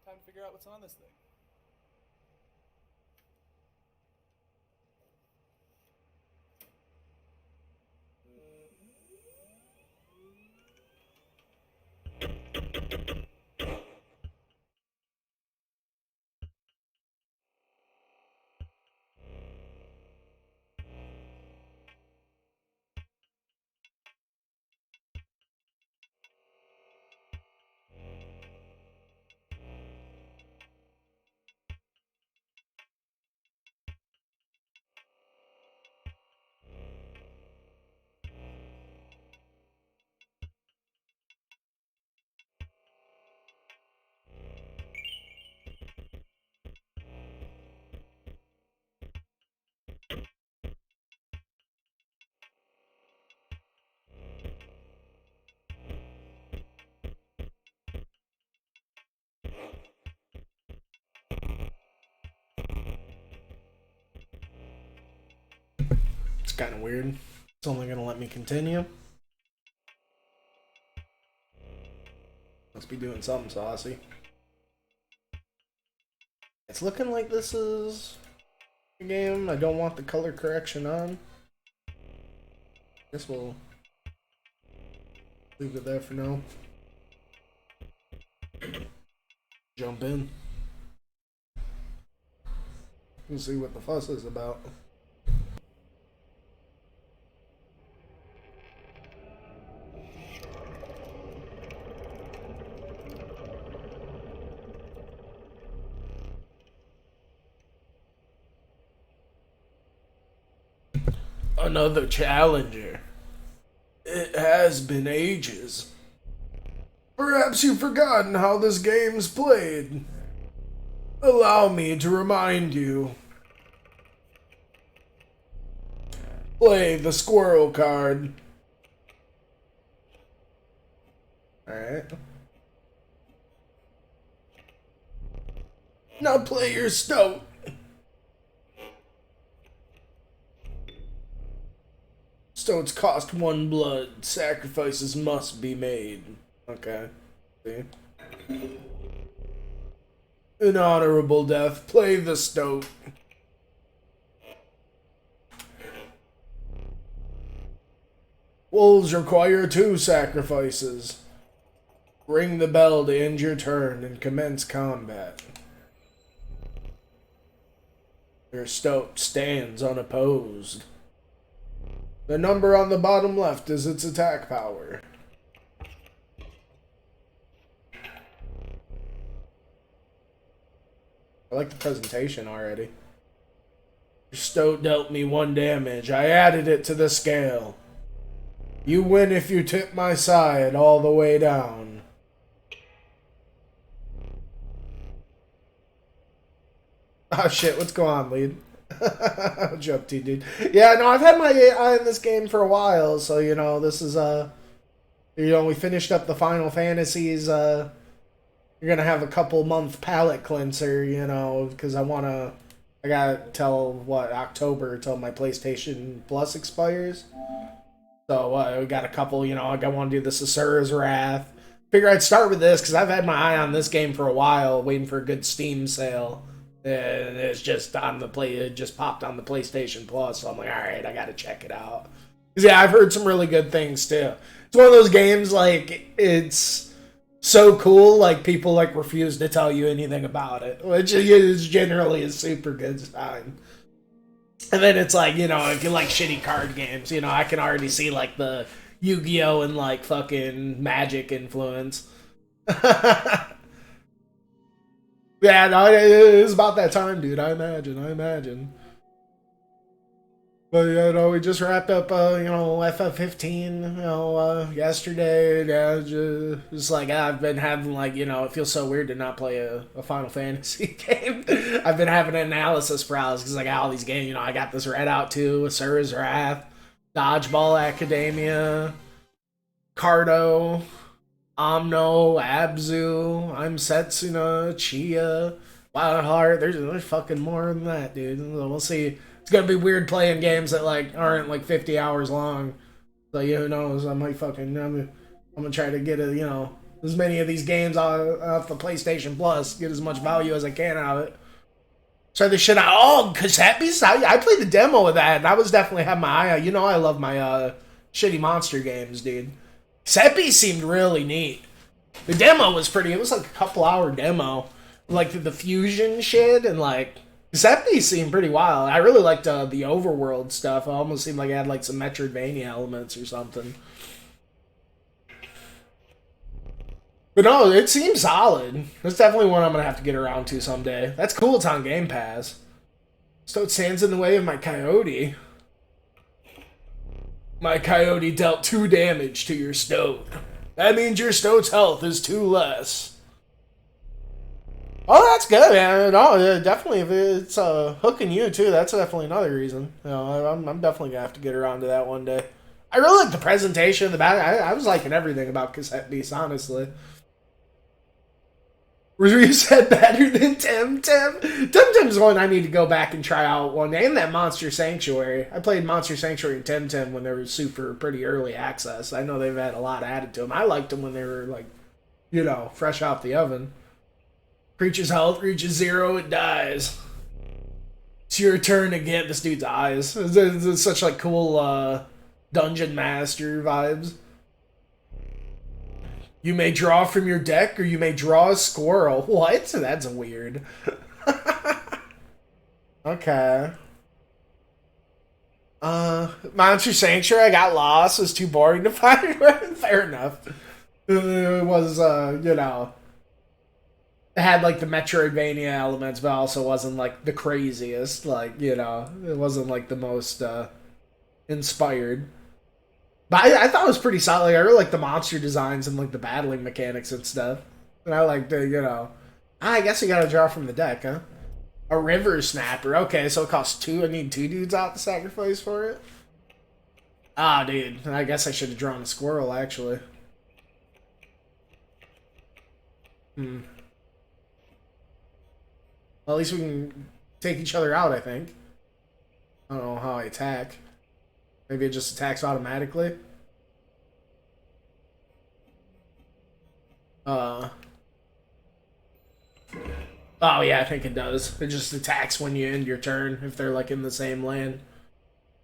Time to figure out what's on this thing. It's kind of weird. It's only going to let me continue. Must be doing something saucy. It's looking like this is a game. I don't want the color correction on. Guess we'll leave it there for now. Jump in. And see what the fuss is about. Another challenger. It has been ages. Perhaps you've forgotten how this game's played. Allow me to remind you. Play the squirrel card. Alright. Now play your stoat. Stoats cost 1 blood. Sacrifices must be made. Okay. See? An honorable death. Play the stoat. Wolves require 2 sacrifices. Ring the bell to end your turn and commence combat. Your stoat stands unopposed. The number on the bottom left is its attack power. I like the presentation already. Your stoat dealt me 1 damage. I added it to the scale. You win if you tip my side all the way down. Oh shit, what's going on, lead? What you up to, dude? Yeah, no, I've had my eye on this game for a while, so, you know, this is, we finished up the Final Fantasies, you're gonna have a couple month palate cleanser, you know, because I got till, October till my PlayStation Plus expires. So, we got a couple, you know, I want to do this Asura's Wrath. Figure I'd start with this, because I've had my eye on this game for a while, waiting for a good Steam sale. And it's just on the it just popped on the PlayStation Plus, so I'm like, alright, I gotta check it out. 'Cause yeah, I've heard some really good things too. It's one of those games, like, it's so cool, like, people, like, refuse to tell you anything about it, which is generally a super good sign. And then it's like, you know, if you like shitty card games, you know, I can already see, like, the Yu-Gi-Oh! And, like, fucking Magic influence. Yeah, no, it was about that time, dude. I imagine. But, you know, we just wrapped up, you know, FF15, you know, yesterday. Yeah, just like, I've been having, like, you know, it feels so weird to not play a Final Fantasy game. I've been having an analysis browse because I got all these games, you know, I got this Redout 2, Asura's Wrath, Dodgeball Academia, Cardo, Omno, Abzu, I'm Setsuna, Chia, Wild Heart. There's fucking more than that, dude. So we'll see. It's gonna be weird playing games that like aren't like 50 hours long. So who knows? I might fucking I'm gonna try to get a, you know, as many of these games off the PlayStation Plus, get as much value as I can out of it. Try the shit out. Oh, cassette pieces? I played the demo of that, and I was definitely having my eye out. You know I love my shitty monster games, dude. Cassette piece seemed really neat. The demo was pretty. It was like a couple-hour demo. Like the fusion shit, and like cassette piece seemed pretty wild. I really liked the overworld stuff. It almost seemed like it had like some Metroidvania elements or something. But no, it seems solid. It's definitely one I'm going to have to get around to someday. That's cool, it's on Game Pass. Stoat stands in the way of my coyote. My coyote dealt 2 damage to your Stoat. That means your Stoat's health is 2 less. Oh, that's good, man. No, definitely, if it's hooking you, too, that's definitely another reason. You know, I'm definitely going to have to get around to that one day. I really like the presentation of the back. I was liking everything about Cassette Beast, honestly. You said better than Temtem. Temtem's one I need to go back and try out one day. And that Monster Sanctuary. I played Monster Sanctuary and Temtem when they were super pretty early access. I know they've had a lot added to them. I liked them when they were like, you know, fresh out the oven. Creature's health reaches 0, it dies. It's your turn again. This dude's eyes. It's such like cool Dungeon Master vibes. You may draw from your deck, or you may draw a squirrel. What? That's weird. Okay. Monster Sanctuary, I got lost. It was too boring to find. Fair enough. It was, you know... It had, like, the Metroidvania elements, but also wasn't, like, the craziest. Like, you know, it wasn't, like, the most, inspired. But I thought it was pretty solid. Like, I really like the monster designs and like the battling mechanics and stuff. And I like the, you know, I guess you gotta draw from the deck, huh? A river snapper. Okay, so it costs 2. I need 2 dudes out to sacrifice for it. Ah, dude. I guess I should have drawn a squirrel, actually. Well, at least we can take each other out, I think. I don't know how I attack. Maybe it just attacks automatically. Oh yeah, I think it does. It just attacks when you end your turn if they're like in the same land.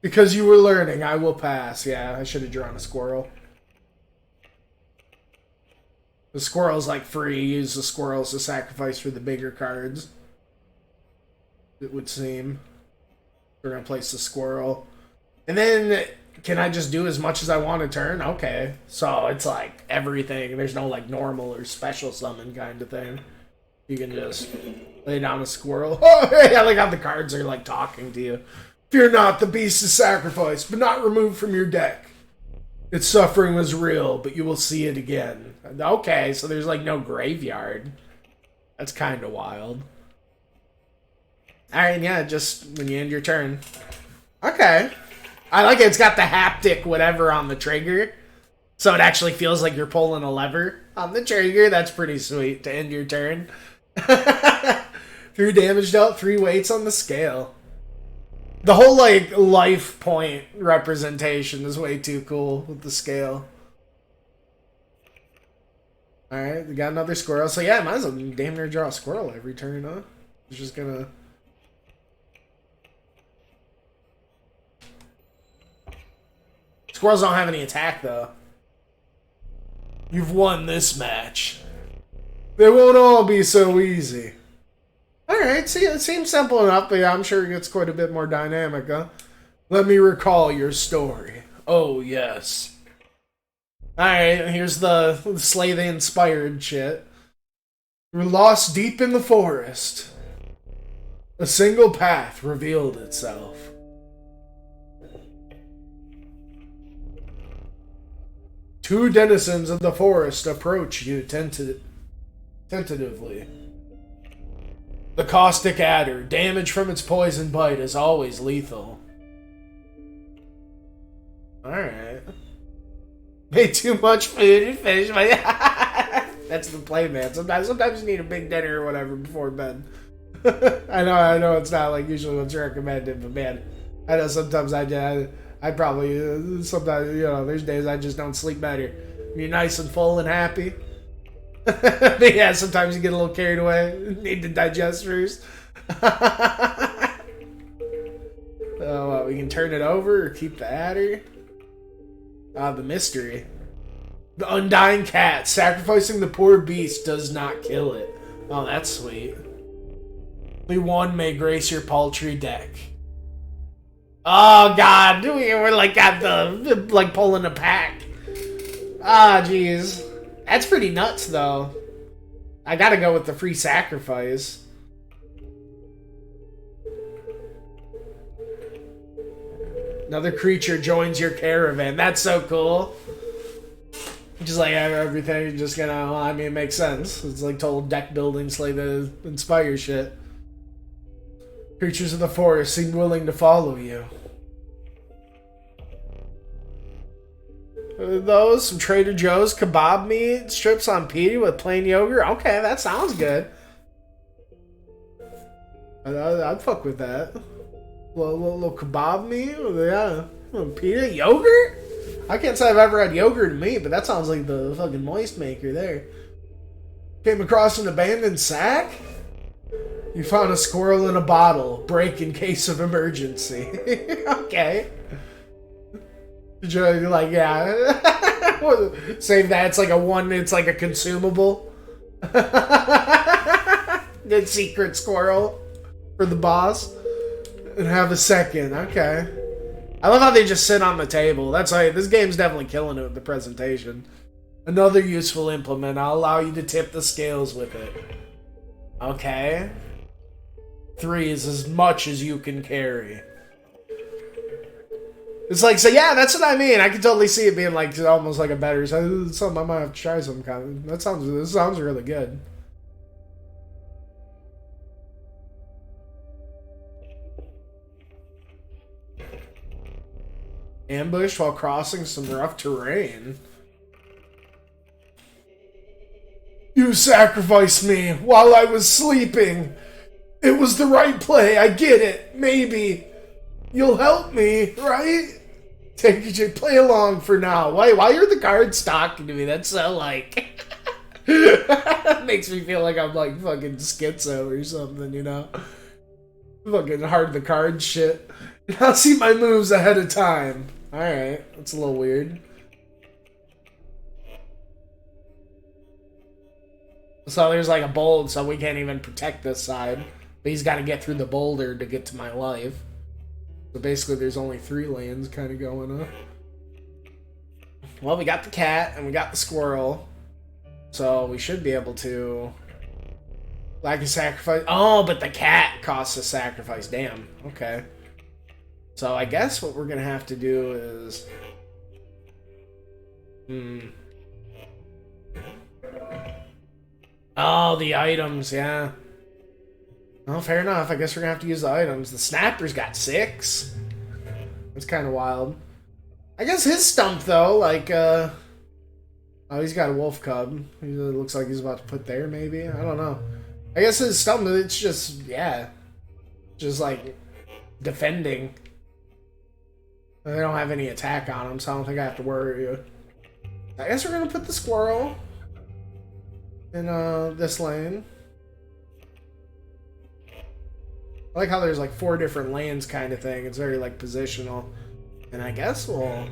Because you were learning, I will pass. Yeah, I should have drawn a squirrel. The squirrel's like free. Use the squirrels to sacrifice for the bigger cards. It would seem. We're gonna place the squirrel. And then, can I just do as much as I want a turn? Okay. So, it's like everything. There's no, like, normal or special summon kind of thing. You can just lay down a squirrel. Oh, yeah, I like how the cards are, like, talking to you. Fear not, the beast is sacrificed, but not removed from your deck. Its suffering was real, but you will see it again. Okay, so there's, like, no graveyard. That's kind of wild. Alright, yeah, just when you end your turn. Okay. I like it. It's got the haptic whatever on the trigger. So it actually feels like you're pulling a lever on the trigger. That's pretty sweet to end your turn. 3 damage dealt, 3 weights on the scale. The whole, like, life point representation is way too cool with the scale. Alright, we got another squirrel. So yeah, might as well damn near draw a squirrel every turn, huh? It's just gonna... Squirrels don't have any attack, though. You've won this match. They won't all be so easy. Alright, see, it seems simple enough, but yeah, I'm sure it gets quite a bit more dynamic, huh? Let me recall your story. Oh, yes. Alright, here's the Slay the Inspired shit. You're lost deep in the forest. A single path revealed itself. Two denizens of the forest approach you tentatively. The caustic adder, damage from its poison bite is always lethal. Alright. Made too much food and finished my... That's the play, man. Sometimes you need a big dinner or whatever before bed. I know it's not like usually what's recommended, but man, I know sometimes I probably, sometimes, you know, there's days I just don't sleep better. You're nice and full and happy. But yeah, sometimes you get a little carried away. Need to digest first. Oh, we can turn it over or keep the adder. The mystery. The undying cat. Sacrificing the poor beast does not kill it. Oh, that's sweet. Only one may grace your paltry deck. Oh, God. We're like at the... like pulling a pack. Ah, jeez. That's pretty nuts, though. I gotta go with the free sacrifice. Another creature joins your caravan. That's so cool. Just like everything, just gonna, well, I mean, it makes sense. It's like total deck building, like the Inspire shit. Creatures of the forest seem willing to follow you. Those, some Trader Joe's kebab meat strips on pita with plain yogurt. Okay, that sounds good. I'd fuck with that. Little kebab meat, yeah. Pita yogurt. I can't say I've ever had yogurt and meat, but that sounds like the fucking moist maker there. Came across an abandoned sack. You found a squirrel in a bottle. Break in case of emergency. Okay. You're like, yeah. Save that. It's like a one. It's like a consumable. The secret squirrel for the boss. And have a second. Okay. I love how they just sit on the table. That's why this game's definitely killing it with the presentation. Another useful implement. I'll allow you to tip the scales with it. Okay. 3 is as much as you can carry. It's like, so yeah, that's what I mean. I can totally see it being like almost like a better. Something I might have to try some kind of. This sounds really good. Ambushed while crossing some rough terrain. You sacrificed me while I was sleeping. It was the right play. I get it. Maybe you'll help me, right? Play along for now. Why are the cards talking to me? That's so like... makes me feel like I'm like fucking schizo or something, you know? Fucking hard the cards shit. I'll see my moves ahead of time. Alright, that's a little weird. So there's like a boulder, so we can't even protect this side. But he's got to get through the boulder to get to my life. So basically there's only 3 lanes kind of going on. Well, we got the cat and we got the squirrel. So we should be able to... like a sacrifice... oh, but the cat costs a sacrifice. Damn. Okay. So I guess what we're going to have to do is... oh, the items, yeah. Oh, fair enough. I guess we're going to have to use the items. The snapper's got 6. That's kind of wild. I guess his stump, though, like, oh, he's got a wolf cub. He looks like he's about to put there, maybe. I don't know. I guess his stump, it's just, yeah. Just, like, defending. They don't have any attack on him, so I don't think I have to worry. I guess we're going to put the squirrel in this lane. I like how there's like 4 different lanes kind of thing. It's very like positional. And I guess we'll...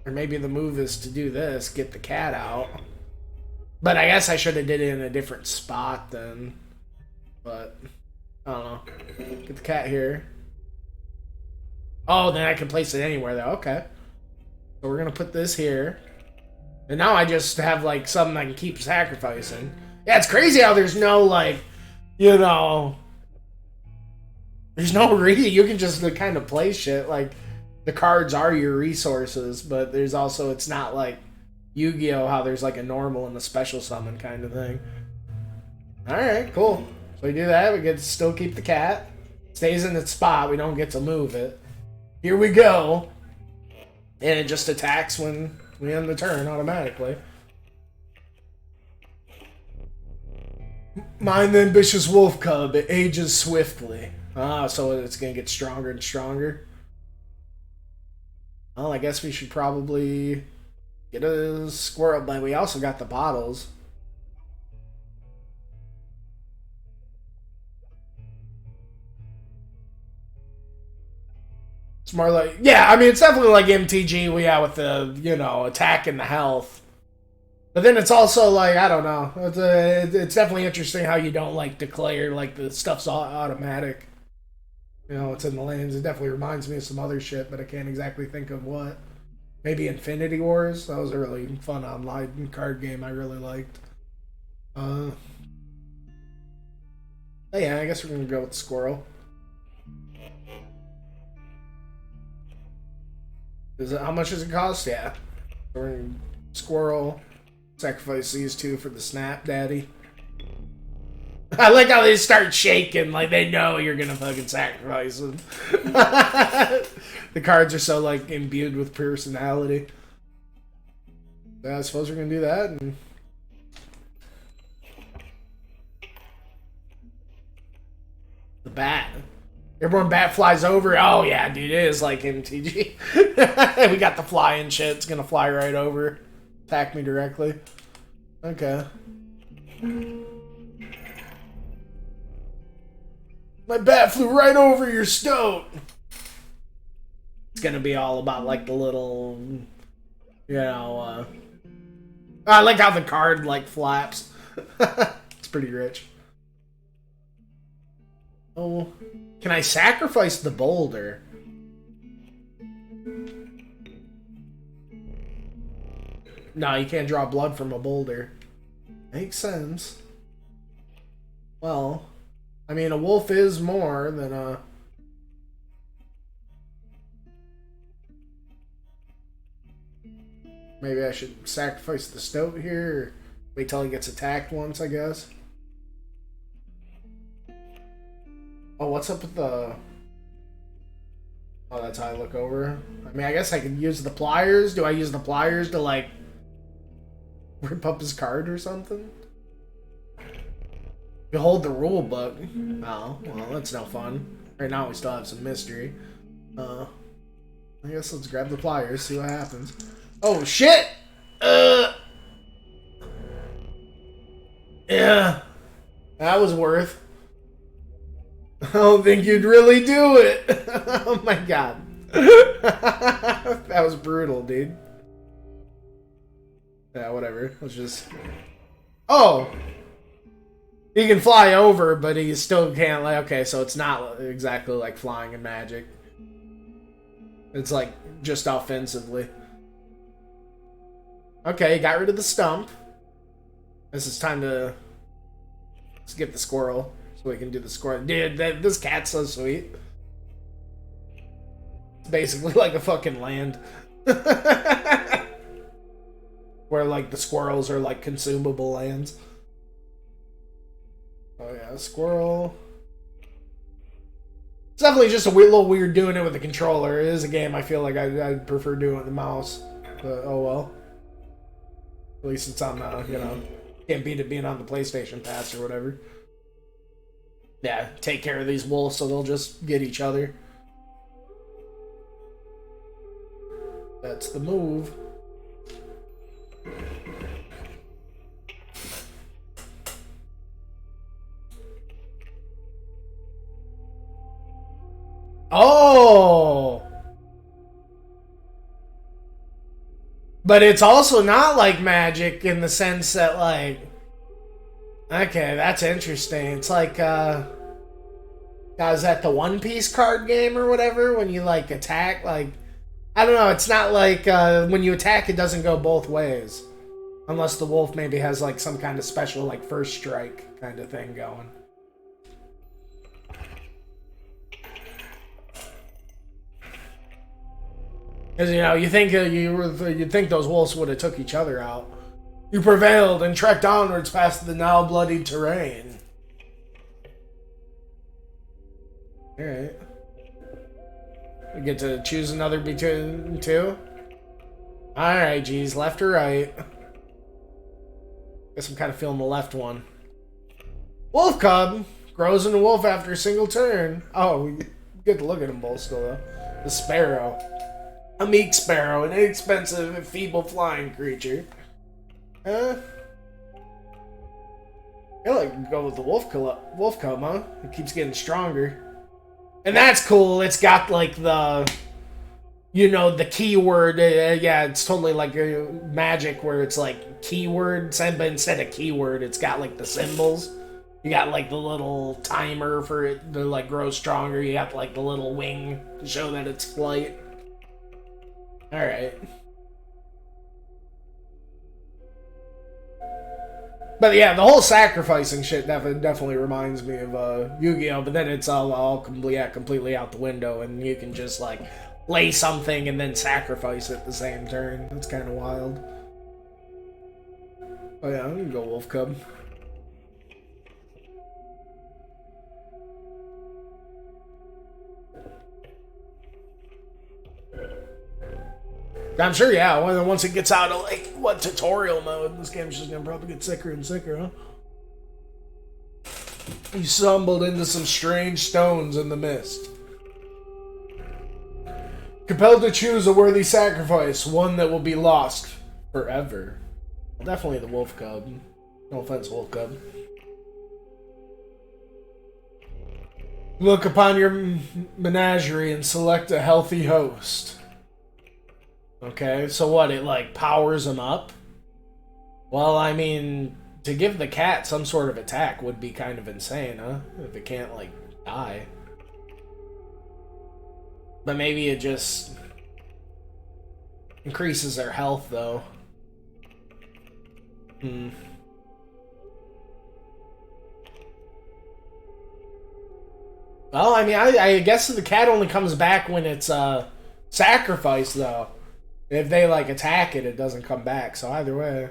or maybe the move is to do this, get the cat out. But I guess I should have did it in a different spot then. But, I don't know. Get the cat here. Oh, then I can place it anywhere though. Okay. So we're going to put this here. And now I just have like something I can keep sacrificing. Yeah, it's crazy how there's no, like, you know... there's no reason. You can just kind of play shit. Like, the cards are your resources, but there's also... it's not like Yu-Gi-Oh! How there's, like, a normal and a special summon kind of thing. Alright, cool. So we do that. We get to still keep the cat. Stays in its spot. We don't get to move it. Here we go. And it just attacks when we end the turn automatically. Mind the ambitious wolf cub. It ages swiftly. Ah, so it's going to get stronger and stronger. Well, I guess we should probably Get a squirrel, but we also got the bottles. It's more like, yeah, I mean, it's definitely like MTG, with the, attack and the health. But then it's also like, I don't know. It's definitely interesting how you don't like declare like the stuff's all automatic. It's in the lanes. It definitely reminds me of some other shit, but I can't exactly think of what. Maybe Infinity Wars. That was a really fun online card game I really liked. Oh yeah, I guess we're gonna go with the squirrel. How much does it cost? Yeah. We're gonna squirrel. Sacrifice these two for the snap, daddy. I like how they start shaking, like they know you're gonna fucking sacrifice them. The cards are so like imbued with personality. Yeah, I suppose we're gonna do that. And the bat. Everyone bat flies over. Oh yeah, dude, it is like MTG. We got the flying shit. It's gonna fly right over. Attack me directly. Okay. My bat flew right over your stoat. It's gonna be all about like the little, I like how the card like flaps. It's pretty rich. Oh, can I sacrifice the boulder? No, you can't draw blood from a boulder. Makes sense. Well, I mean, a wolf is more than a... Maybe I should sacrifice the stoat here, or wait till he gets attacked once, I guess. Oh, what's up with the... Oh, that's how I look over. I mean, I guess I could use the pliers. Do I use the pliers to, like, rip up his card or something? Behold the rule book. Oh, well, that's no fun. Right now we still have some mystery. I guess let's grab the pliers, see what happens. Oh, shit! Yeah. That was worth. I don't think you'd really do it. Oh my god. That was brutal, dude. Yeah, whatever. Let's just... Oh! He can fly over, but he still can't, like... Okay, so it's not exactly like flying in Magic. It's like, just offensively. Okay, got rid of the stump. This is time to... Let's get the squirrel, so we can do the squirrel. Dude, this cat's so sweet. It's basically like a fucking land. Where, like, the squirrels are, like, consumable lands. Oh, yeah, squirrel. It's definitely just a little weird doing it with the controller. It is a game I feel like I'd prefer doing with the mouse. But, oh well. At least it's on the, can't beat it being on the PlayStation Pass or whatever. Yeah, take care of these wolves so they'll just get each other. That's the move. Oh! But it's also not like Magic in the sense that, like... Okay, that's interesting. It's like, is that the One Piece card game or whatever? When you, like, attack, like... I don't know, it's not like, when you attack, it doesn't go both ways. Unless the wolf maybe has, like, some kind of special, like, first strike kind of thing going. Because, you think you'd think those wolves would have took each other out. You prevailed and trekked onwards past the now bloodied terrain. Alright. We get to choose another between two. Alright, geez, left or right? Guess I'm kind of feeling the left one. Wolf Cub grows into wolf after a single turn. Oh, we get to look at them both still, though. The Sparrow. A meek sparrow, an inexpensive and feeble flying creature. I like go with the wolf cub, huh? It keeps getting stronger. And that's cool. It's got like the, you know, the keyword. Yeah, it's totally like magic where it's like keyword, but instead of keyword, it's got like the symbols. You got like the little timer for it to like grow stronger. You got like the little wing to show that it's flight. Alright. But yeah, the whole sacrificing shit definitely reminds me of Yu-Gi-Oh! But then it's all completely out the window, and you can just like play something and then sacrifice it the same turn. That's kind of wild. Oh yeah, I'm gonna go Wolf Cub. I'm sure, yeah, once it gets out of, like, what, tutorial mode, this game's just gonna probably get sicker and sicker, huh? You stumbled into some strange stones in the mist. Compelled to choose a worthy sacrifice, one that will be lost forever. Well, definitely the Wolf Cub. No offense, Wolf Cub. Look upon your menagerie and select a healthy host. Okay, so what, it like powers them up? Well, I mean, to give the cat some sort of attack would be kind of insane, huh? If it can't, like, die. But maybe it just increases their health, though. Well, I mean, I guess the cat only comes back when it's sacrificed, though. If they, like, attack it, it doesn't come back. So either way.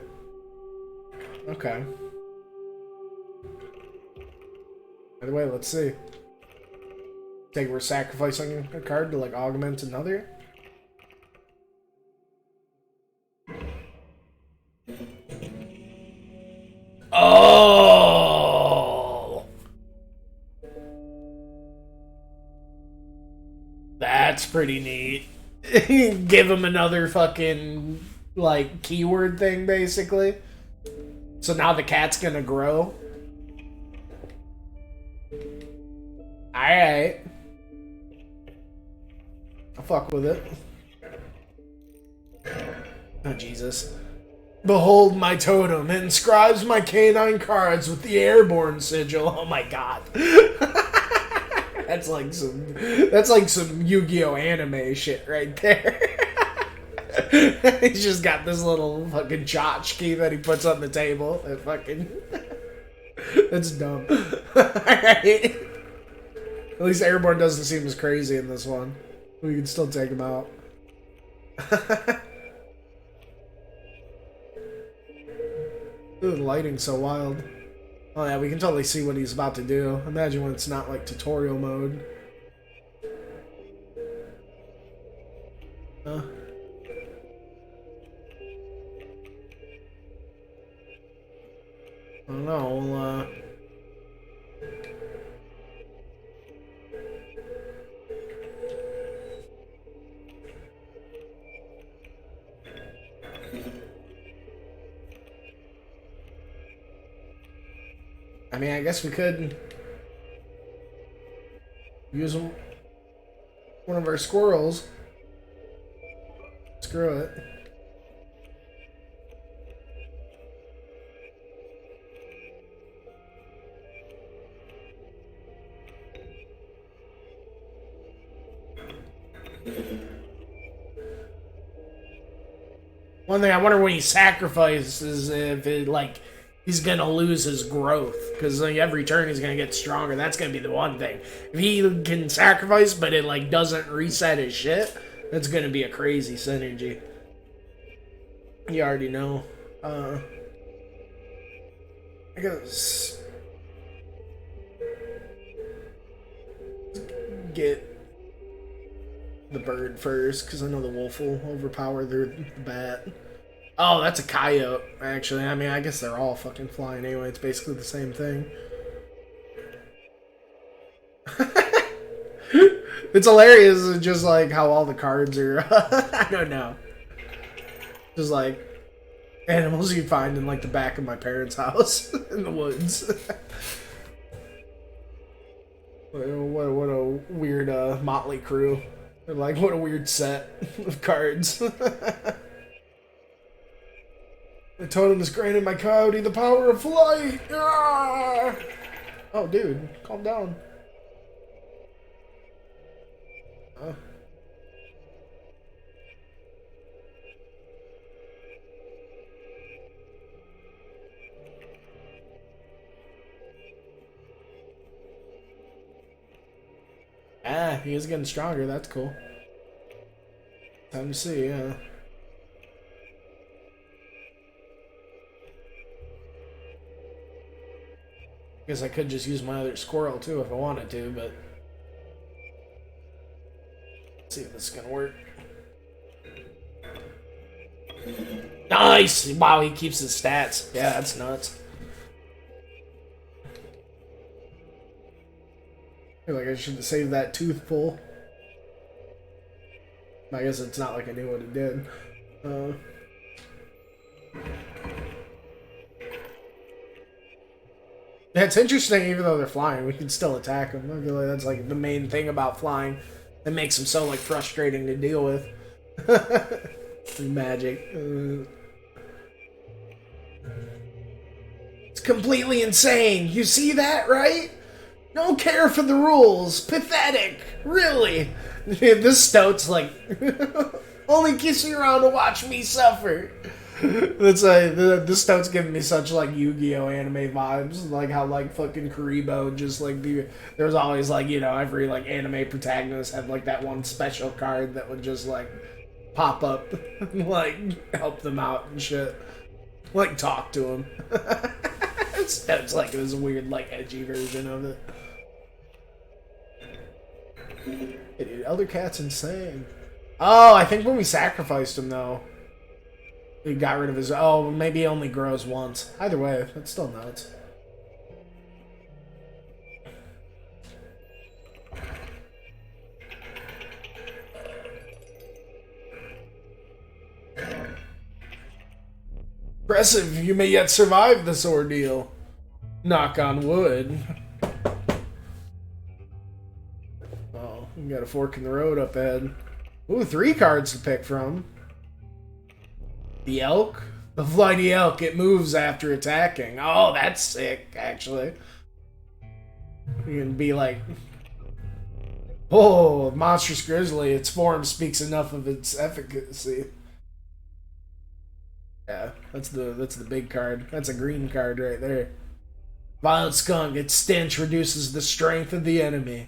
Okay. Either way, let's see. Think we're sacrificing a card to, like, augment another? Oh! That's pretty neat. Give him another fucking, like, keyword thing, basically. So now the cat's gonna grow. Alright. I'll fuck with it. Oh, Jesus. Behold my totem. It inscribes my canine cards with the airborne sigil. Oh my god. That's like some Yu-Gi-Oh! Anime shit right there. He's just got this little fucking tchotchke that he puts on the table. And fucking... That's dumb. Alright. At least Airborne doesn't seem as crazy in this one. We can still take him out. Ooh, the lighting's so wild. Oh yeah, we can totally see what he's about to do. Imagine when it's not like tutorial mode. I don't know, we'll, I mean, I guess we could use one of our squirrels. Screw it. One thing I wonder when he sacrifices if it like he's gonna lose his growth because like, every turn he's gonna get stronger. That's gonna be the one thing. If he can sacrifice but it like doesn't reset his shit, that's gonna be a crazy synergy. You already know. I guess get the bird first because I know the wolf will overpower the bat. Oh, that's a coyote, actually. I mean, I guess they're all fucking flying anyway. It's basically the same thing. It's hilarious. It's just like how all the cards are. I don't know. Just like animals you find in like the back of my parents' house in the woods. What a weird motley crew. Or like what a weird set of cards. The totem has granted my coyote the power of flight. Ah! Oh, dude, calm down. Ah, he is getting stronger. That's cool. Time to see, yeah. Guess I could just use my other squirrel too if I wanted to, but let's see if this is gonna work. Nice! Wow, he keeps his stats. Yeah, that's nuts. I feel like I should have saved that tooth pull. I guess it's not like I knew what it did. Yeah, it's interesting, even though they're flying, we can still attack them. I feel like that's like the main thing about flying that makes them so like frustrating to deal with. Magic. It's completely insane. You see that, right? Don't care for the rules. Pathetic. Really. This stoat's like only kiss you around to watch me suffer. That's like this stoat's giving me such like Yu-Gi-Oh anime vibes, like how like fucking Kuribo just like there's always like, you know, every like anime protagonist had like that one special card that would just like pop up and like help them out and shit, like talk to them. Stoat's like this weird like edgy version of it. Hey, dude, Elder Cat's insane. Oh, I think when we sacrificed him though, he got rid of his... Oh, maybe he only grows once. Either way, that's still nuts. Impressive, you may yet survive this ordeal. Knock on wood. Oh, we got a fork in the road up ahead. Ooh, 3 cards to pick from. The elk? The flighty elk, it moves after attacking. Oh, that's sick, actually. You can be like... Oh, monstrous grizzly, its form speaks enough of its efficacy. Yeah, that's the big card. That's a green card right there. Violent skunk, its stench reduces the strength of the enemy.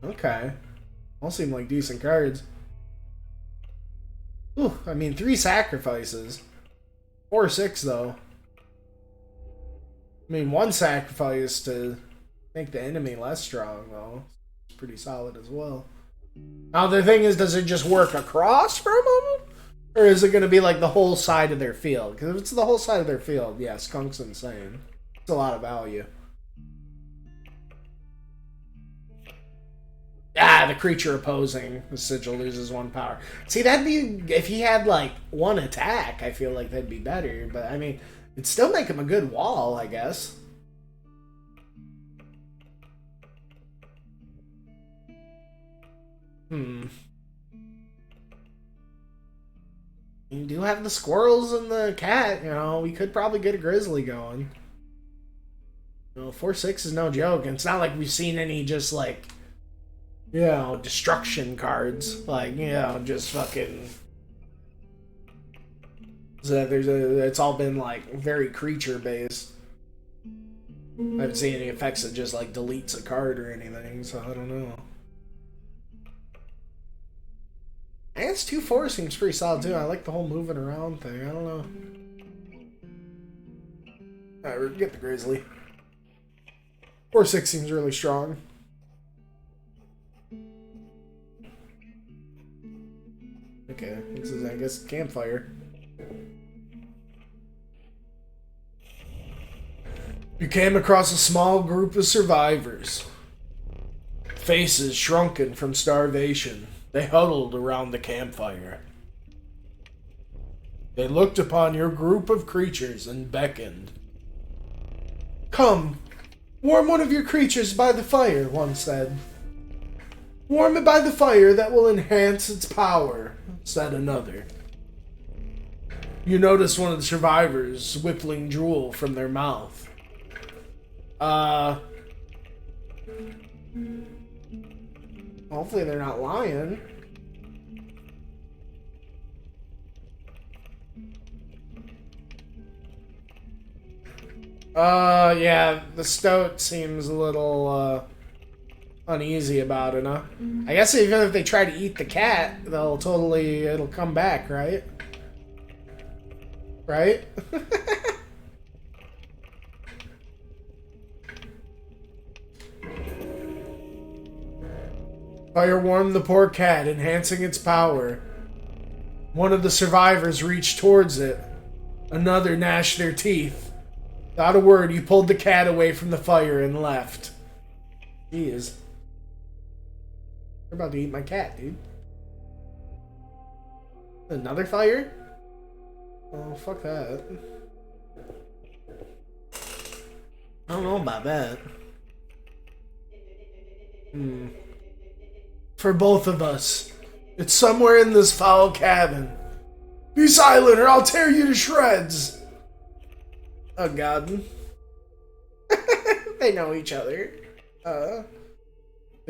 Okay. All seem like decent cards. Ooh, I mean, 3 sacrifices. 4/6 though. I mean, 1 sacrifice to make the enemy less strong though. It's pretty solid as well. Now the thing is, does it just work across from them? Or is it going to be like the whole side of their field? Because if it's the whole side of their field, yeah, skunk's insane. It's a lot of value. Ah, the creature opposing the sigil loses 1 power. See, that'd be... If he had, like, 1 attack, I feel like that'd be better. But, I mean, it'd still make him a good wall, I guess. You do have the squirrels and the cat, you know. We could probably get a grizzly going. You know, 4/6 is no joke. And it's not like we've seen any just, like... You know, destruction cards. Like, you know, just fucking... So it's all been, like, very creature-based. I haven't seen any effects that just, like, deletes a card or anything, so I don't know. I guess 2/4 seems pretty solid, too. I like the whole moving around thing. I don't know. Alright, we'll get the grizzly. 4/6 seems really strong. Okay, this is, I guess, campfire. You came across a small group of survivors. faces shrunken from starvation, they huddled around the campfire. They looked upon your group of creatures and beckoned. "Come, warm one of your creatures by the fire," one said. "Warm it by the fire that will enhance its power," said another. You notice one of the survivors whippling drool from their mouth. Hopefully they're not lying. Yeah, the stoat seems a little, uneasy about it, huh? I guess even if they try to eat the cat, it'll come back, right? Right? Fire warmed the poor cat, enhancing its power. One of the survivors reached towards it. Another gnashed their teeth. Without a word, he pulled the cat away from the fire and left. Jeez. They're about to eat my cat, dude. Another fire? Oh, fuck that. I don't know about that. For both of us. It's somewhere in this foul cabin. Be silent or I'll tear you to shreds. Oh, God. They know each other. The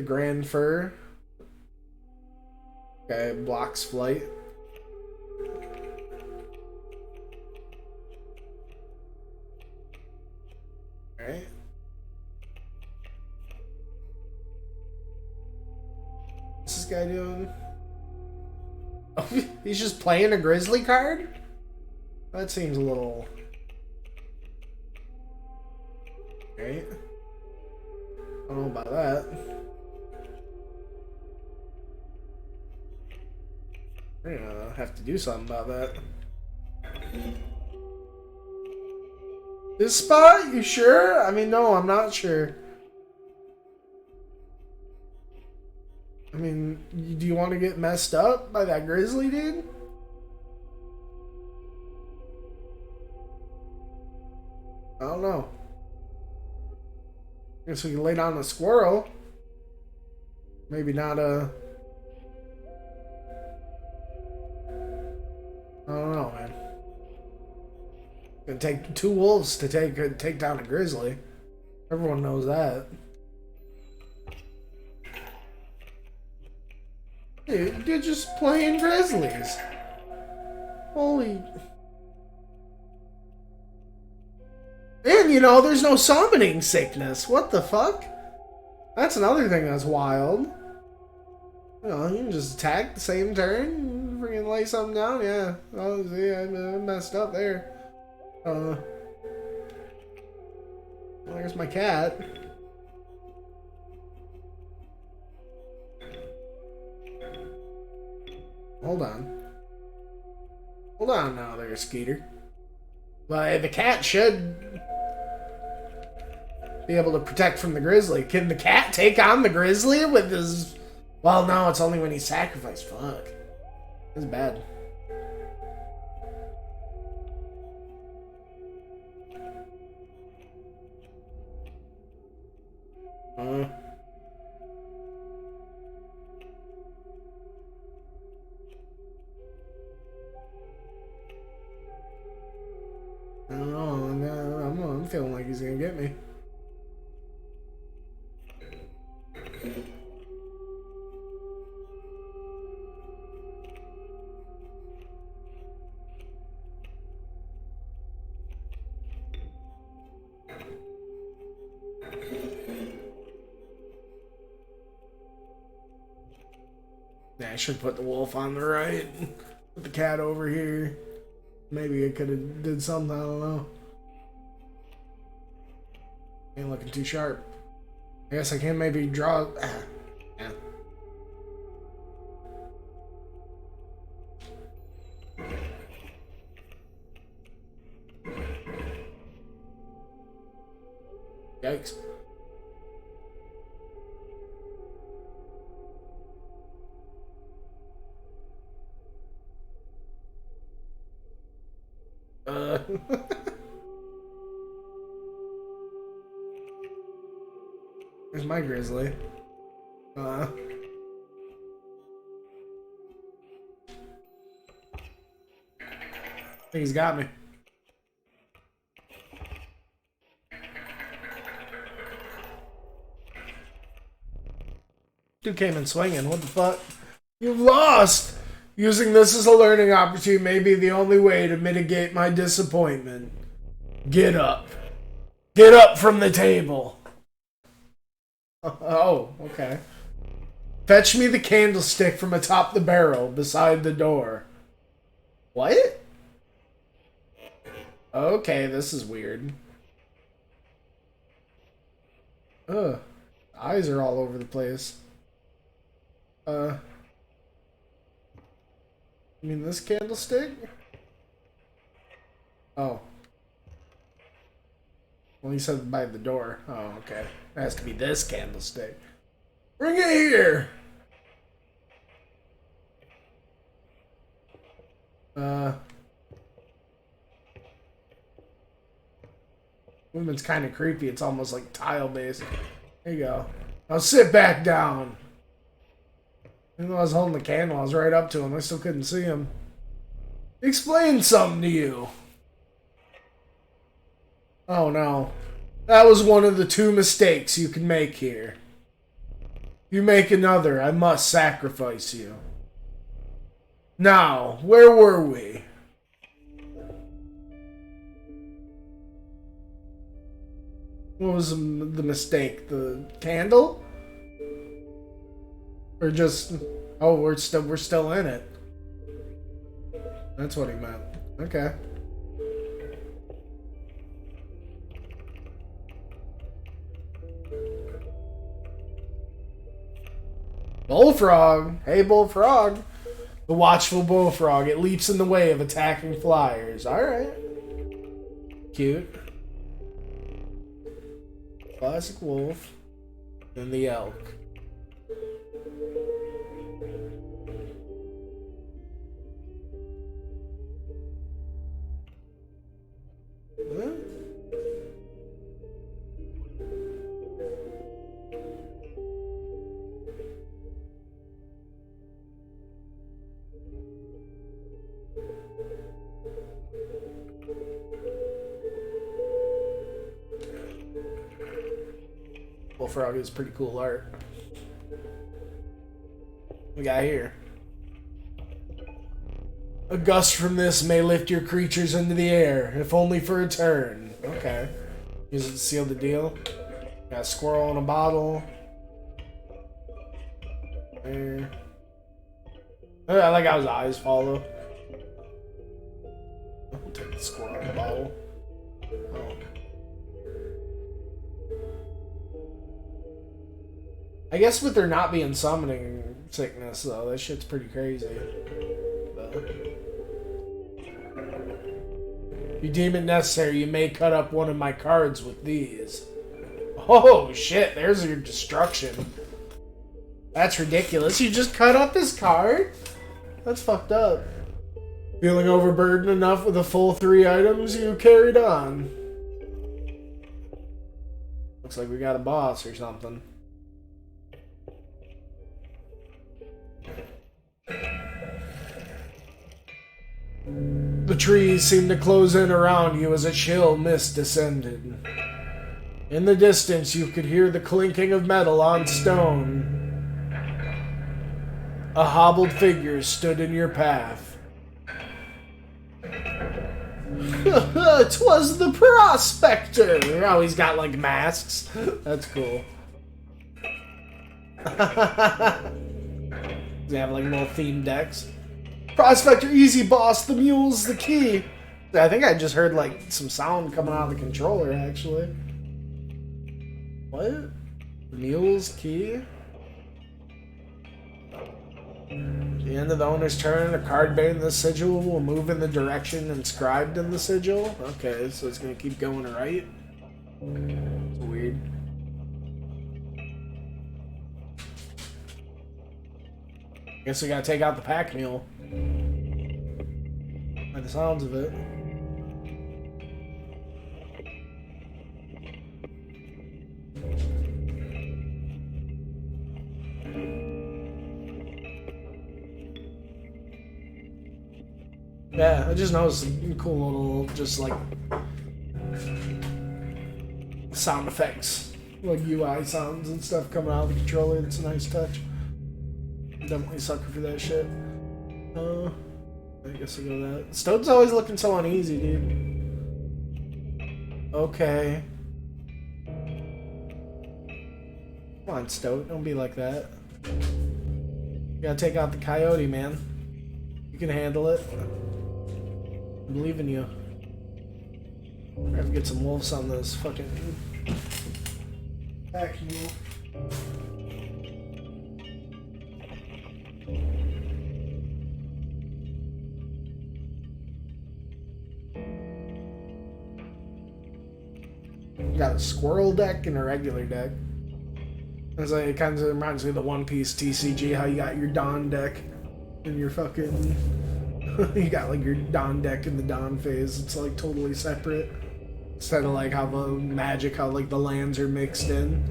Grand Fur. Okay, blocks flight. Alright. What's this guy doing? Oh, he's just playing a grizzly card? That seems a little... Right? I don't know about that. We're gonna have to do something about that. This spot? You sure? I mean, no, I'm not sure. I mean, do you want to get messed up by that grizzly dude? I don't know. Guess we can lay down a squirrel. Maybe not a... I don't know, man. It'd take 2 wolves to take down a grizzly. Everyone knows that. Dude, you're just playing grizzlies. Holy... And, you know, there's no summoning sickness. What the fuck? That's another thing that's wild. You know, you can just attack the same turn, freaking lay something down. Yeah, oh, see, I messed up there. Well, there's my cat. Hold on. Hold on now there, Skeeter. Well, the cat should be able to protect from the grizzly. Can the cat take on the grizzly with his... Well, no, it's only when he's sacrificed. Fuck. That's bad. I don't know. I'm feeling like he's gonna get me. Yeah, I should put the wolf on the right. Put the cat over here. Maybe I could have did something, I don't know. Ain't looking too sharp. I guess I can maybe draw... Yeah. Yikes. There's my grizzly. I think he's got me. Dude came in swinging. What the fuck? You've lost! Using this as a learning opportunity may be the only way to mitigate my disappointment. Get up. Get up from the table. Oh, okay. Fetch me the candlestick from atop the barrel beside the door. What? Okay, this is weird. Ugh. Eyes are all over the place. You mean this candlestick? Oh. Well, you said by the door. Oh, okay. It has to be this candlestick. Bring it here! Movement's kind of creepy. It's almost like tile-based. There you go. Now sit back down. Even though I was holding the candle, I was right up to him. I still couldn't see him. Explain something to you. Oh no. That was one of the 2 mistakes you can make here. You make another, I must sacrifice you. Now, where were we? What was the mistake? The candle? Or just... Oh, we're still in it. That's what he meant. Okay. Bullfrog! Hey, Bullfrog! The watchful bullfrog. It leaps in the way of attacking flyers. Alright. Cute. Classic wolf. And the elk. Huh? Bullfrog is pretty cool art. We got here. A gust from this may lift your creatures into the air, if only for a turn. Okay. Use it to seal the deal. Got a squirrel in a bottle. There. I like how his eyes follow. I'll take the squirrel in the bottle. Oh. I guess with there not being summoning sickness, though, that shit's pretty crazy. But if you deem it necessary, you may cut up one of my cards with these. Oh, shit, there's your destruction. That's ridiculous. You just cut up his card? That's fucked up. Feeling overburdened enough with the full 3 items, you carried on. Looks like we got a boss or something. The trees seemed to close in around you as a chill mist descended. In the distance, you could hear the clinking of metal on stone. A hobbled figure stood in your path. 'Twas the prospector! Oh, he's got, like, masks. That's cool. Does he have, like, little themed decks? Prospector, easy, boss. The mule's the key. I think I just heard, like, some sound coming out of the controller, actually. What? The mule's key? At the end of the owner's turn, a card bearing the sigil will move in the direction inscribed in the sigil. Okay, so it's gonna keep going right. It's weird. Guess we gotta take out the pack mule. By the sounds of it. Yeah, I just noticed some cool little, just like, sound effects. Like UI sounds and stuff coming out of the controller. It's a nice touch. Definitely sucker for that shit. I guess I'll go that. Stode's always looking so uneasy, dude. Okay. Come on, Stode. Don't be like that. You gotta take out the coyote, man. You can handle it. I believe in you. I have to get some wolves on this fucking pack mule. You got a squirrel deck and a regular deck. It's like, it kind of reminds me of the One Piece TCG, how you got your Dawn deck and your fucking... you got like your Dawn deck in the Dawn phase. It's like totally separate. Instead of like how the Magic, how like the lands are mixed in.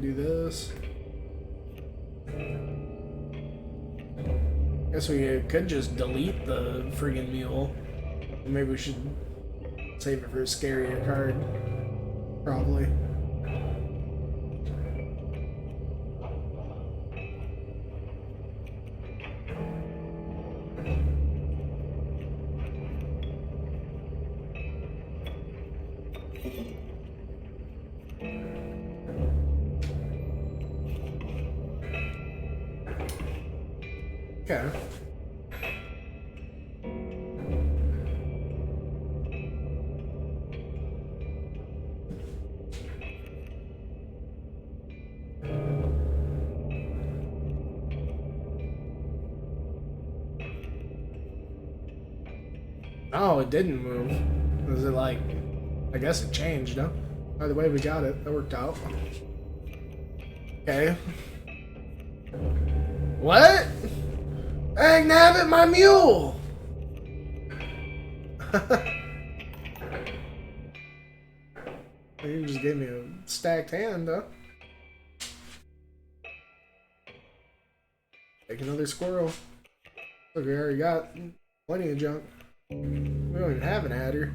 Do this. Guess we could just delete the friggin' mule. Maybe we should save it for a scarier card. Probably. Okay. Oh, it didn't move. Was it like... I guess it changed, huh? Either way, we got it. That worked out. Okay. What? Dang nabbit, my mule! You just gave me a stacked hand, huh? Take another squirrel. Look, we already got plenty of junk. We don't even have an adder.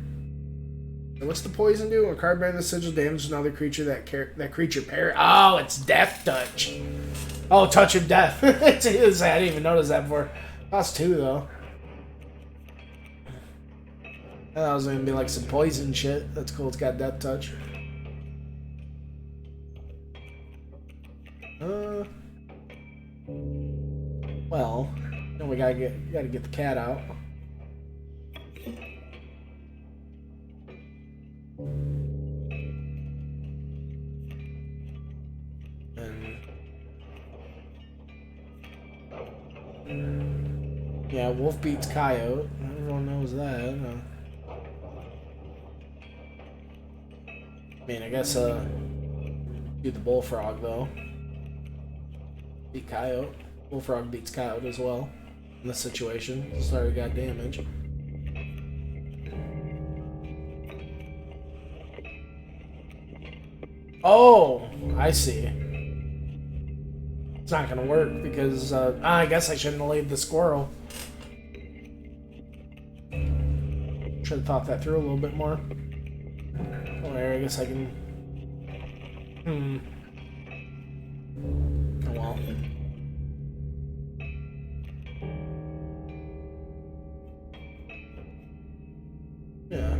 So what's the poison do? When a card bearing the sigil damages another creature, that creature parry. Oh, it's death touch. Oh, touch of death. It is. I didn't even notice that before. Cost 2 though. That was gonna be like some poison shit. That's cool. It's got death touch. Well, then we gotta get the cat out. Yeah, wolf beats coyote. Everyone knows that. No. I mean, I guess do the bullfrog though. Beat coyote. Bullfrog beats coyote as well in this situation. Sorry, we got damage. Oh, I see. It's not gonna work because I guess I shouldn't have laid the squirrel. Should have thought that through a little bit more. Oh, there, I guess I can. Oh well. Yeah.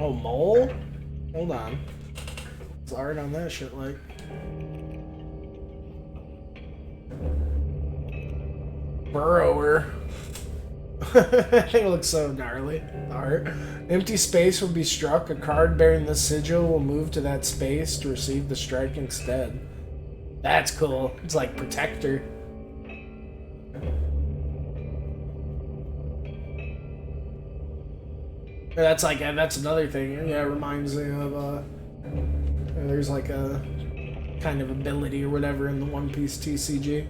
Oh, mole? Hold on. It's hard on that shit, like. Burrower. I think it looks so gnarly. Art. Empty space will be struck. A card bearing the sigil will move to that space to receive the strike instead. That's cool. It's like Protector. That's like, that's another thing. Yeah, it reminds me of, there's like a kind of ability or whatever in the One Piece TCG.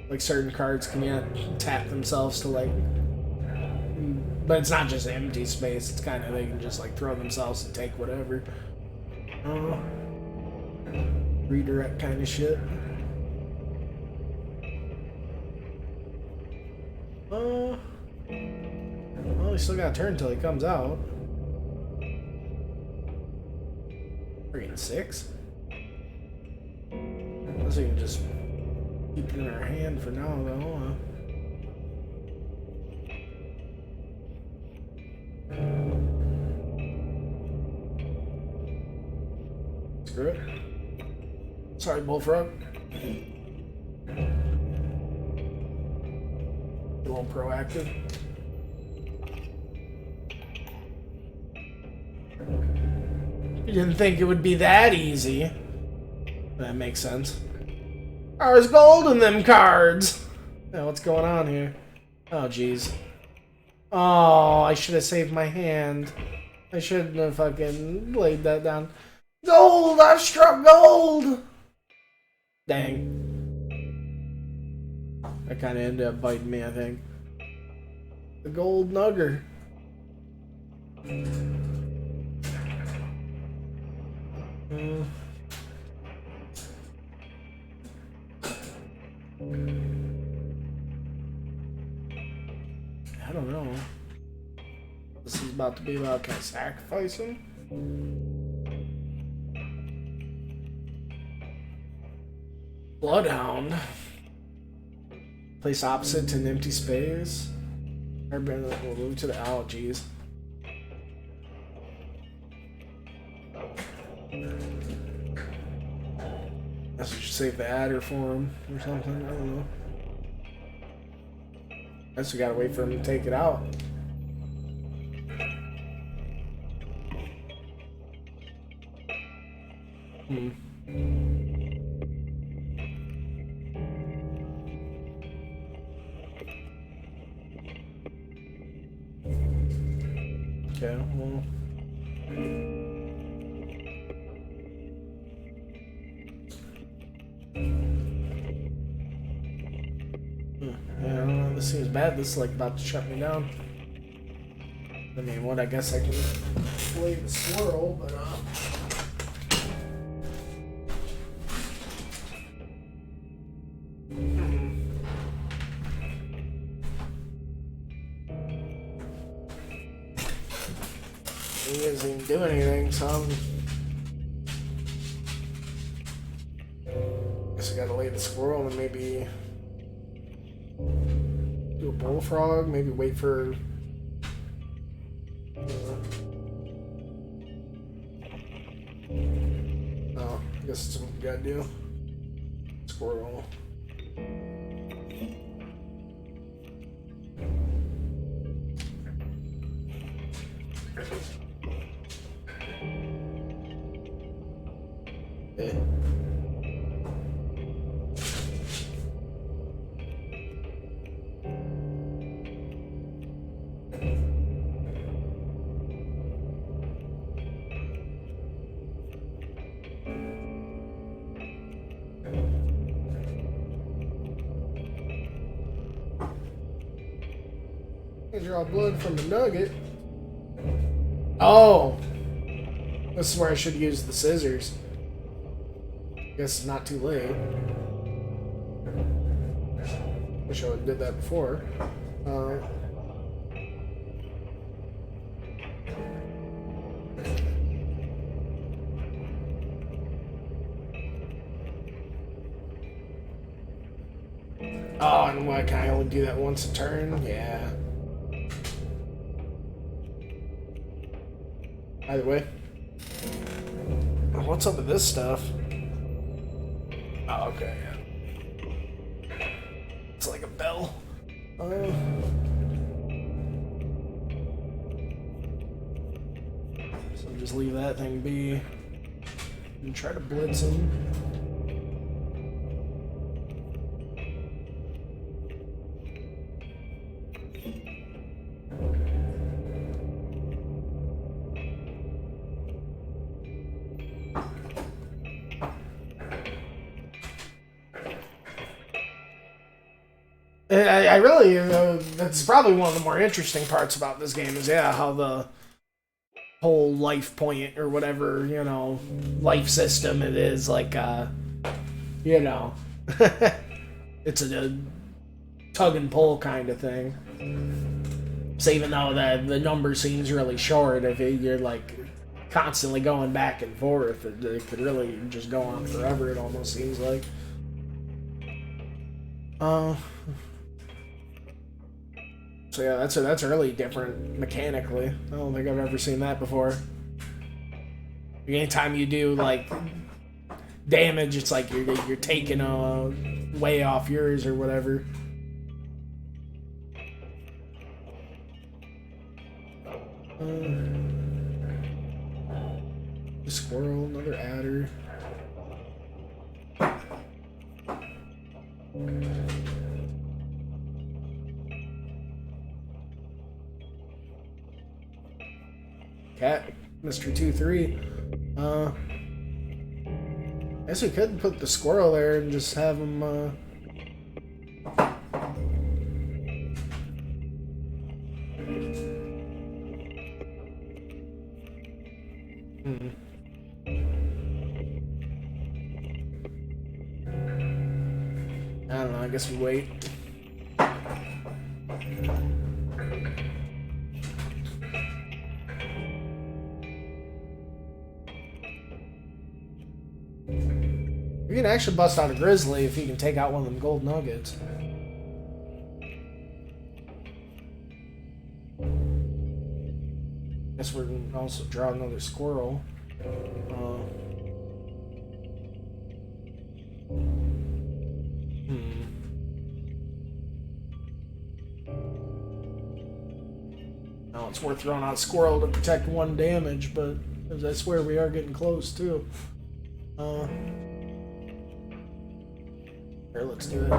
Like certain cards can tap themselves to like, but it's not just empty space. It's kind of, they can just like throw themselves and take whatever. Redirect kind of shit. Well, we still got a turn until he comes out. We're getting 6. Unless we can just keep it in our hand for now, though. Screw it. Sorry, Bullfrog. A little proactive. You didn't think it would be that easy. That makes sense. There's gold in them cards! Yeah, what's going on here? Oh, jeez. Oh, I should have saved my hand. I shouldn't have fucking laid that down. Gold! I've struck gold! Dang. That kind of ended up biting me, I think. The gold nugger. I don't know. This is about to be about, can I sacrifice him? Bloodhound. Place opposite to an empty space. We'll move to the allergies. Guess we should save the adder for him or something. I don't know. Guess we gotta wait for him to take it out. Okay, well. Yeah, I don't know, this seems bad. This is like about to shut me down. I mean, what, I guess I can play the swirl, but he doesn't even do anything, so guess I gotta lay the squirrel and maybe do a bullfrog, maybe wait for oh, I guess that's what we gotta do. Squirrel. Draw blood from the nugget. Oh! This is where I should use the scissors. Guess it's not too late. Wish I would have did that before. Oh, and why can I only do that once a turn? Yeah. Either way. What's up with this stuff? Oh, okay, yeah. It's like a bell. just leave that thing be and try to blitz him. I really, that's probably one of the more interesting parts about this game is, yeah, how the whole life point or whatever, you know, life system it is, like, you know, it's a tug and pull kind of thing. So even though the number seems really short, if you're, like, constantly going back and forth, it could really just go on forever, it almost seems like. So yeah, that's really different mechanically. I don't think I've ever seen that before. Anytime you do like damage, it's like you're taking way off yours or whatever. A squirrel, another adder. Cat, Mr. 2-3. I guess we could put the squirrel there and just have him, I don't know, I guess we wait. We can actually bust out a grizzly if he can take out one of them gold nuggets. Guess we're gonna also draw another squirrel. Now it's worth throwing out squirrel to protect 1 damage, but I swear we are getting close too. Here, let's do it.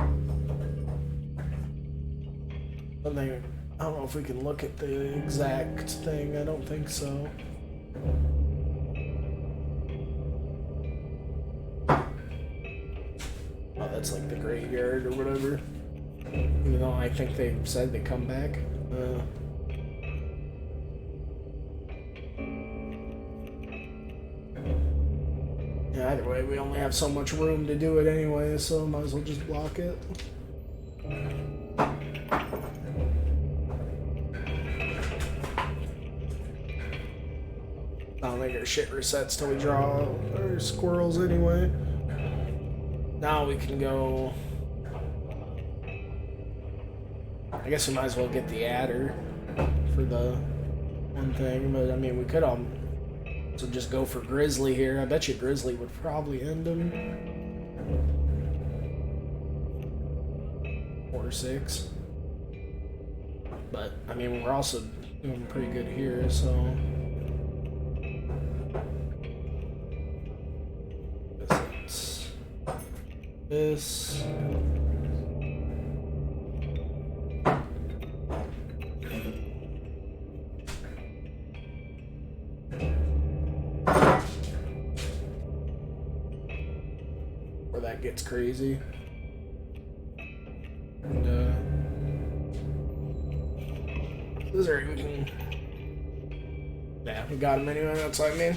I don't know if we can look at the exact thing. I don't think so. Oh, that's like the graveyard or whatever. Even though I think they said they come back. Yeah, either way, we only have so much room to do it anyway, so might as well just block it. I don't think our shit resets till we draw our squirrels anyway. Now we can go... I guess we might as well get the adder for the one thing, but I mean, we could so just go for grizzly here. I bet you grizzly would probably end him. 4-6. But, I mean, we're also doing pretty good here, so... This... Where that gets crazy. And, this is where we can... Yeah, we got him anyway, that's what I mean.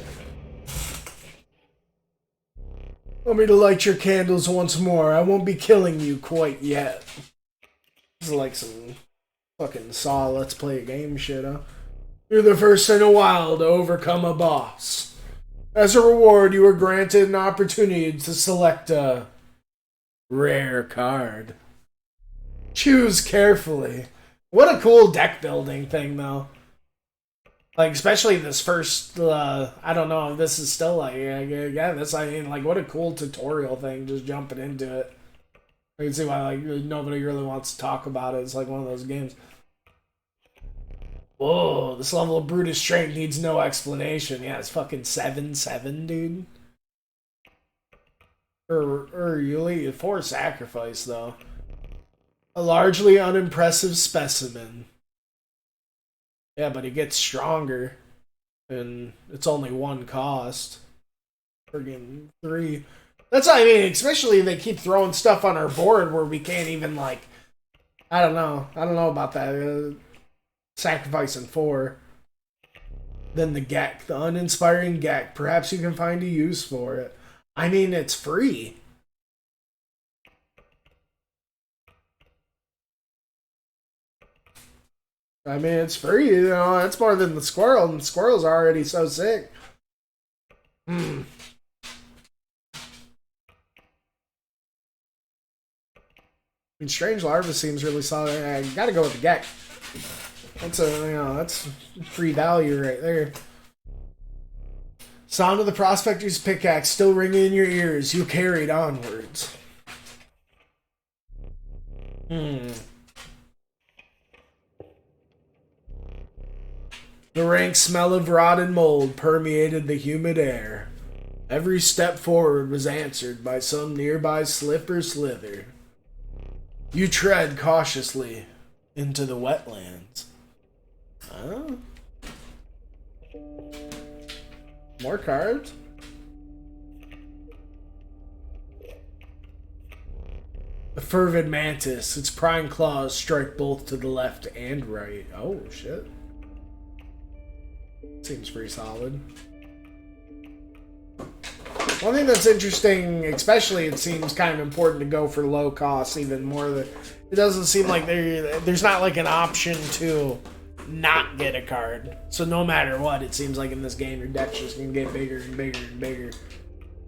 Want me to light your candles once more? I won't be killing you quite yet. This is like some fucking Saw Let's Play a Game shit, huh? You're the first in a while to overcome a boss. As a reward, you are granted an opportunity to select a rare card. Choose carefully. What a cool deck building thing, though. Like, especially this first, I don't know if this is still like, yeah, this, I mean, like, what a cool tutorial thing, just jumping into it. I can see why, like, nobody really wants to talk about it. It's like one of those games. Whoa, this level of brutish strength needs no explanation. Yeah, it's fucking 7-7, dude. Or you leave 4 sacrifice, though. A largely unimpressive specimen. Yeah, but he gets stronger. And it's only 1 cost. Friggin' 3. That's what I mean, especially if they keep throwing stuff on our board where we can't even, like... I don't know. I don't know about that. Sacrificing 4. Then the Gek, the uninspiring Gek. Perhaps you can find a use for it. I mean, it's free. I mean, it's free, you know, that's more than the squirrel, and the squirrel's already so sick. I mean, Strange Larva seems really solid. I gotta go with the Gek. That's that's free value right there. Sound of the prospector's pickaxe still ringing in your ears. You carried onwards. The rank smell of rotten mold permeated the humid air. Every step forward was answered by some nearby slip or slither. You tread cautiously into the wetlands. Huh? More cards? The fervid mantis. Its prying claws strike both to the left and right. Oh, shit. Seems pretty solid. One thing that's interesting, especially it seems kind of important to go for low cost even more. It doesn't seem like there's not like an option to not get a card. So no matter what, it seems like in this game your deck's just gonna get bigger and bigger and bigger.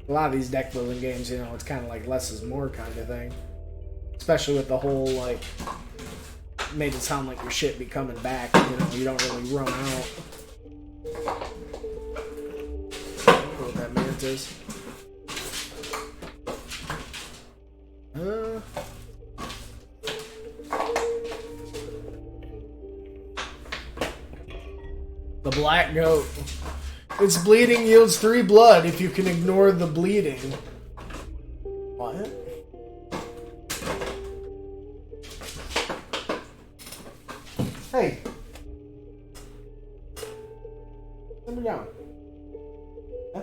A lot of these deck building games, you know, it's kind of like less is more kind of thing. Especially with the whole, like, made it sound like your shit be coming back. You know, you don't really run out. I don't know what that mantis. The black goat. Its bleeding yields 3 blood if you can ignore the bleeding. What? Hey. Let me down. Huh?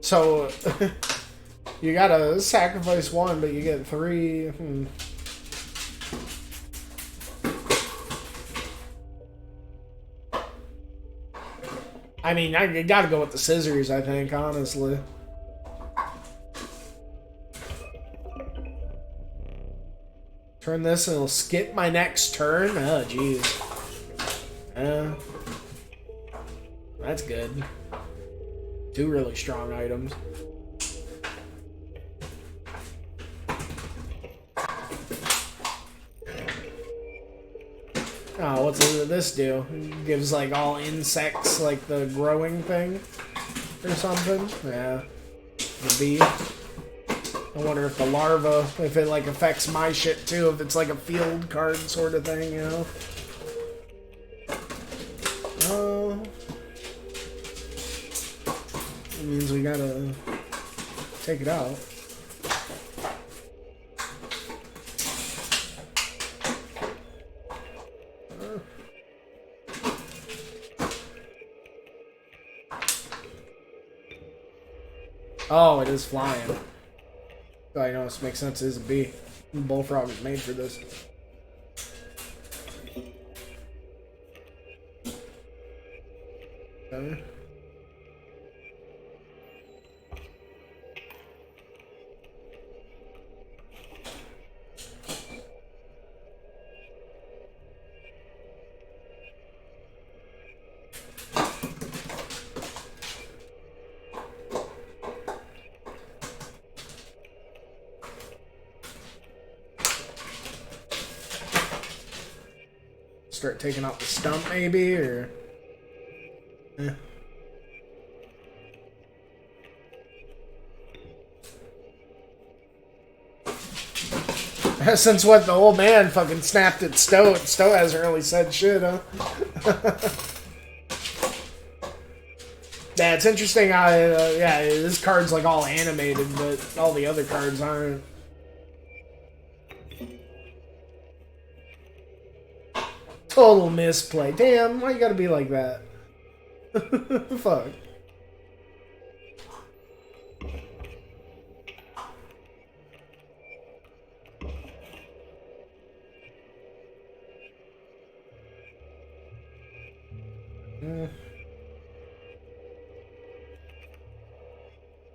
So, you gotta sacrifice 1, but you get 3. I mean, you gotta go with the scissors, I think, honestly. Turn this and it'll skip my next turn? Oh, jeez. That's good. 2 really strong items. Oh, what's this do? It gives like all insects like the growing thing or something? Yeah. The bee. I wonder if the larva, if it like affects my shit too, if it's like a field card sort of thing, you know? It means we gotta take it out. Oh, it is flying. I know this makes sense. It is a bee. Bullfrog is made for this. Okay. Start taking out the stump, maybe, or... Eh. Since what, the old man fucking snapped at Stowe. Stowe hasn't really said shit, huh? Yeah, it's interesting how, yeah, this card's like all animated, but all the other cards aren't. Total misplay. Damn, why you gotta be like that? Fuck.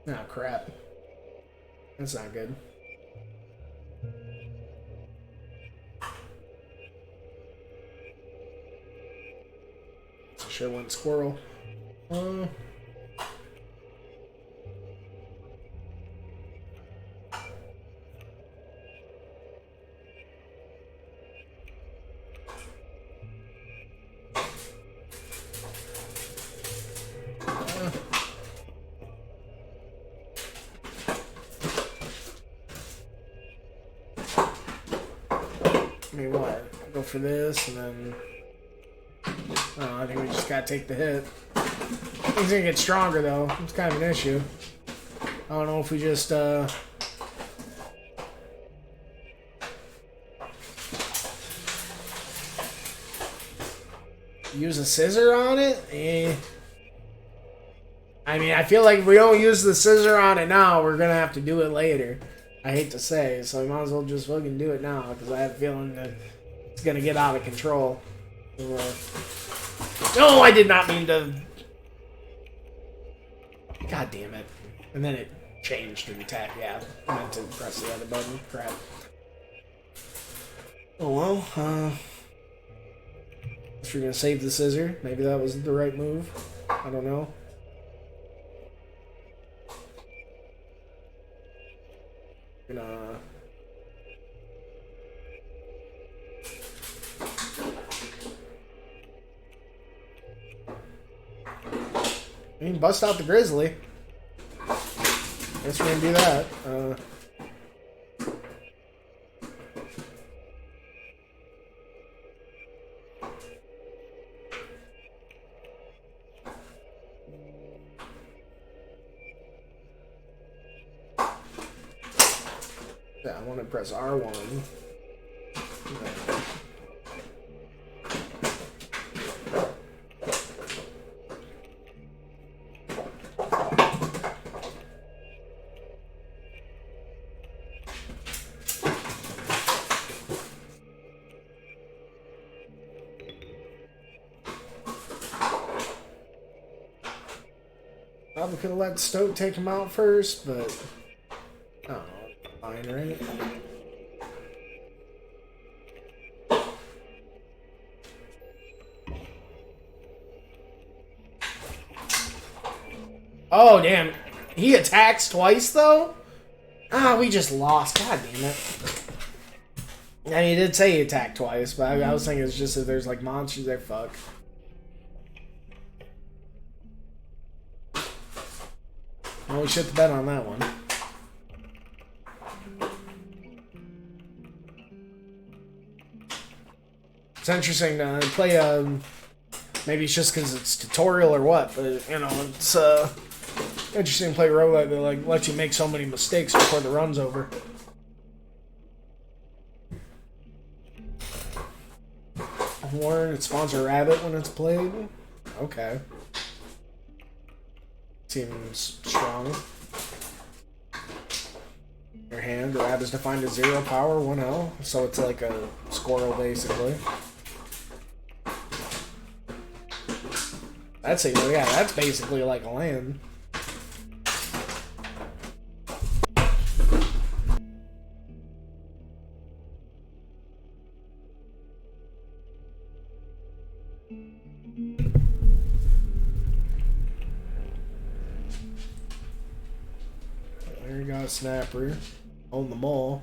Oh, crap. That's not good. Sure went squirrel. I mean, what? Go for this, and then... Oh, I think we just gotta take the hit. Things gonna get stronger, though. It's kind of an issue. I don't know if we just, use a scissor on it? Eh. I mean, I feel like if we don't use the scissor on it now, we're gonna have to do it later. I hate to say, so we might as well just fucking do it now, because I have a feeling that it's gonna get out of control. No, I did not mean to... God damn it. And then it changed to attack. Yeah, I meant to press the other button. Crap. Oh well, if you're gonna save the scissor, maybe that was the right move. I don't know. Gonna... I mean, bust out the grizzly. Guess we're gonna do that. Yeah, I want to press R1. Probably could have let Stoke take him out first, but... Oh, fine, right? Oh, damn. He attacks twice, though? Ah, we just lost. God damn it. I mean, he did say he attacked twice, but I was thinking it's just that there's, like, monsters there. Fuck. Well, we shit the bed on that one. It's interesting to play, maybe it's just because it's tutorial or what, but, you know, it's, interesting to play roguelike that, like, lets you make so many mistakes before the run's over. Warren, it spawns a rabbit when it's played? Okay. Seems strong. Your hand, the rabbit is defined as 0 power, 1 L, so it's like a squirrel, basically. That's a, yeah, that's basically like a land. There you got a snapper. Own them all.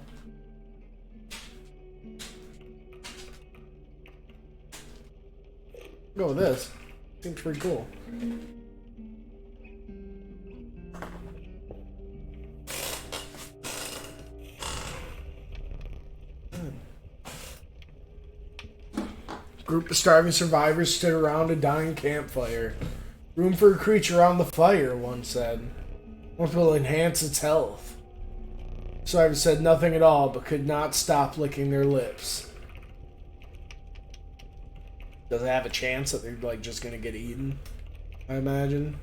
Go with this. Seems pretty cool. Group of starving survivors stood around a dying campfire. Room for a creature around the fire, one said. Warmth will enhance its health. Survivors said nothing at all, but could not stop licking their lips. Does it have a chance that they're like just gonna get eaten? I imagine.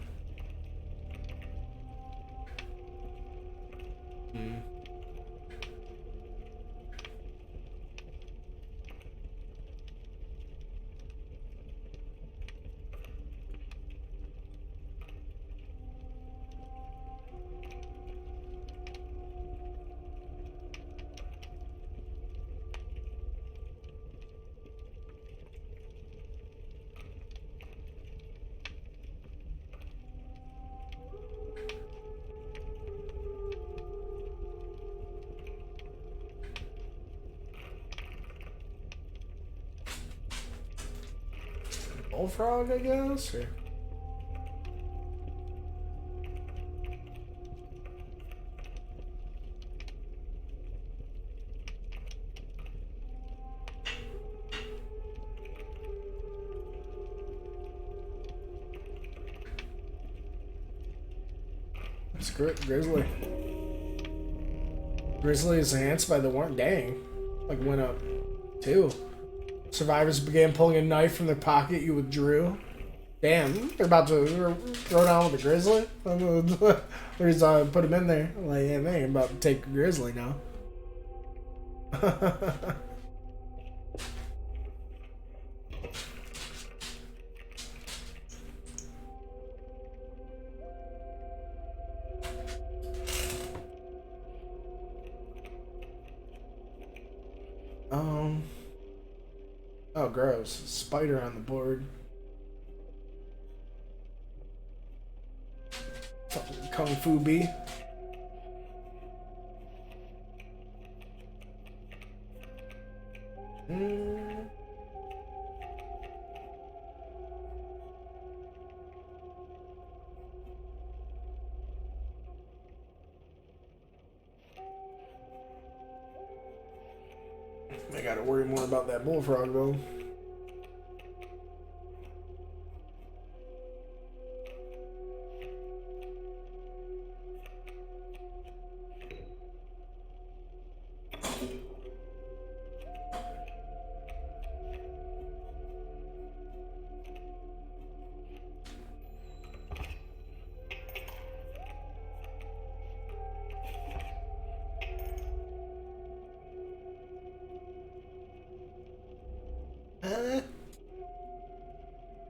Bullfrog, I guess? Or... It's Grizzly. Grizzly is enhanced by the warmth. Dang. Like, went up 2. Survivors began pulling a knife from their pocket you withdrew. Damn, they're about to throw down with a grizzly? There's put him in there. Like, yeah, man, you're about to take a grizzly now. Oh, gross. Spider on the board. Fucking Kung Fu Bee. I gotta worry more about that bullfrog though.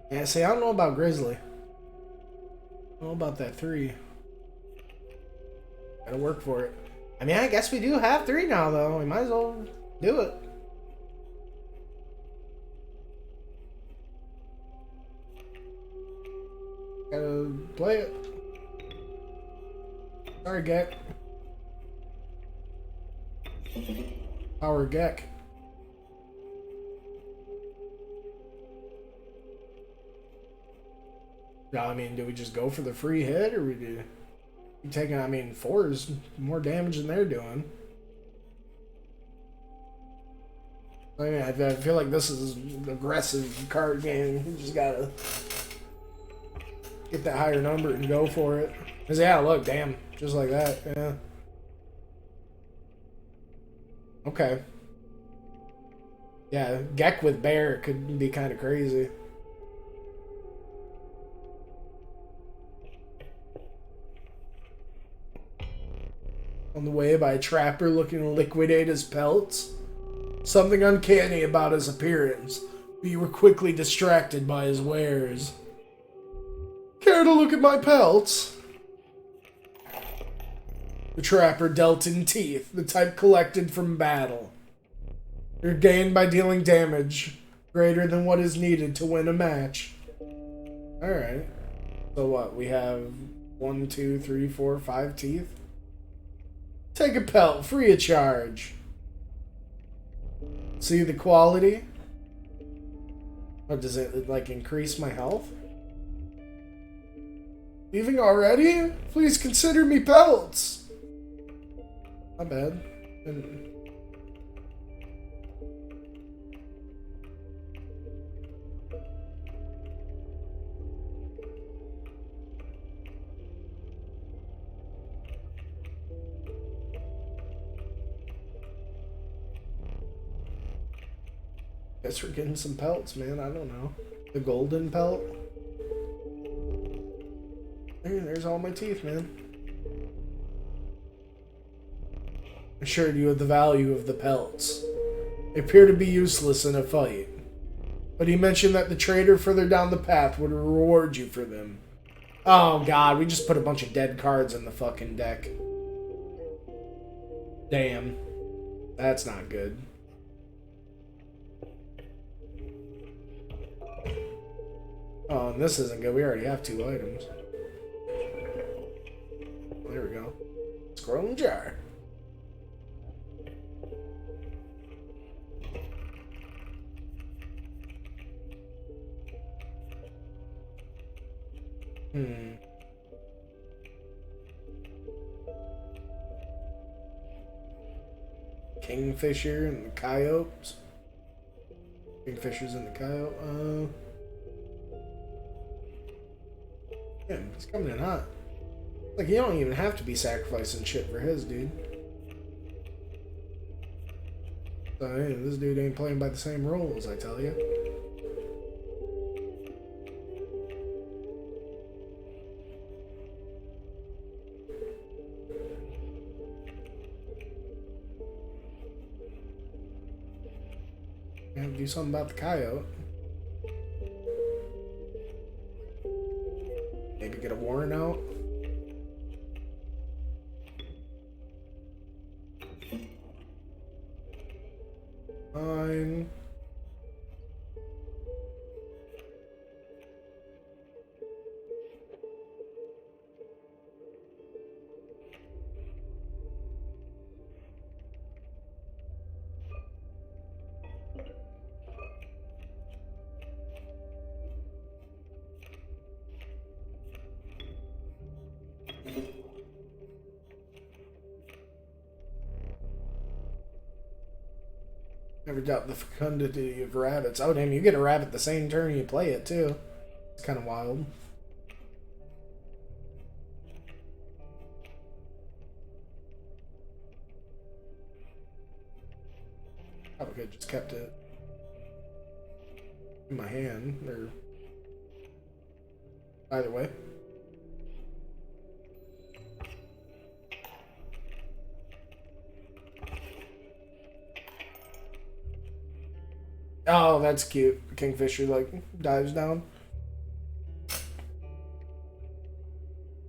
Yeah, see, I don't know about Grizzly. I don't know about that 3. Gotta work for it. I mean, I guess we do have 3 now, though. We might as well do it. Gotta play it. Sorry, Gek. Power Gek. I mean, do we just go for the free hit, or we do you taking? I mean, 4 is more damage than they're doing. I mean, I feel like this is an aggressive card game. You just gotta get that higher number and go for it. Cause yeah, look, damn, just like that. Yeah. Okay. Yeah, Gek with Bear could be kind of crazy. On the way by a trapper looking to liquidate his pelts. Something uncanny about his appearance, but you were quickly distracted by his wares. Care to look at my pelts? The trapper dealt in teeth, the type collected from battle. You're gained by dealing damage greater than what is needed to win a match. Alright. So what, we have 1, 2, 3, 4, 5 teeth? Take a pelt, free of charge. See the quality? Or does it, like, increase my health? Leaving already? Please consider me pelts. Not bad. Guess we're getting some pelts, man. I don't know. The golden pelt. Hey, there's all my teeth, man. Assured you of the value of the pelts. They appear to be useless in a fight. But he mentioned that the trader further down the path would reward you for them. Oh god, we just put a bunch of dead cards in the fucking deck. Damn. That's not good. Oh, and this isn't good. We already have 2 items. There we go. Scroll and jar. Kingfisher and the coyotes. Kingfisher's in the coyote. Yeah, he's coming in hot. Like, you don't even have to be sacrificing shit for his, dude. So, hey, this dude ain't playing by the same rules, I tell you. You have to do something about the coyote. Maybe get a warrant out. Fine. Never doubt the fecundity of rabbits. Oh, damn, you get a rabbit the same turn you play it, too. It's kind of wild. Probably could have just kept it in my hand, or either way. Oh, that's cute. The Kingfisher, like, dives down.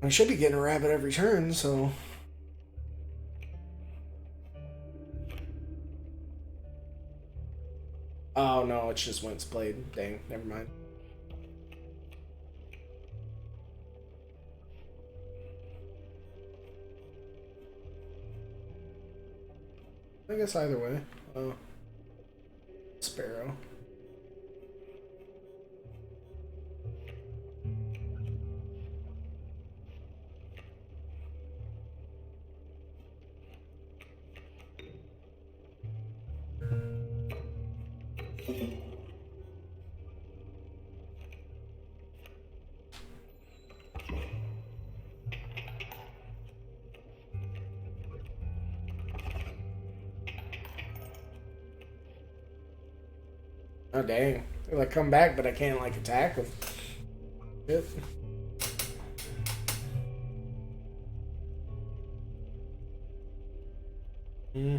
I should be getting a rabbit every turn, so... Oh, no, it's just when it's played. Dang, never mind. I guess either way. Oh. Sparrow. Oh dang. They like come back, but I can't like attack them. Shit. Hmm.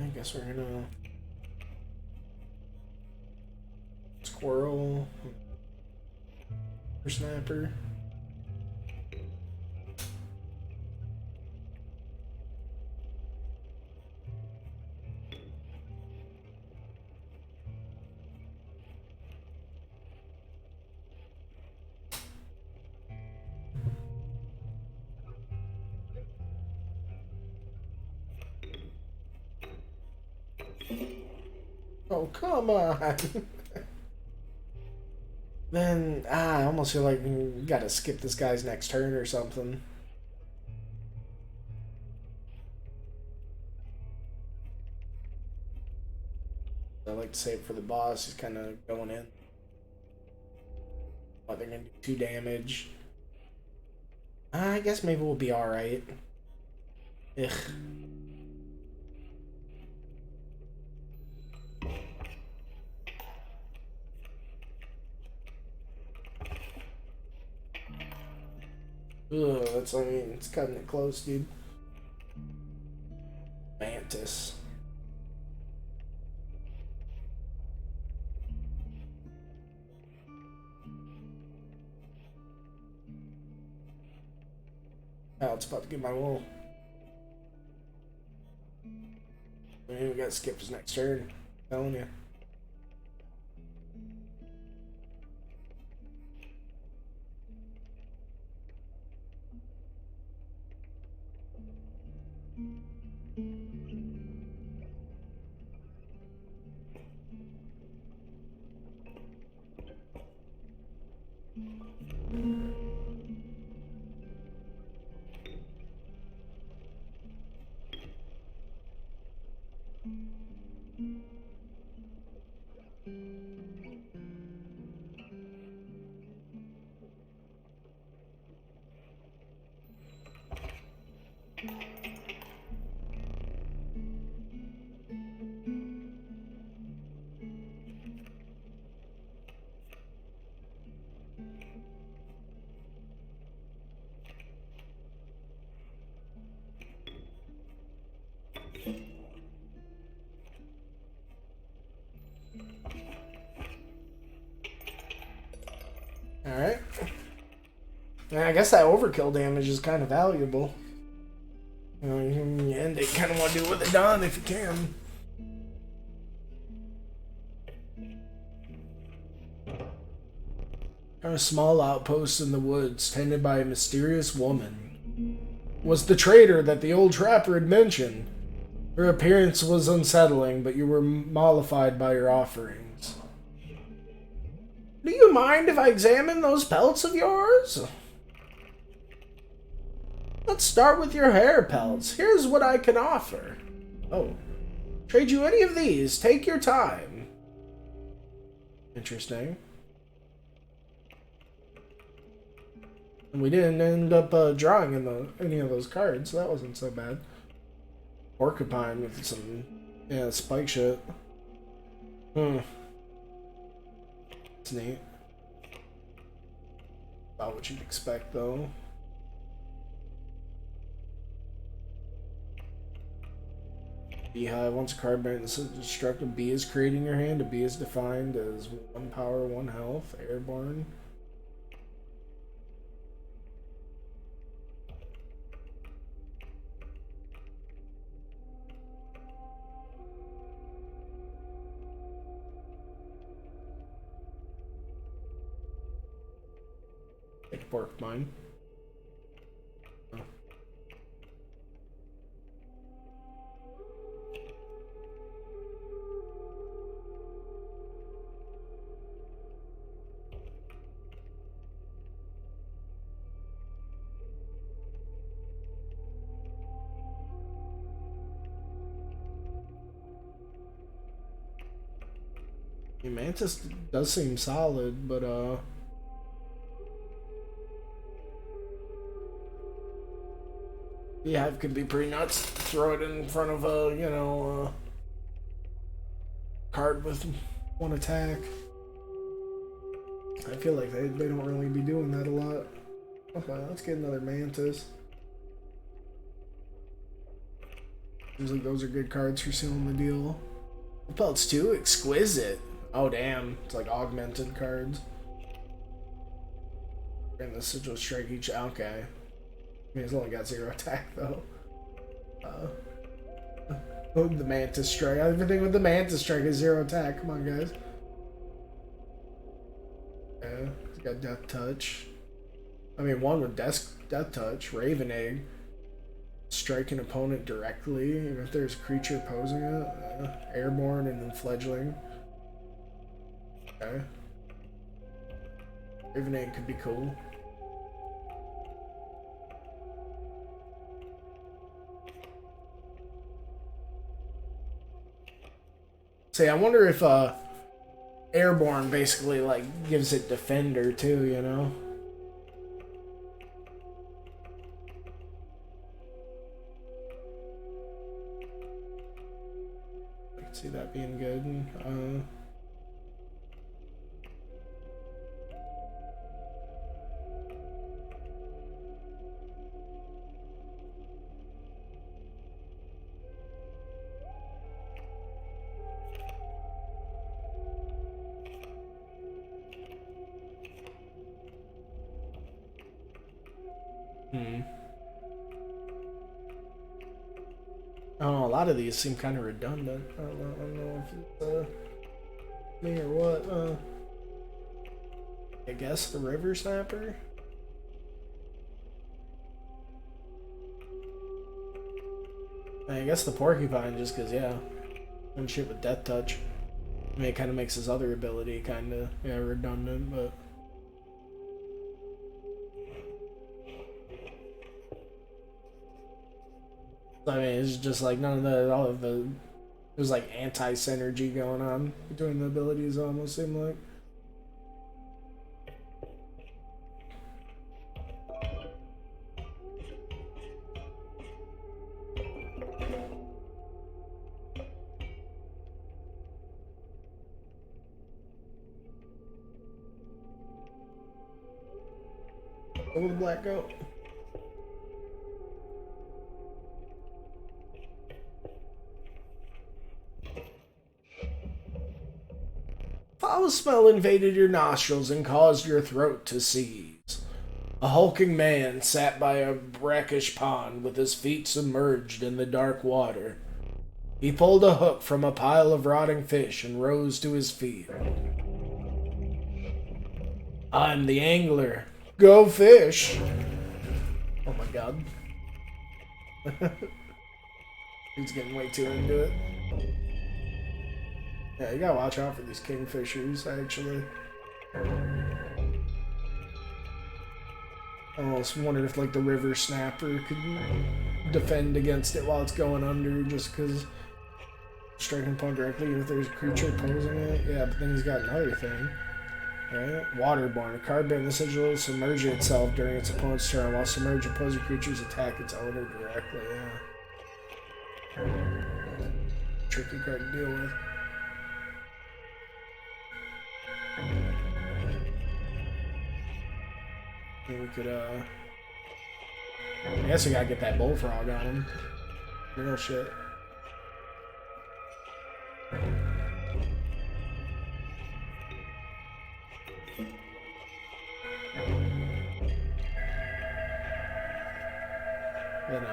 I guess we're gonna squirrel or snapper. Oh, come on. Then, I almost feel like we gotta skip this guy's next turn or something. I like to save it for the boss. He's kind of going in. Oh, they're gonna do 2 damage. I guess maybe we'll be alright. Ugh. Ugh, that's, I mean, it's cutting it close, dude. Mantis. Oh, it's about to get my wool. I mean, we gotta skip his next turn. I'm telling you. Alright. Yeah, I guess that overkill damage is kind of valuable. You know, in the end, you kind of want to do with it done if you can. A small outpost in the woods, tended by a mysterious woman, was the trader that the old trapper had mentioned. Her appearance was unsettling, but you were mollified by her offerings. Do you mind if I examine those pelts of yours? Let's start with your hair pelts. Here's what I can offer. Oh. Trade you any of these. Take your time. Interesting. And we didn't end up drawing in any of those cards, so that wasn't so bad. Porcupine with some, yeah, spike shit. It's neat. About what you'd expect, though. Beehive. Once a card bands destructive bee is creating your hand. A bee is defined as 1 power, 1 health. Airborne. Take Porcupine. Mantis does seem solid, but the hive could be pretty nuts. Throw it in front of a, you know, card with 1 attack. I feel like they don't really be doing that a lot. Okay, let's get another Mantis. Seems like those are good cards for sealing the deal. The pelts too, exquisite. Oh damn, it's like augmented cards. And the sigil strike each. Okay, I mean, it's only got 0 attack though. The Mantis strike. Everything with the Mantis strike is 0 attack. Come on, guys. Yeah, it's got Death Touch. I mean, one with Death Touch. Raven Egg. Strike an opponent directly, even if there's a creature opposing it. Airborne and then Fledgling. Okay. Revenant could be cool. See, I wonder if Airborne basically like gives it Defender too, you know? I can see that being good. Oh, a lot of these seem kind of redundant. I don't know if it's me or what. I guess the River Snapper? I guess the Porcupine, just because, yeah. One shit with Death Touch. I mean, it kind of makes his other ability kind of, yeah, redundant, but... I mean, it's just like none of the, all of the... There's like anti-synergy going on between the abilities, almost seem like. Go with the black goat. Foul smell invaded your nostrils and caused your throat to seize. A hulking man sat by a brackish pond with his feet submerged in the dark water. He pulled a hook from a pile of rotting fish and rose to his feet. I'm the angler. Go fish! Oh my god. He's getting way too into it. Yeah, you gotta watch out for these kingfishers, actually. I almost wonder if, like, the River Snapper could defend against it while it's going under, just because striking point directly if there's a creature opposing it. Yeah, but then he's got another thing. Right? Waterborne. A card bearing the sigil will submerge itself during its opponent's turn, while submerged opposing creatures attack its owner directly. Yeah. Tricky card to deal with. We could, I guess we gotta get that bullfrog on him. Real shit. Then,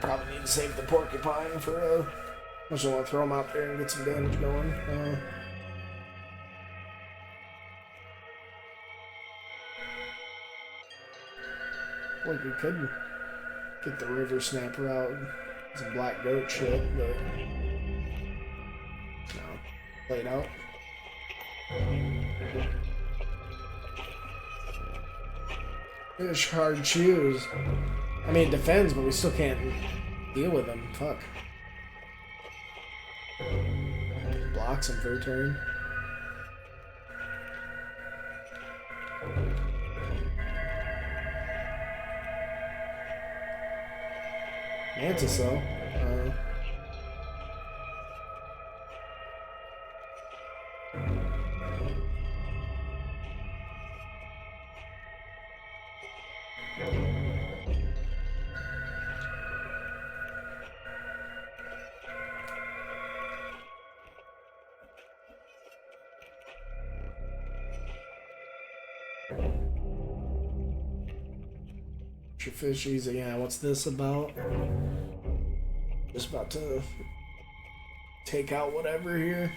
probably need to save the porcupine for, I just want to throw him out there and get some damage going. Like we could get the River Snapper out, some black goat shit, but no, play it out. Fish hard choose. I mean, it defends, but we still can't deal with him. Fuck. Blocks him for a turn. Mantis, though. Your fish easy. Yeah, what's this about? Just about to take out whatever here.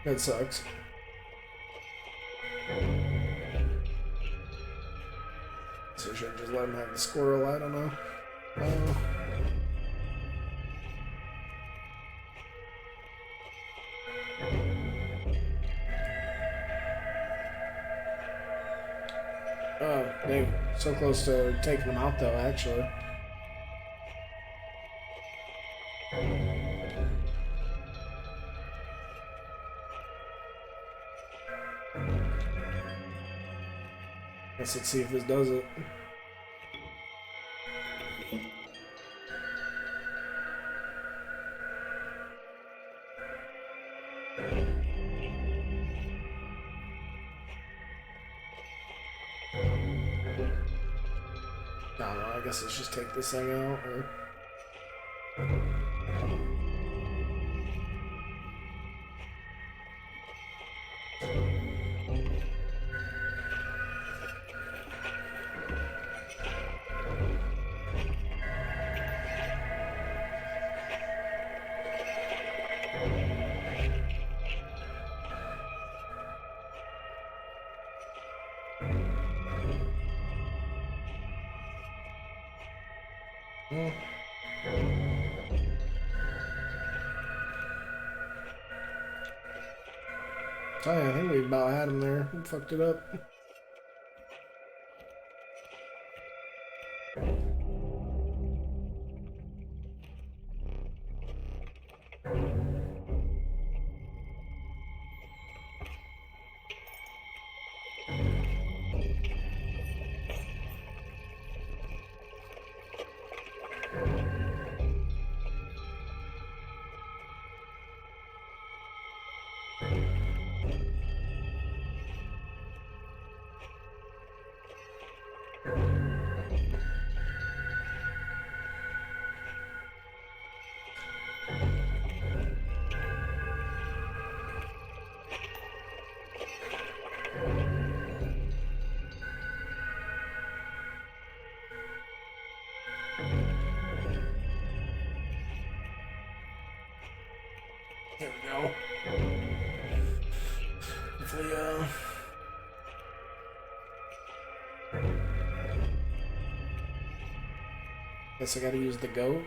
That sucks. So I should just let him have the squirrel, I don't know. Oh, dang. So close to taking him out, though, actually. Guess let's see if this does it. I don't know, I guess let's just take this thing out, or... I think we about had him there. We fucked it up. There we go. Hopefully, guess I gotta use the goat.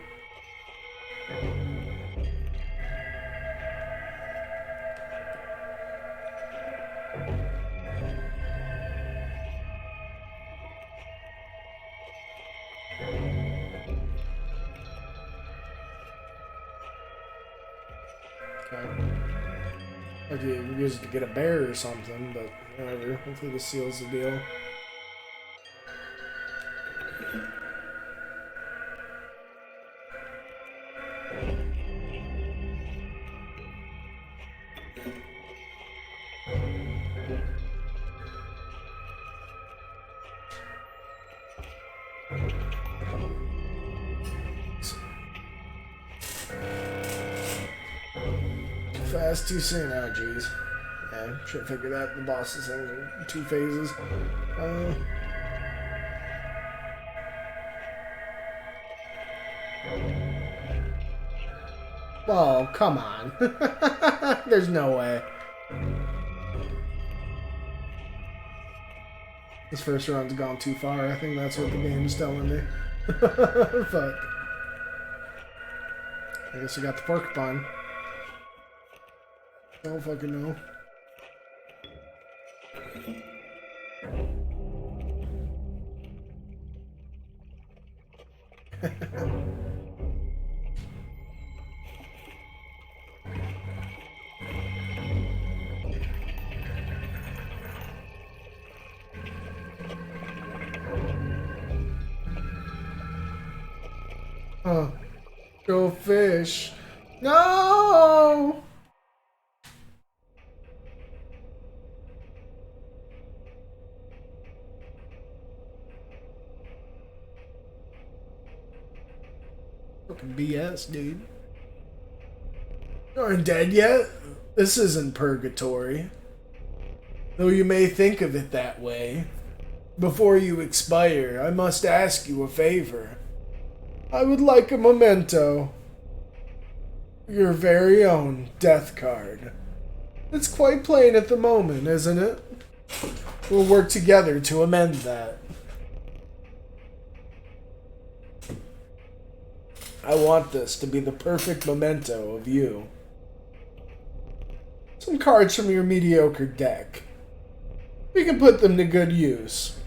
I could use it to get a bear or something, but whatever. Hopefully this seals the deal. Fast, too soon. Oh, jeez. Yeah, should figure that. The boss's things are 2 phases. Oh, come on. There's no way. This first round's gone too far. I think that's what the game's telling me. Fuck. I guess I got the porcupine. I don't fucking know. Huh. Go fish. No! Fucking BS, dude. You aren't dead yet? This isn't purgatory. Though you may think of it that way. Before you expire, I must ask you a favor. I would like a memento. Your very own death card. It's quite plain at the moment, isn't it? We'll work together to amend that. I want this to be the perfect memento of you. Some cards from your mediocre deck. We can put them to good use.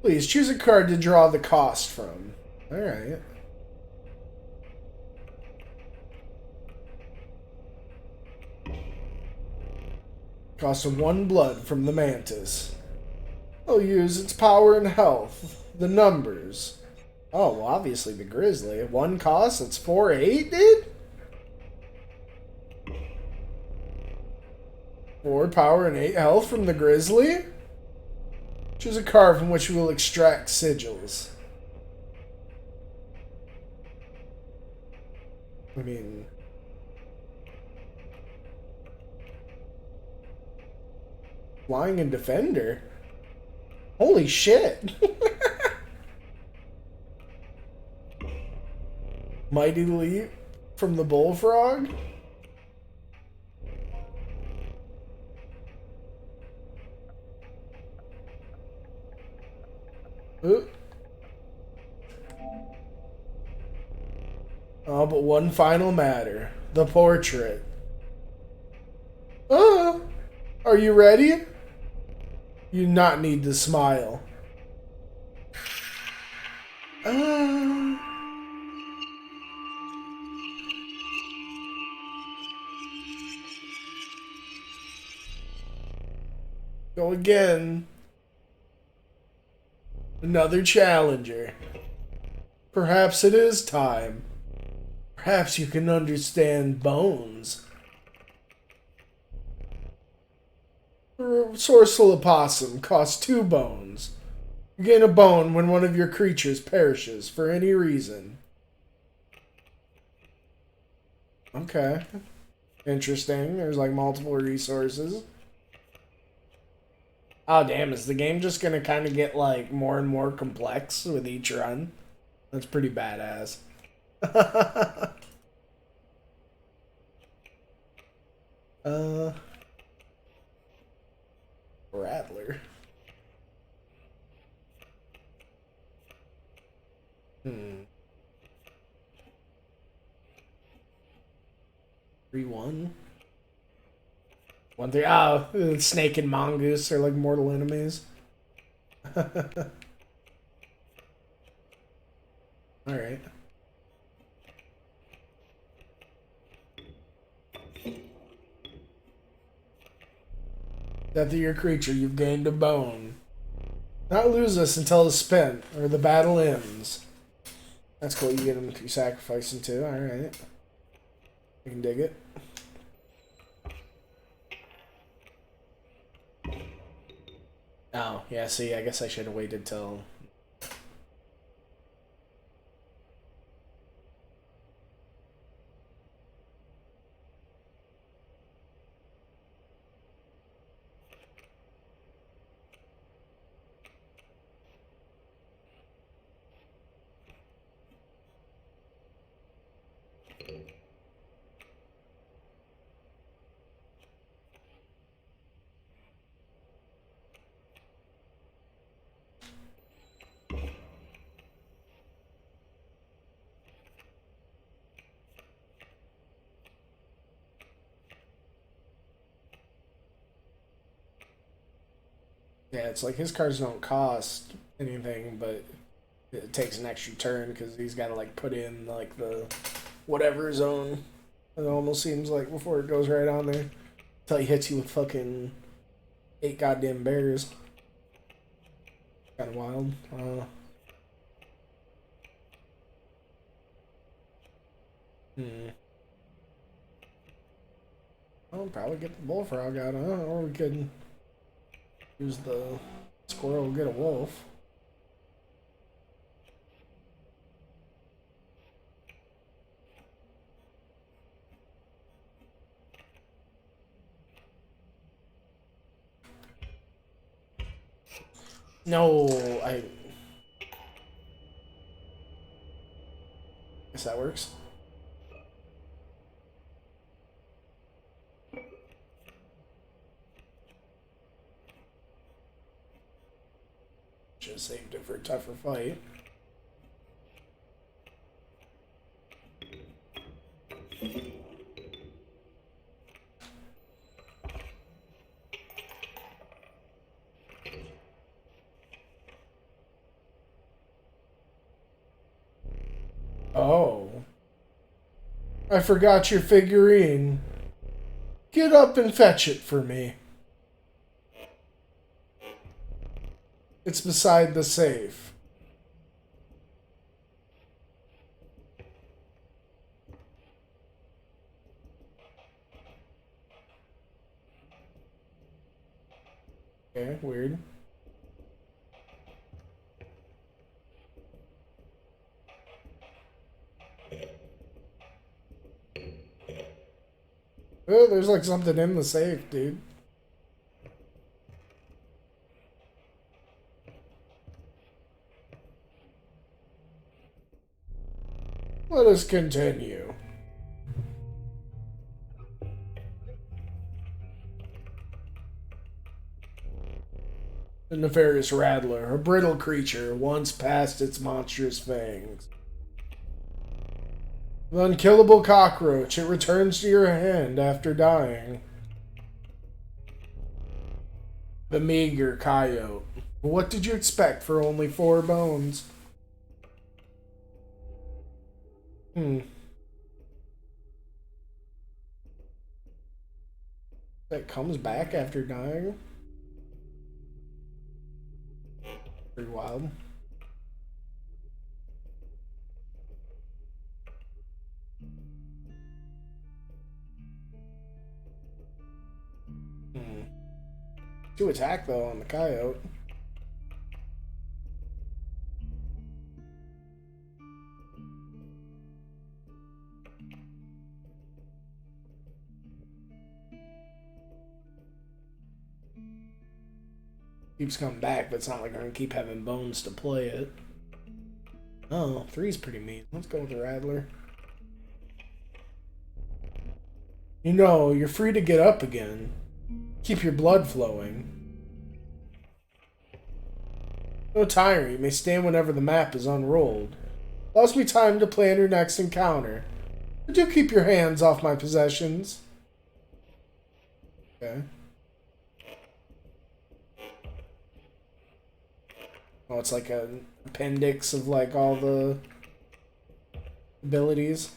Please choose a card to draw the cost from. Alright. Cost of 1 blood from the mantis. I'll use its power and health. The numbers. Oh, well, obviously the grizzly. 1 cost? It's 4/8, dude? 4 power and 8 health from the grizzly? Choose a card from which we will extract sigils. I mean... Flying and Defender? Holy shit! Mighty Leap from the Bullfrog? Ooh. Oh, but one final matter. The portrait. Oh! Are you ready? You not need to smile. Go again. Another challenger. Perhaps it is time. Perhaps you can understand bones. Resourceful opossum costs 2 bones. You gain a bone when one of your creatures perishes for any reason. Okay. Interesting. There's like multiple resources. Oh damn, is the game just gonna kind of get like more and more complex with each run? That's pretty badass. Rattler. 3/1. 1/3. Oh, snake and mongoose are like mortal enemies. Alright. Death of your creature, you've gained a bone. Not lose this until it's spent, or the battle ends. That's cool, you get them through sacrificing too, alright. You can dig it. Oh, yeah, see, I guess I should have waited till... Yeah, it's like his cards don't cost anything, but it takes an extra turn because he's got to like put in like the whatever zone. It almost seems like before it goes right on there, until he hits you with fucking 8 goddamn bears. Kind of wild. I'll probably get the bullfrog out, or we could use the squirrel to get a wolf. No, I guess that works. have saved it for a tougher fight. Oh. I forgot your figurine. Get up and fetch it for me. It's beside the safe. Okay, weird. Oh, there's like something in the safe, dude. Let us continue. The nefarious rattler, a brittle creature, once past its monstrous fangs. The unkillable cockroach, it returns to your hand after dying. The meager coyote. What did you expect for only 4 bones? That comes back after dying? Pretty wild. To attack though on the coyote. Keeps coming back, but it's not like I'm gonna keep having bones to play it. Oh, 3's pretty mean. Let's go with the rattler. You know, you're free to get up again. Keep your blood flowing. No tiring. You may stand whenever the map is unrolled. Allows me time to plan your next encounter. But do keep your hands off my possessions. Okay. Oh, it's like an appendix of like all the abilities.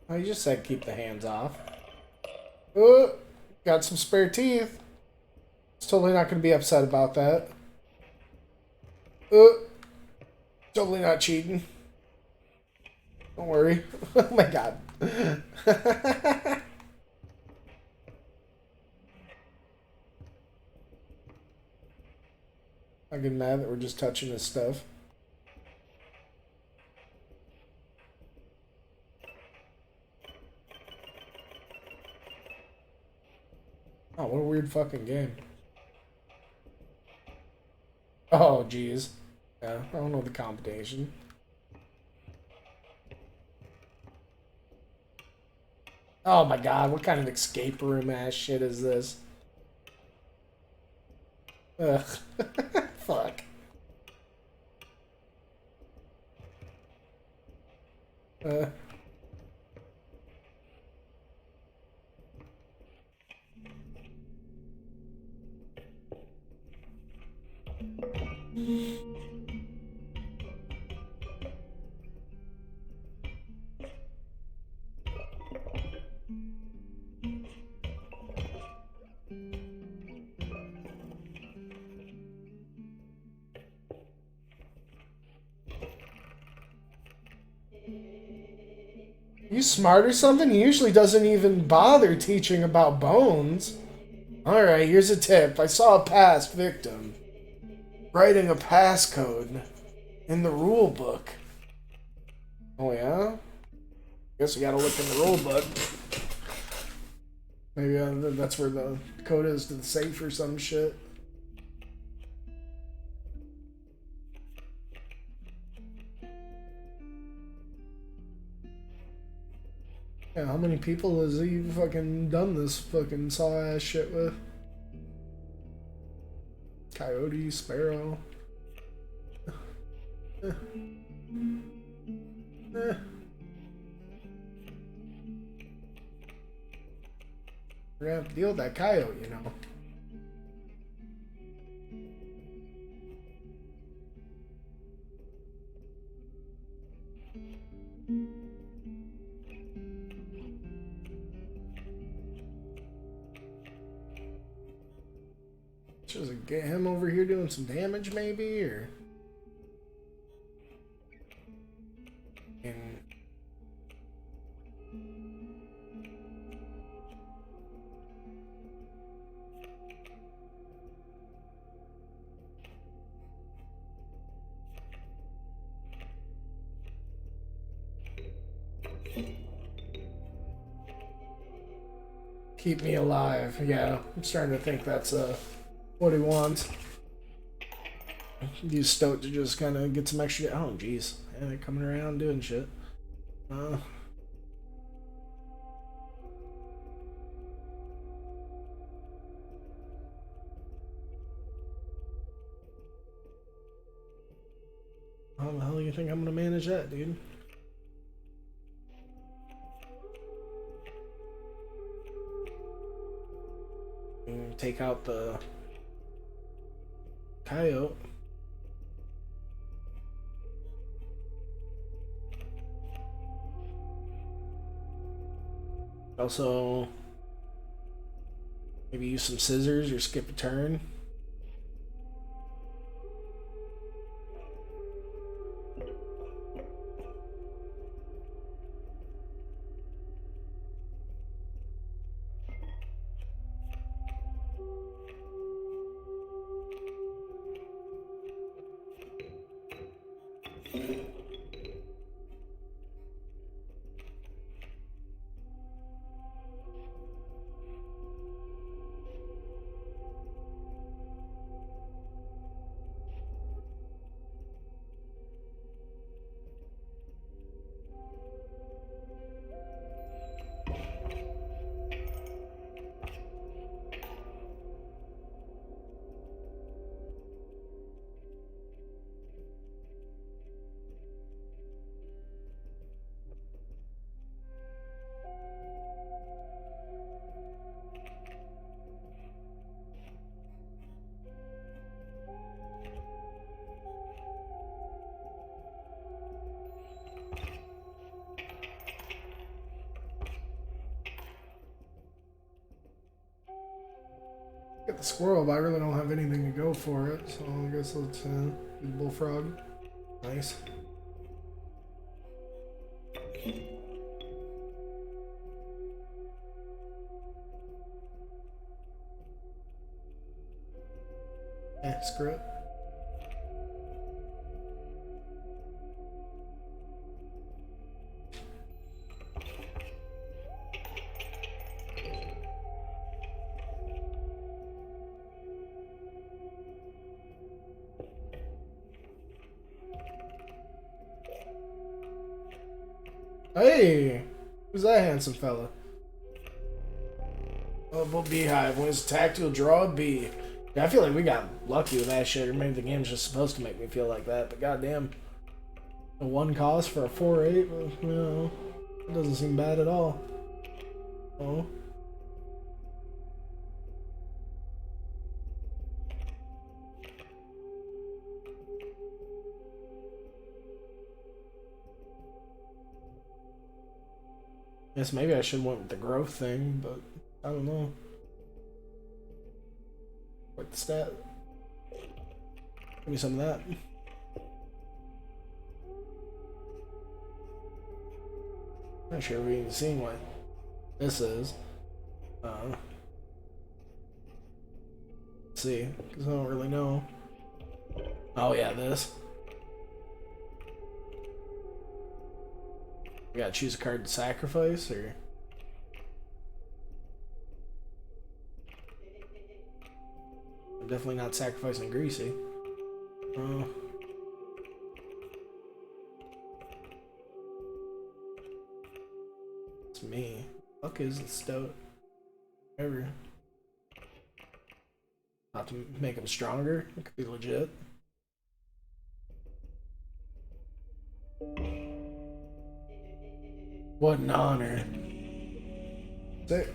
Oh, you just said keep the hands off. Oh, got some spare teeth. It's totally not going to be upset about that. Oh, totally not cheating. Don't worry. Oh my god. I get mad that we're just touching this stuff. Oh, what a weird fucking game. Oh, jeez. Yeah, I don't know the combination. Oh my god, what kind of escape room ass shit is this? Ugh. Fuck. Uh. You smart or something? He usually doesn't even bother teaching about bones. Alright, here's a tip. I saw a past victim writing a passcode in the rule book. Oh yeah? Guess we gotta look in the rule book. Maybe that's where the code is to the safe or some shit. Yeah, how many people has he fucking done this fucking saw ass shit with? Coyote, sparrow. Eh. Eh. We're gonna have to deal with that coyote, you know. Just get him over here doing some damage, maybe, or. And keep me alive. Yeah, I'm starting to think that's what he wants. Use Stoat to just kind of get some extra. Oh, jeez. Yeah, they're coming around doing shit. How the hell do you think I'm gonna manage that, dude? Take out the coyote. Also, maybe use some scissors or skip a turn. Get the squirrel, but I really don't have anything to go for it, so I guess let's do the bullfrog. Nice. Screw it. Hey! Who's that handsome fella? Oh, beehive. When it's attacked, you'll draw a bee. Yeah, I feel like we got lucky with that shit, or maybe the game's just supposed to make me feel like that, but goddamn. A 1 cost for a 4/8? Well, you know, it doesn't seem bad at all. Oh. Guess maybe I should have went with the growth thing, but I don't know. Like the stat. Give me some of that. Not sure we've even seen what this is. Let's see, because I don't really know. Oh yeah, this. We gotta choose a card to sacrifice, or... I'm definitely not sacrificing Greasy. Let's It's me. Fuck is the stoat? Whatever. Not to make him stronger. It could be legit. What an honor. Sick.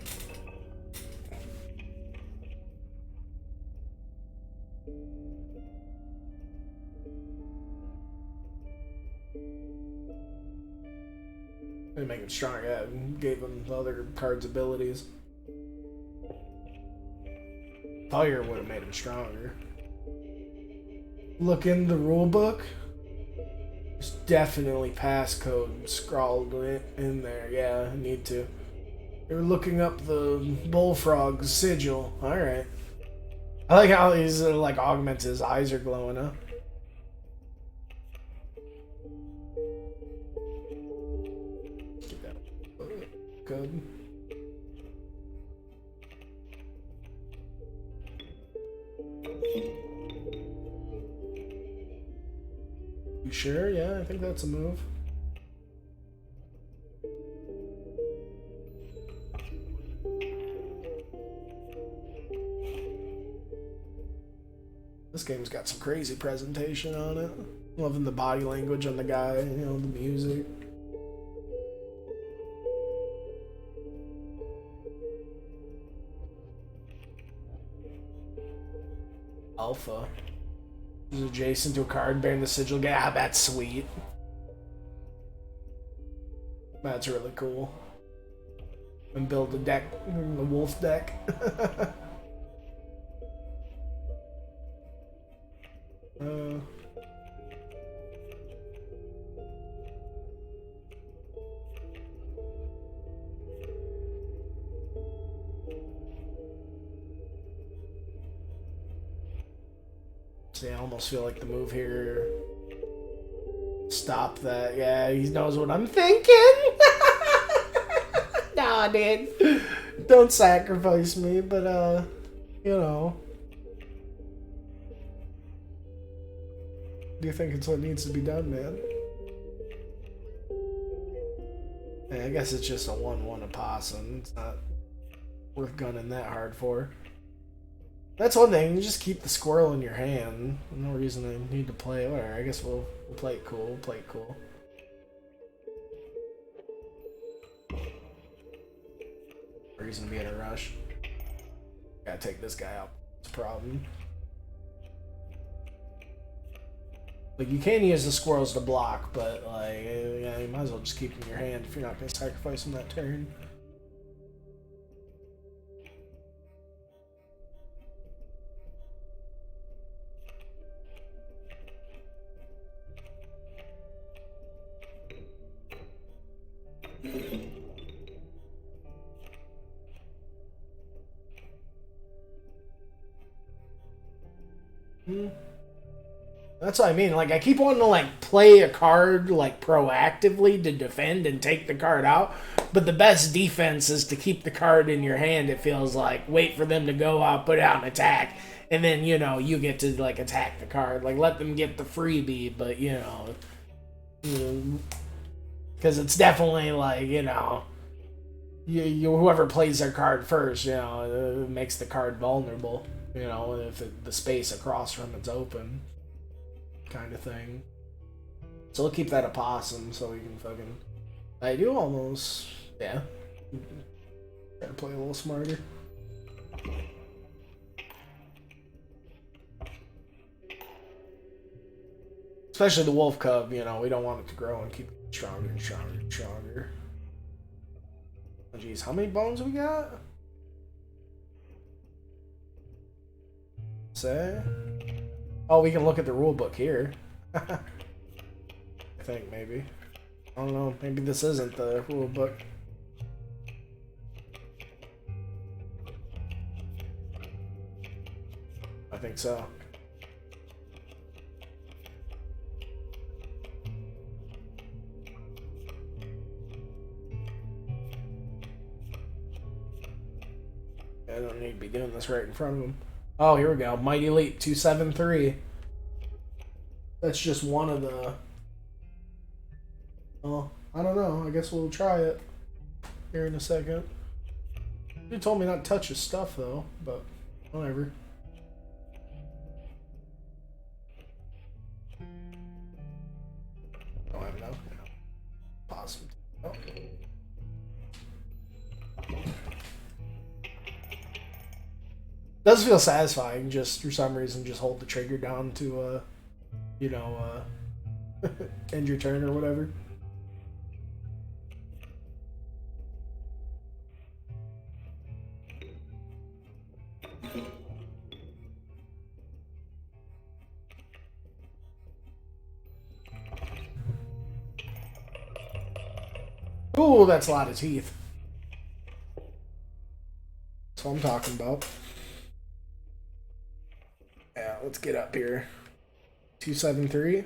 Didn't make him stronger. Yeah, gave him the other card's abilities. Fire would have made him stronger. Look in the rule book. There's definitely passcode scrawled in there. Yeah, I need to. You're looking up the bullfrog's sigil. Alright. I like how he's like augmented. His eyes are glowing up. Get that. Good. You sure? Yeah, I think that's a move. This game's got some crazy presentation on it. Loving the body language on the guy, you know, the music. Alpha. Is adjacent to a card bearing the sigil. Yeah, that's sweet. That's really cool. And build a deck, the wolf deck. See, I almost feel like the move here. Stop that. Yeah, he knows what I'm thinking. Nah, dude. Don't sacrifice me, but, you know. Do you think it's what needs to be done, man? Yeah, I guess it's just a 1/1 opossum. It's not worth gunning that hard for. That's one thing. You just keep the squirrel in your hand. No reason I need to play it. Whatever. I guess we'll play it cool. We'll play it cool. No reason to be in a rush. Gotta take this guy out. It's a problem. Like, you can use the squirrels to block, but, like, yeah, you might as well just keep them in your hand if you're not going to sacrifice them that turn. That's what I mean. Like, I keep wanting to, like, play a card, like, proactively to defend and take the card out. But the best defense is to keep the card in your hand, it feels like. Wait for them to go out, put out an attack. And then, you know, you get to, like, attack the card. Like, let them get the freebie, but, you know. Because it's definitely, like, you know. Whoever plays their card first, you know, it makes the card vulnerable. You know, if the space across from it's open. Kind of thing. So we'll keep that opossum so we can fucking... I do almost... Yeah. Gotta play a little smarter. Especially the wolf cub, you know, we don't want it to grow and keep it stronger and stronger and stronger. Oh jeez, how many bones we got? Say... Oh, we can look at the rule book here. I think, maybe. I don't know. Maybe this isn't the rule book. I think so. I don't need to be doing this right in front of him. Oh, here we go. Mighty Leap 273. That's just one of the... Oh, I don't know. I guess we'll try it. here in a second. He told me not to touch his stuff though, but whatever. Don't have enough. Awesome. Oh. Does feel satisfying, just for some reason, just hold the trigger down to, you know, end your turn or whatever. Ooh, that's a lot of teeth. That's what I'm talking about. Yeah, let's get up here. 273.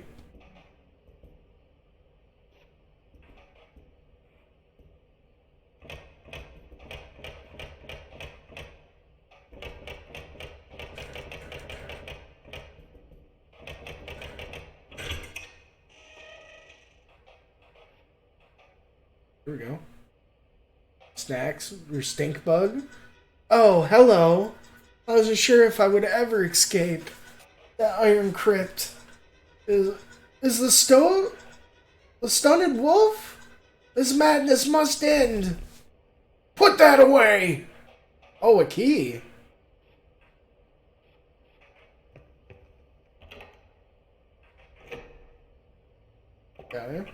Here we go. Snacks or stink bug. Oh, hello. I wasn't sure if I would ever escape the Iron Crypt. Is the stunted wolf? This madness must end. Put that away. Oh, a key. Got it.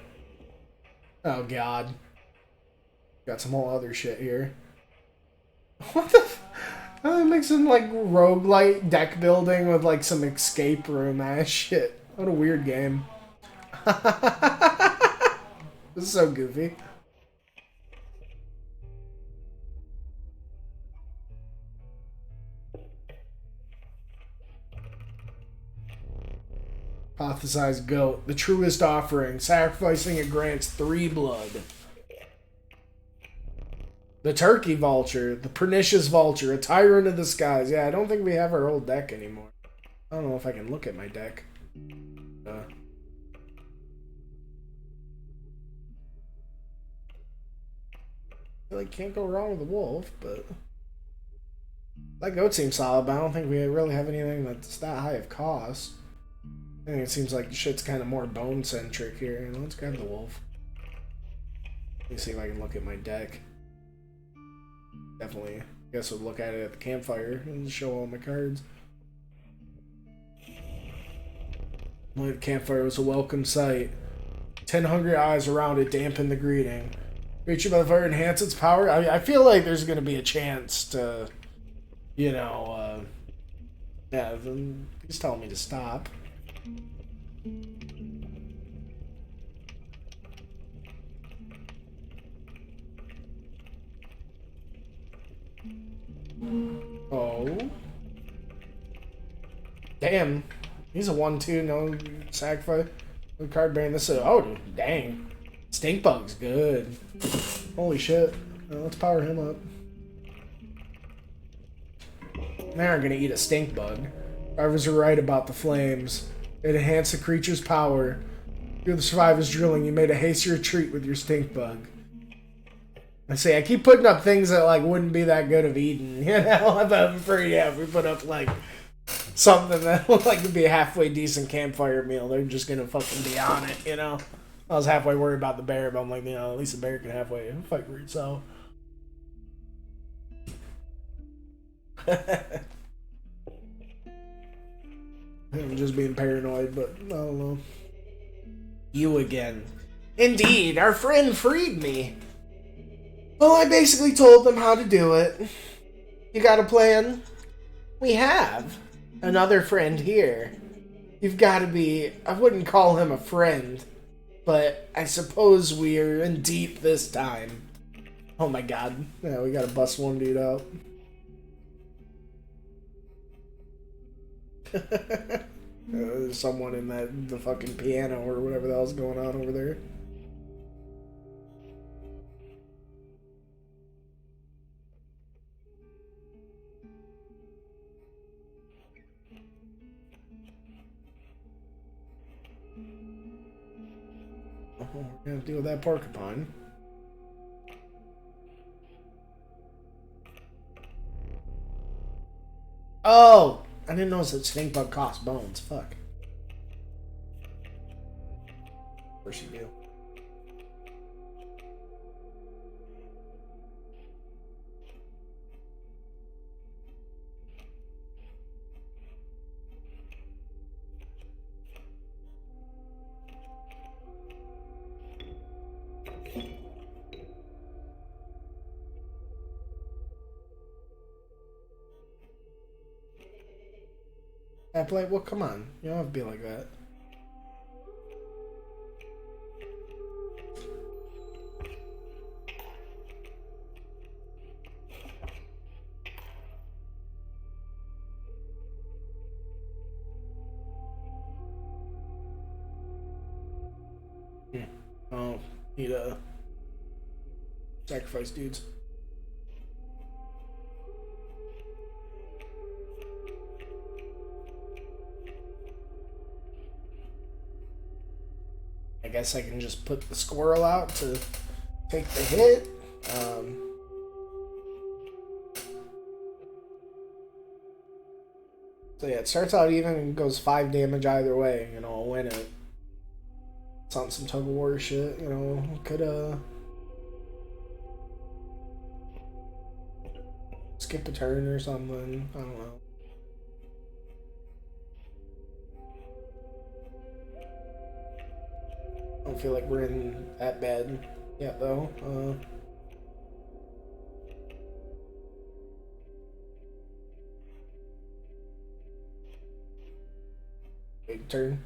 Oh God. Got some whole other shit here. What the I'm mixing like roguelite deck building with like some escape room ass shit. What a weird game. This is so goofy. Hypothesized goat, the truest offering. Sacrificing it grants 3 blood. The turkey vulture, the pernicious vulture, a tyrant of the skies. Yeah, I don't think we have our old deck anymore. I don't know if I can look at my deck. I like can't go wrong with the wolf, but that goat seems solid. But I don't think we really have anything that's that high of cost. I think it seems like the shit's kind of more bone centric here. Let's grab the wolf. Let me see if I can look at my deck. Definitely, I guess I'll look at it at the campfire and show all my cards. The campfire was a welcome sight. 10 hungry eyes around it dampen the greeting. Reaching by the fire enhance its power. I feel like there's going to be a chance to, you know, yeah, he's telling me to stop. Oh. Damn. He's a 1-2, no sacrifice. No card bearing this. Oh, dang. Stink bug's good. Holy shit. Well, let's power him up. They aren't gonna eat a stink bug. Drivers are right about the flames. It enhanced the creature's power. You're the survivor's drilling. You made a hasty retreat with your stink bug. I say I keep putting up things that like wouldn't be that good of eating, you know. I'm afraid, yeah, if we put up like something that looked like it'd be a halfway decent campfire meal, they're just gonna fucking be on it, you know. I was halfway worried about the bear, but I'm like, you know, at least the bear can halfway fight for itself. I'm just being paranoid, but I don't know. You again. Indeed, our friend freed me. Well, I basically told them how to do it. You got a plan? We have. Another friend here. You've got to be... I wouldn't call him a friend, but I suppose we're in deep this time. Oh my god. Yeah, we gotta bust one dude out. There's someone in the fucking piano or whatever the hell's going on over there. We're gonna deal with that porcupine. Oh! I didn't notice that stink bug costs bones. Fuck. Of course you do. I play. Well, come on. You don't have to be like that. Oh, need to sacrifice dudes. I guess I can just put the squirrel out to take the hit. So yeah, it starts out even and goes 5 damage either way. You know, I'll win it. It's on some tug of war shit. You know, could skip a turn or something. I don't know. I don't feel like we're in that bad yet though. Big turn.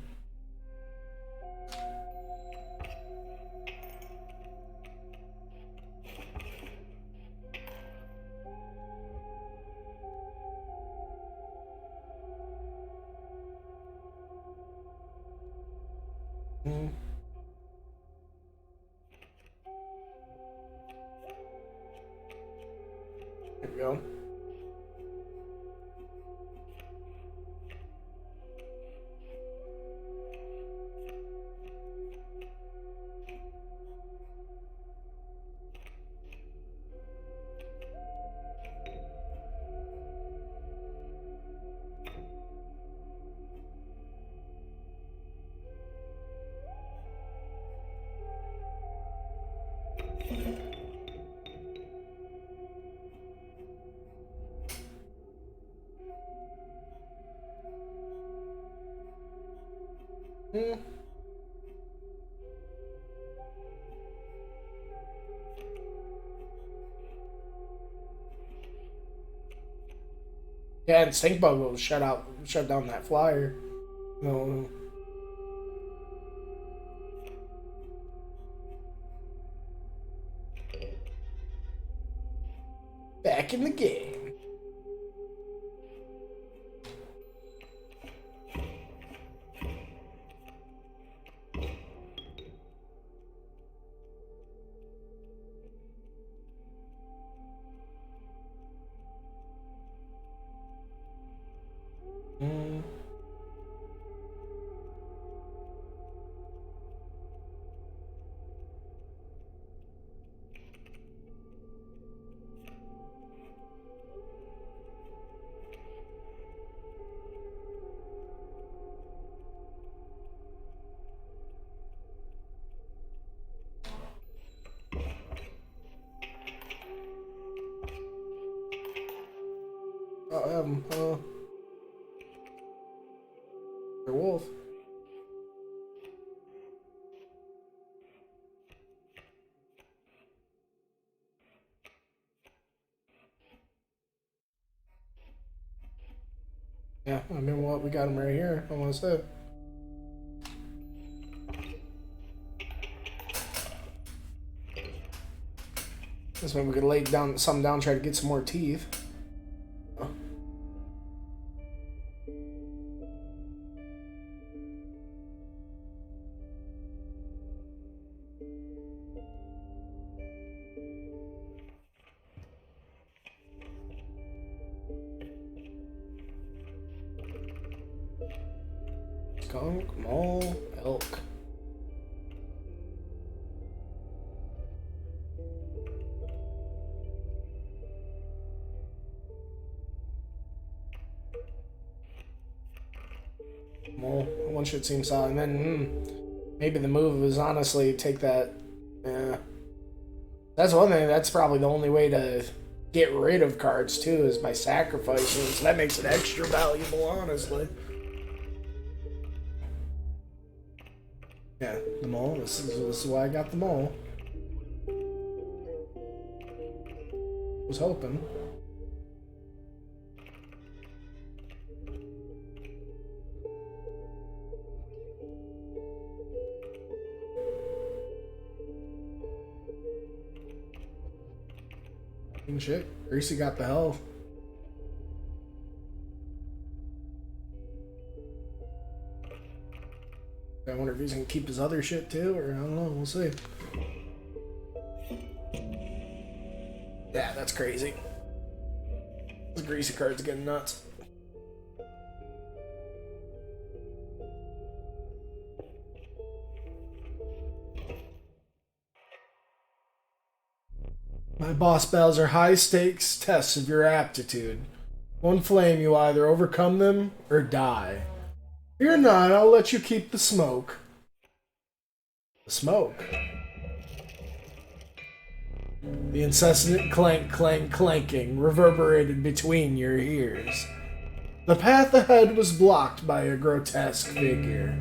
There we go. Yeah, and stink bug will shut down that flyer. No. Back in the game. Wolf. Yeah, I mean, what we got him right here. Almost said. This way we could lay down some down, try to get some more teeth. Skunk, mole, elk. one shit seems solid, and then maybe the move is honestly take that. Yeah, that's one thing. That's probably the only way to get rid of cards too, is by sacrificing. So that makes it extra valuable, honestly. Yeah, the mole. This is why I got the mole. Was hoping. And shit, Greasy got the health. I wonder if he's gonna keep his other shit too, or I don't know, we'll see. Yeah, that's crazy. This Greasy card's getting nuts. My boss battles are high stakes tests of your aptitude. One flame, you either overcome them or die. Fear not, I'll let you keep the smoke. The smoke. The incessant clank, clank, clanking reverberated between your ears. The path ahead was blocked by a grotesque figure.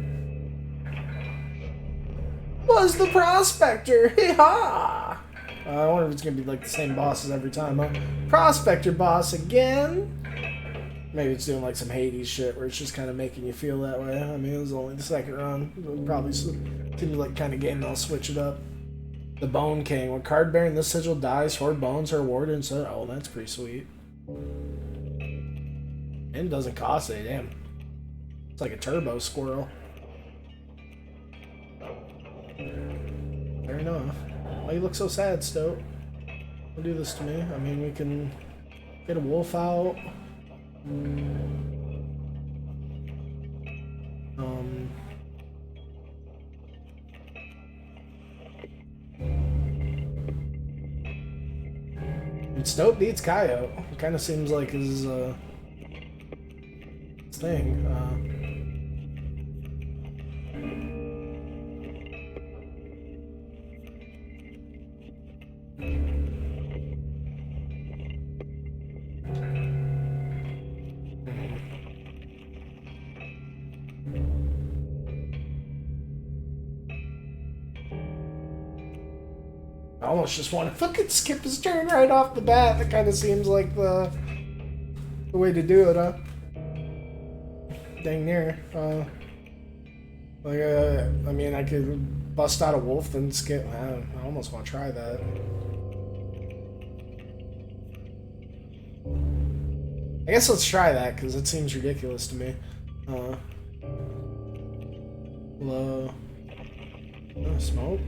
Was the prospector! Hee-ha! I wonder if it's gonna be like the same bosses every time, huh? Prospector boss again? Maybe it's doing like some Hades shit where it's just kind of making you feel that way. I mean, it was only the second run. It probably seems like kind of game they'll switch it up. The Bone King. When card bearing this sigil dies, 4 bones are awarded instead. Oh, that's pretty sweet. And it doesn't cost it, damn. It's like a turbo squirrel. Fair enough. Why you look so sad, Stoat? Don't do this to me. I mean, we can get a wolf out. And Stoat beats Coyote. It kind of seems like his thing. I almost just want to fucking skip his turn right off the bat. That kind of seems like the way to do it, huh? Dang near. I mean, I could bust out a wolf and skip. I almost want to try that. I guess let's try that because it seems ridiculous to me. Low. Smoke.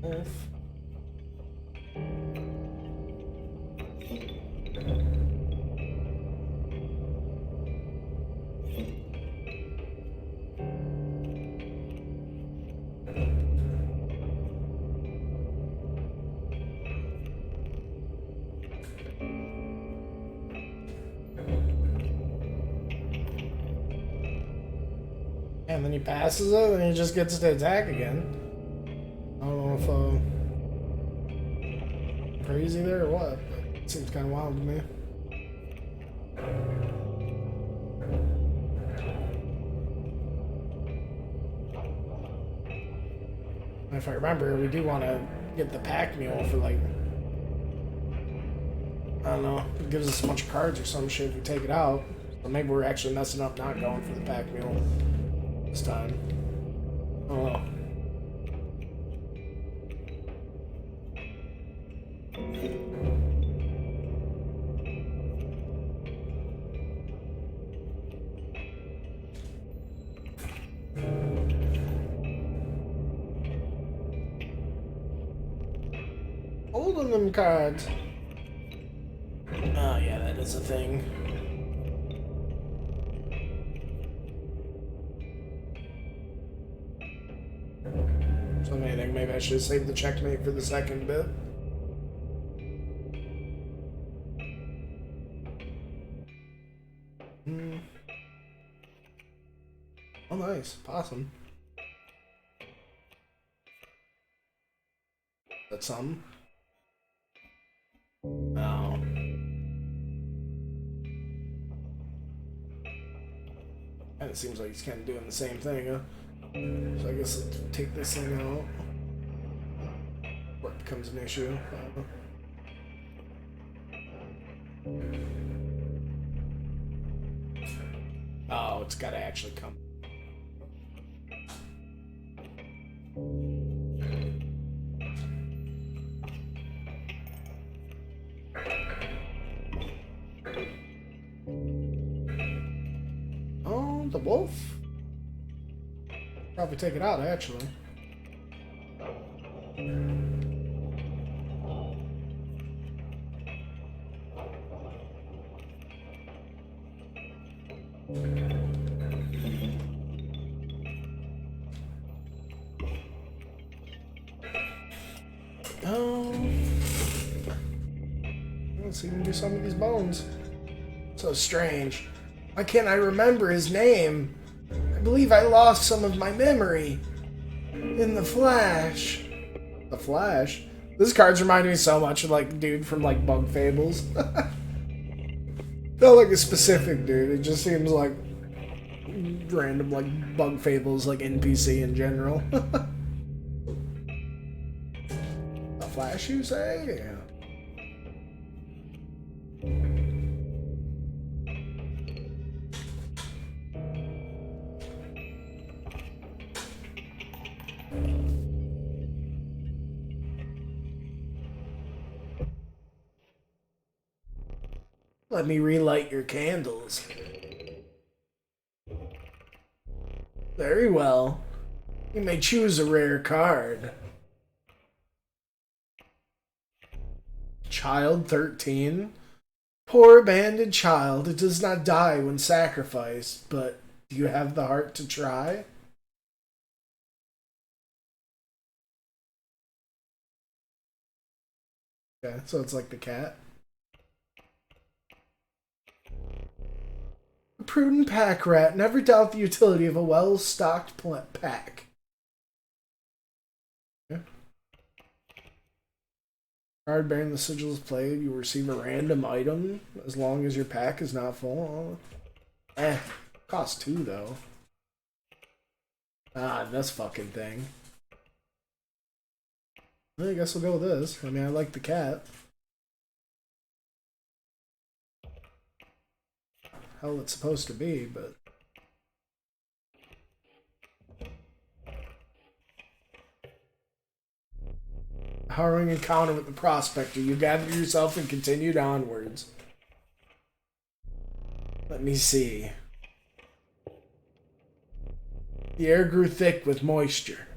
Wolf. And then he passes it, and he just gets to attack again. I don't know if crazy there or what, but it seems kind of wild to me. If I remember, we do want to get the pack mule for like, I don't know, it gives us a bunch of cards or some shit if we take it out. So maybe we're actually messing up not going for the pack mule this time. I don't know. Holding them cards. Oh yeah, that is a thing. So I think maybe I should have saved the checkmate for the second bit. Oh, nice. Possum. That's something. Oh. And it seems like he's kind of doing the same thing, huh? So I guess let's take this thing out. What becomes an issue? Oh, it's got to actually come. Oh, the wolf? Probably take it out, actually. Let's see if we can do some of these bones. So strange. Why can't I remember his name? I believe I lost some of my memory. In the Flash. The Flash? This card's reminding me so much of, like, dude from, like, Bug Fables. Felt like a specific dude. It just seems like random, like, Bug Fables, like, NPC in general. The Flash, you say? Yeah. Let me relight your candles. Very well. You may choose a rare card. Child 13. Poor abandoned child, it does not die when sacrificed, but do you have the heart to try? Okay, so it's like the cat. A prudent pack rat. Never doubt the utility of a well-stocked pack. Okay. Card bearing the sigils played. You receive a random item as long as your pack is not full. Costs 2 though. Ah, this fucking thing. I guess we'll go with this. I mean, I like the cat. Hell, it's supposed to be, but harrowing encounter with the prospector. You gathered yourself and continued onwards. Let me see. The air grew thick with moisture.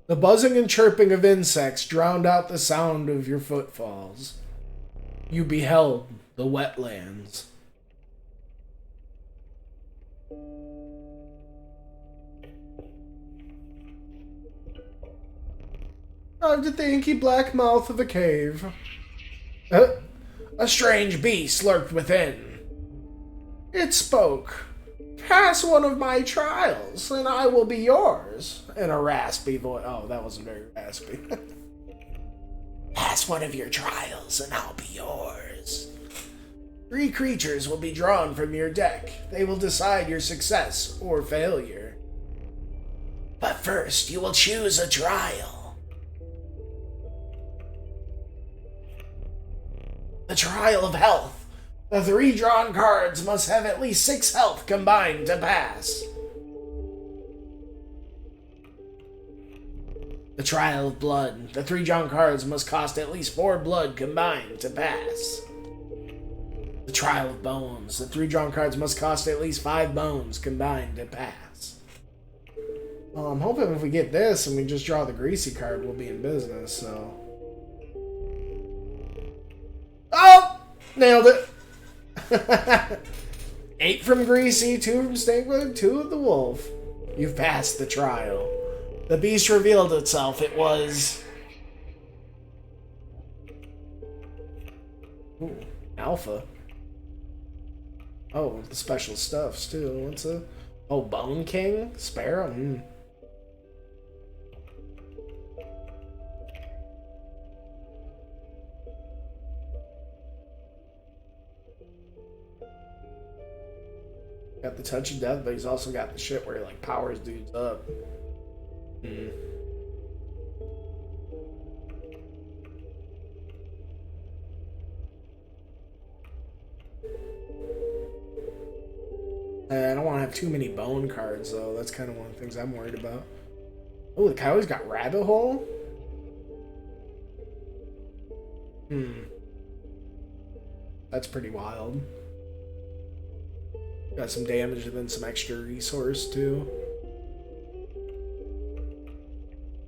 The buzzing and chirping of insects drowned out the sound of your footfalls. You beheld the wetlands. Arrived at the inky black mouth of a cave. A strange beast lurked within. It spoke. Pass one of my trials, and I will be yours. In a raspy voice. Oh, that wasn't very raspy. Pass one of your trials, and I'll be yours. 3 creatures will be drawn from your deck. They will decide your success or failure. But first, you will choose a trial. The trial of health. The 3 drawn cards must have at least 6 health combined to pass. The trial of blood. The 3 drawn cards must cost at least 4 blood combined to pass. The trial of bones. The 3 drawn cards must cost at least 5 bones combined to pass. Well, I'm hoping if we get this and we just draw the greasy card, we'll be in business, so. Oh! Nailed it! 8 from Greasy, 2 from Snakewood, 2 of the Wolf. You've passed the trial. The beast revealed itself. It was... Ooh, alpha. Oh, the special stuffs, too. What's a... Oh, Bone King? Sparrow? Got the touch of death, but he's also got the shit where he, like, powers dudes up. I don't want to have too many bone cards, though. That's kind of one of the things I'm worried about. Oh, the Coyote's got Rabbit Hole? That's pretty wild. Got some damage and then some extra resource, too.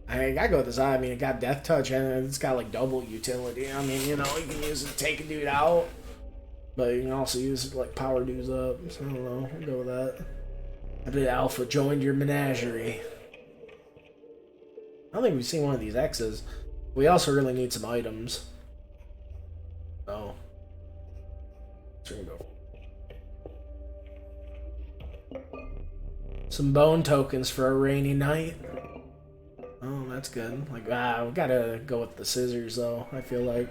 I gotta go with this eye. I mean, it got Death Touch and it's got, like, double utility. I mean, you know, you can use it to take a dude out. But you can also use it to, like, power dudes up. So I don't know. I'll go with that. I bet Alpha joined your menagerie. I don't think we've seen one of these X's. We also really need some items. Oh. So we're gonna go. Some bone tokens for a rainy night. Oh, that's good. Like, we gotta go with the scissors, though, I feel like.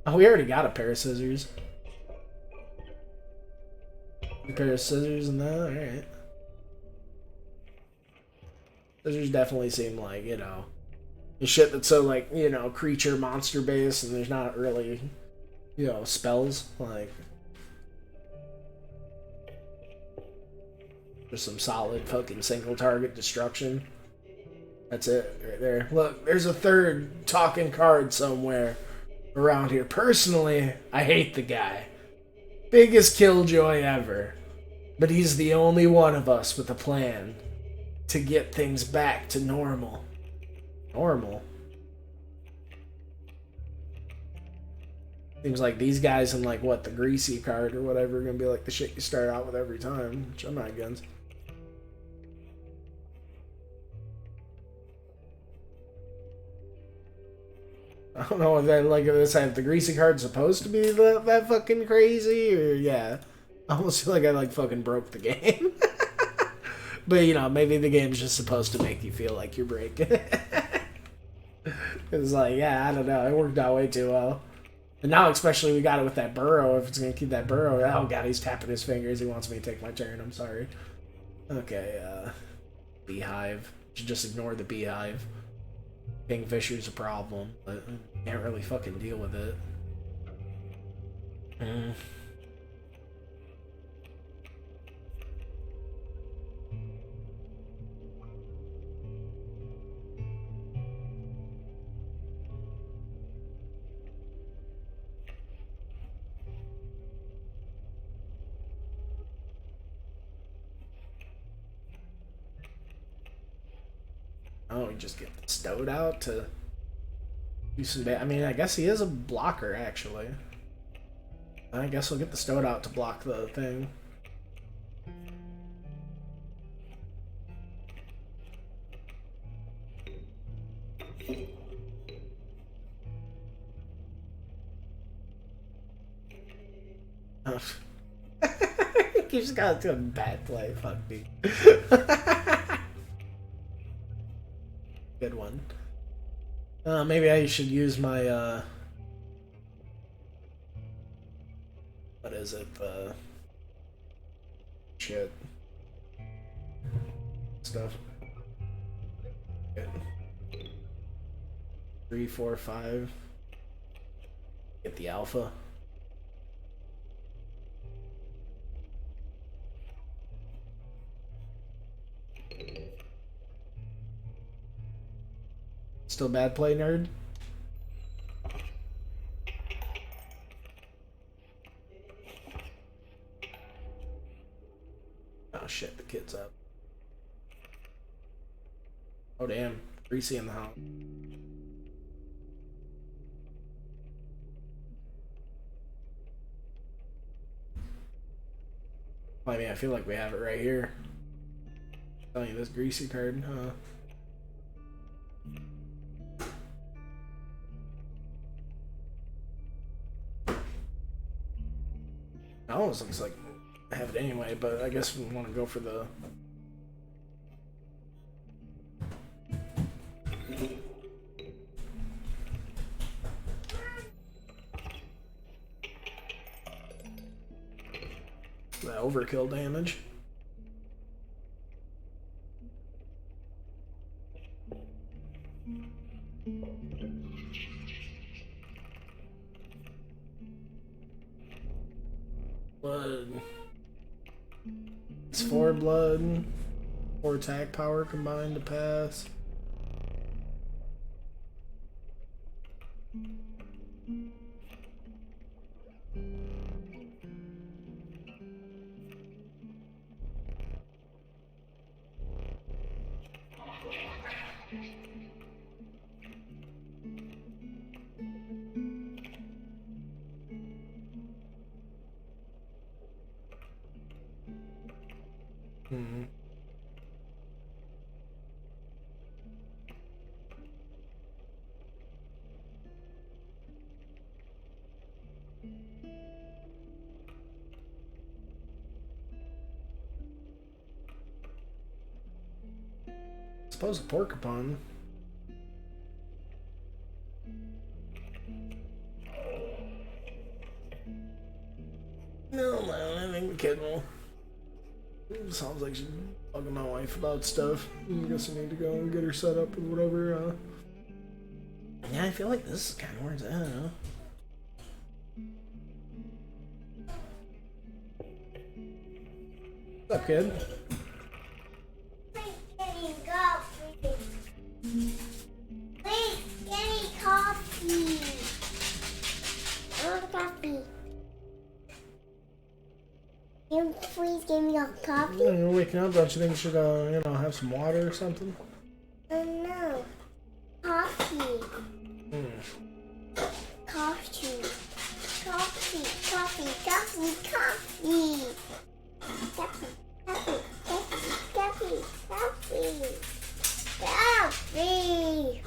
Oh, we already got a pair of scissors. A pair of scissors and that? Alright. Scissors definitely seem like, you know, the shit that's so, like, you know, creature, monster based, and there's not really, you know, spells. Like, just some solid fucking single target destruction. That's it, right there. Look, there's a third talking card somewhere around here. Personally, I hate the guy. Biggest killjoy ever. But he's the only one of us with a plan to get things back to normal. Normal? Seems like these guys in, like, what, the greasy card or whatever are gonna be like the shit you start out with every time, which I'm not against. I don't know if that, like, if the greasy card's supposed to be that fucking crazy, or yeah. I almost feel like I, like, fucking broke the game. But, you know, maybe the game's just supposed to make you feel like you're breaking it. It's like, yeah, I don't know. It worked out way too well. And now, especially, we got it with that burrow. If it's going to keep that burrow, oh, God, he's tapping his fingers. He wants me to take my turn. I'm sorry. Okay, beehive. Should just ignore the beehive. Kingfisher's a problem, but can't really fucking deal with it. Oh, we just get stowed out to do some. I mean, I guess he is a blocker, actually. I guess we'll get the stowed out to block the thing. Oh. He just got to a bad play. Fuck me. Good one. Maybe I should use my, what is it, shit. Stuff. Good. 3, 4, 5. Get the alpha. Still bad play, nerd? Oh shit, the kid's up. Oh damn, Greasy in the house. I mean, I feel like we have it right here. I'm telling you, this Greasy card, huh? It almost looks like I have it anyway, but I guess we want to go for the... the overkill damage. Blood. It's 4 blood. 4 attack power combined to pass. Mm-hmm. Suppose a porcupine. No, man, I think the kid will. Sounds like she's bugging my wife about stuff. I guess I need to go and get her set up and whatever. Yeah, I feel like this is kind of where it's at. I don't know. What's up, kid? Please get me coffee. I want coffee. You please give me a coffee? Yeah, you're waking up. Don't you think you should, have some water or something? No. Coffee. Coffee. Coffee. Coffee. Coffee. Coffee. Coffee. Coffee. Coffee. Coffee. Coffee.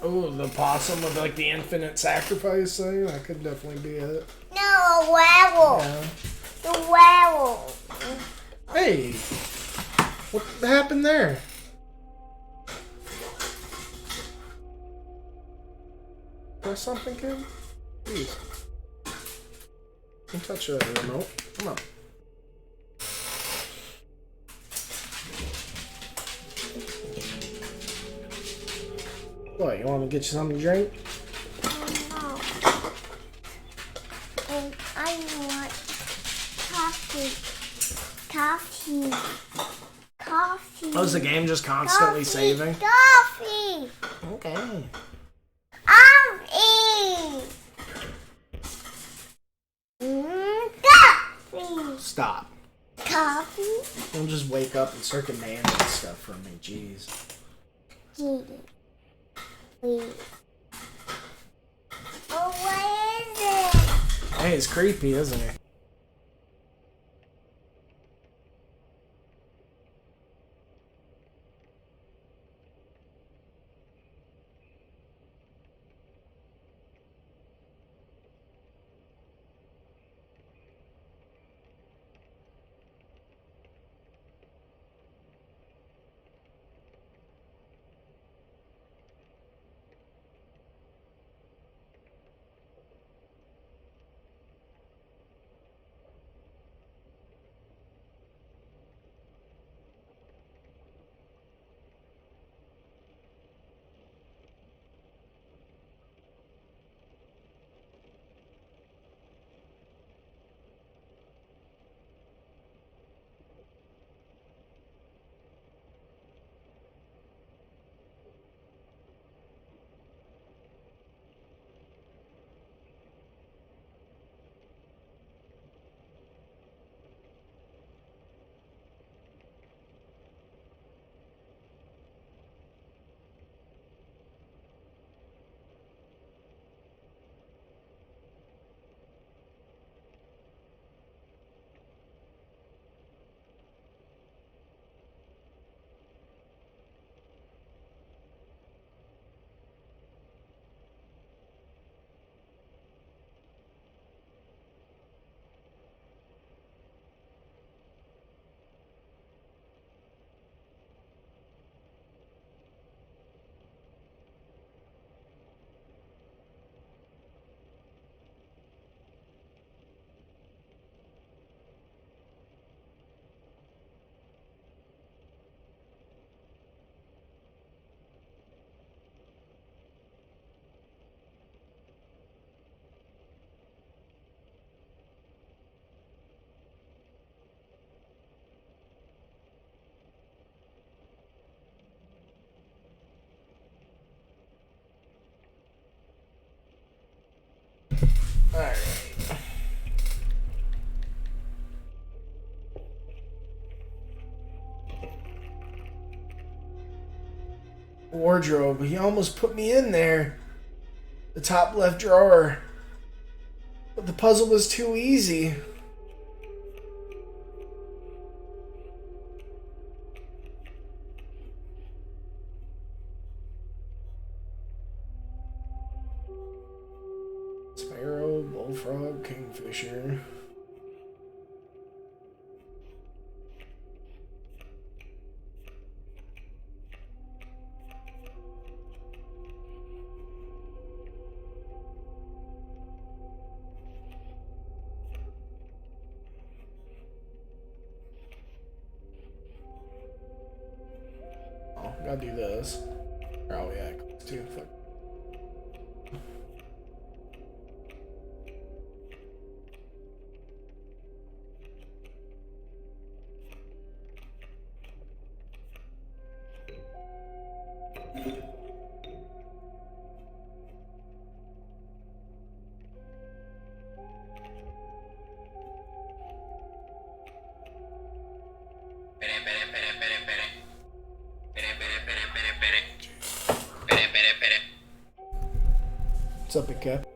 Oh, the possum with like the infinite sacrifice thing. That could definitely be it. No, a werewolf. Yeah. The werewolf. Hey, what happened there? Press something, kid? Please. Don't touch that remote. Come on. What, you want me to get you something to drink? No. And I want coffee. Coffee. Coffee. Oh, is the game just constantly saving? Coffee. Okay. Coffee. Coffee. Stop. Coffee. Don't just wake up and start demanding stuff from me. Jeez. Gee. Please. Oh, what is it? Hey, it's creepy, isn't it? Alright. Wardrobe. He almost put me in there. The top left drawer. But the puzzle was too easy. Sparrow, bullfrog, kingfisher. Oh, gotta do this. Oh yeah, too. Fuck. What's up, big cat?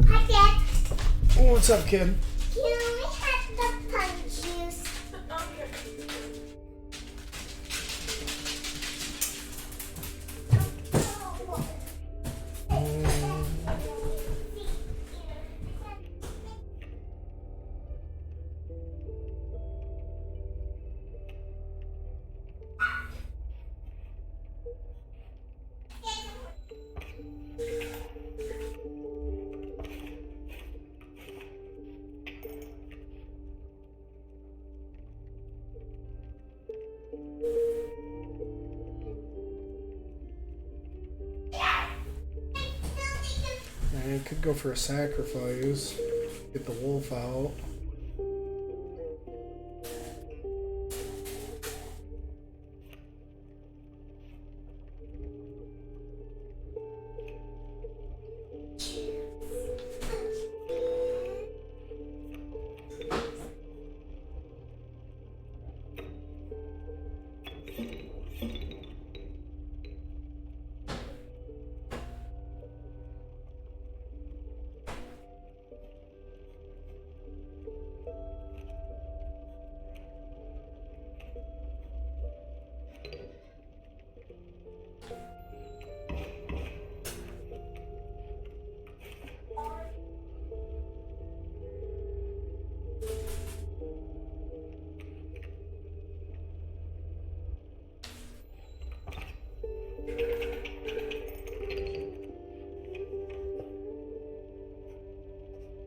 Hi, Dad. Oh, what's up, kid? Can we have the punch juice? I could go for a sacrifice. Get the wolf out.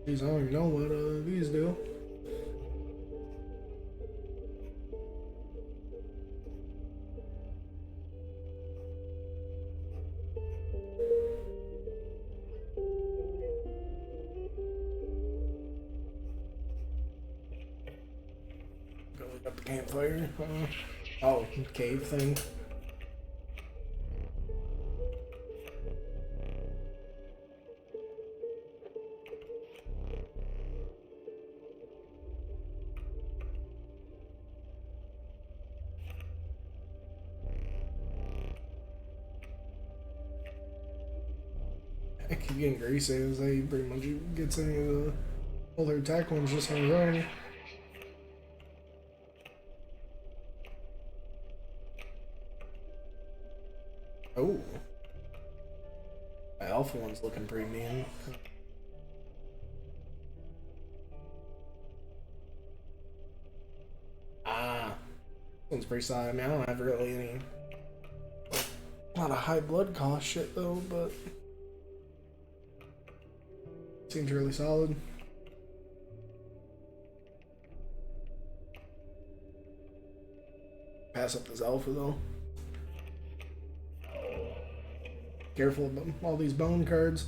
These, I don't even know what these do. Go look up the campfire. Oh, cave thing. I keep getting greasy as they pretty much gets any of the older attack ones just on his own. Oh. My alpha one's looking pretty mean. Ah. This one's pretty solid. I mean, I don't have really any. A lot of high blood cost shit though, but. Seems really solid. Pass up this alpha though. Careful about all these bone cards.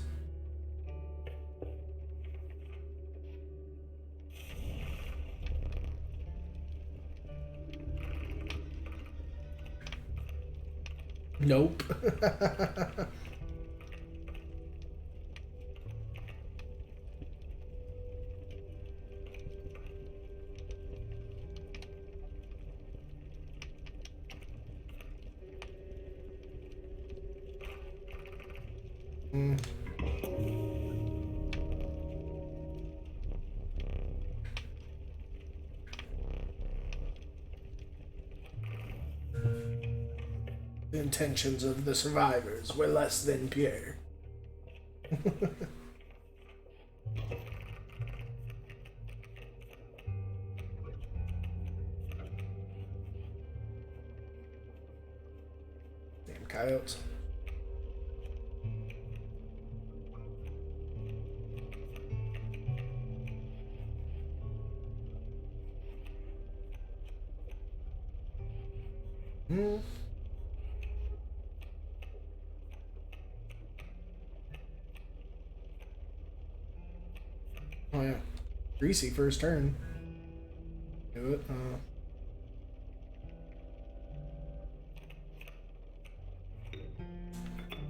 Nope. The intentions of the survivors were less than pure. Damn coyotes. Oh yeah. Greasy first turn. Do it.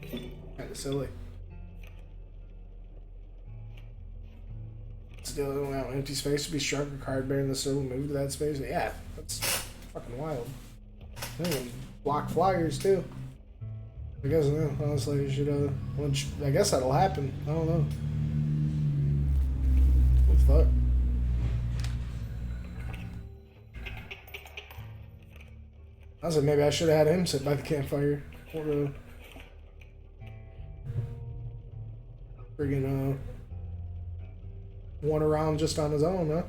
Kinda silly. Still, wow, empty space would be struck a card bearing the symbol move to that space. Yeah, that's fucking wild. I can block flyers too. I guess honestly you should I guess that'll happen. I don't know. What the fuck? I was like, maybe I should have had him sit by the campfire. Or friggin' one around just on his own, huh?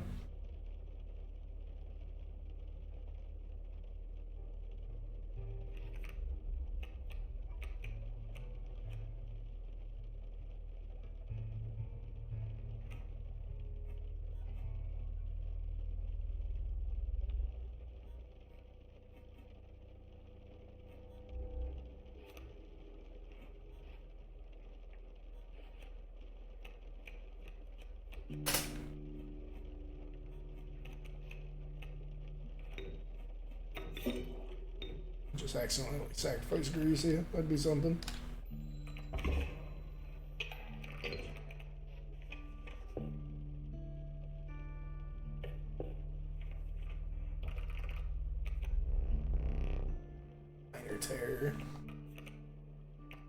Just accidentally sacrifice Greasy. That'd be something. Minor Terror.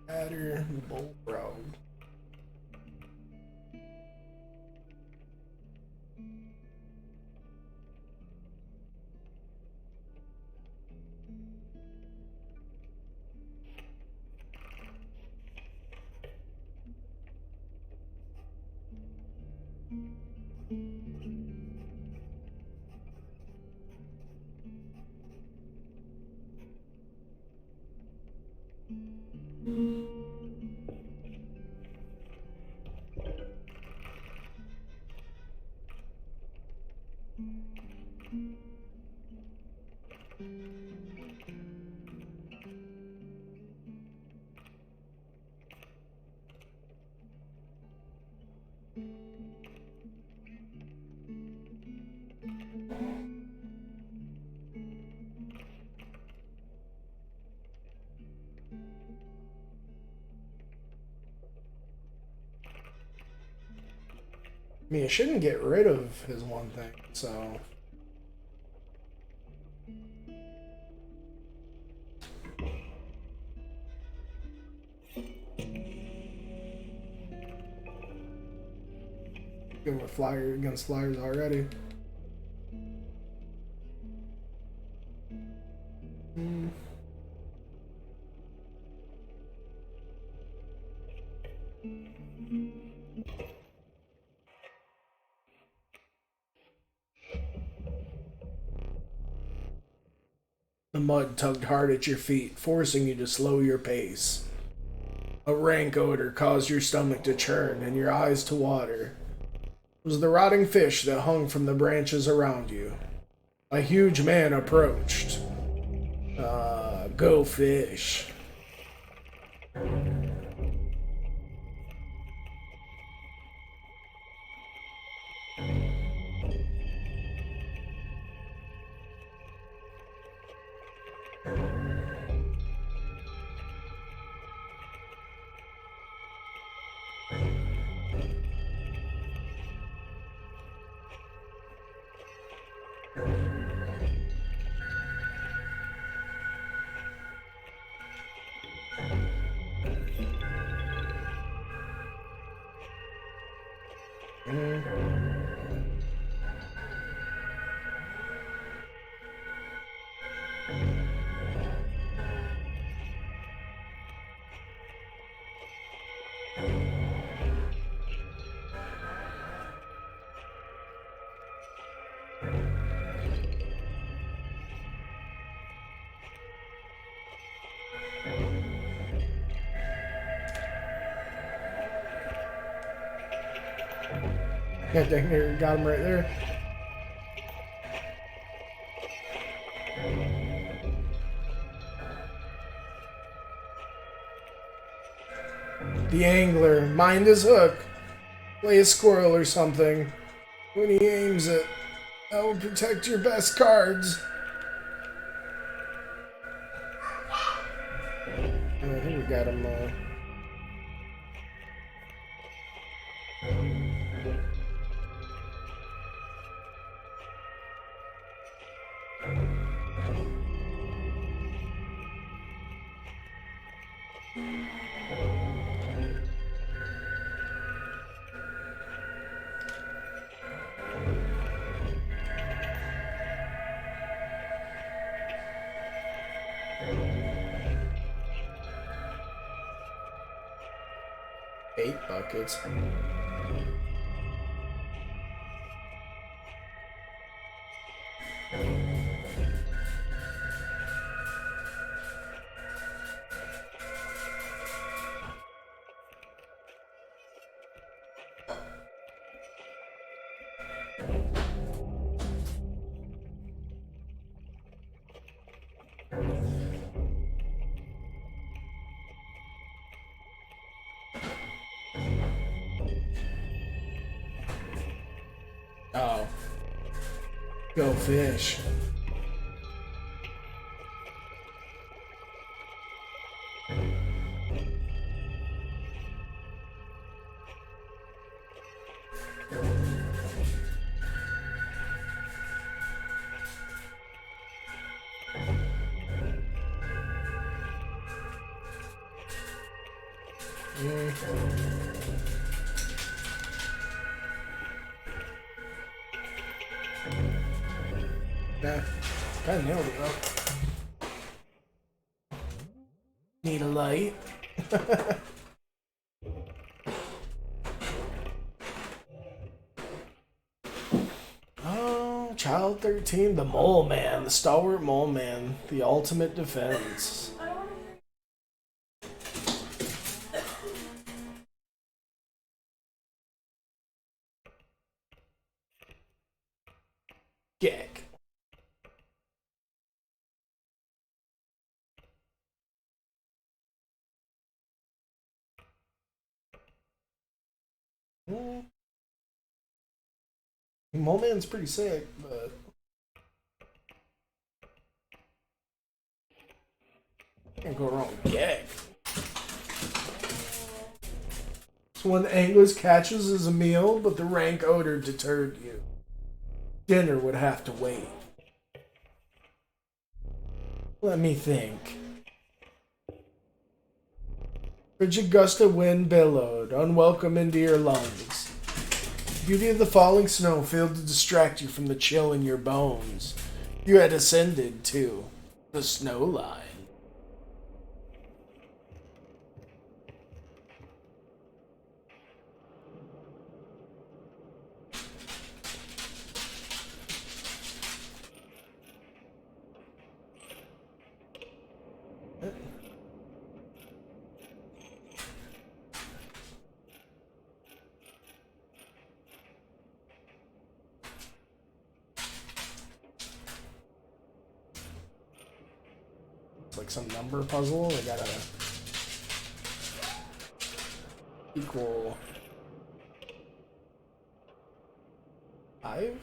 Adder. Bullfrog. I mean, it shouldn't get rid of his one thing, so... Good with flyer against flyers already. The mud tugged hard at your feet, forcing you to slow your pace. A rank odor caused your stomach to churn and your eyes to water. It was the rotting fish that hung from the branches around you. A huge man approached. Go fish. Yeah, dang near got him right there. The angler, mind his hook. Play a squirrel or something. When he aims it, that will protect your best cards. I think we got him. Eight buckets. Oh. Go fish. Yeah, I nailed it though. Need a light. Oh, Child 13, the Mole Man, the stalwart Mole Man, the ultimate defense. Gag. Mole Man's pretty sick, but can't go wrong with Gag. Just one Angus catches as a meal, but the rank odor deterred you. Dinner would have to wait. Let me think. Frigid gust of wind billowed, unwelcome into your lungs. The beauty of the falling snow failed to distract you from the chill in your bones. You had ascended to the snow line. Like some number puzzle. I gotta equal 5.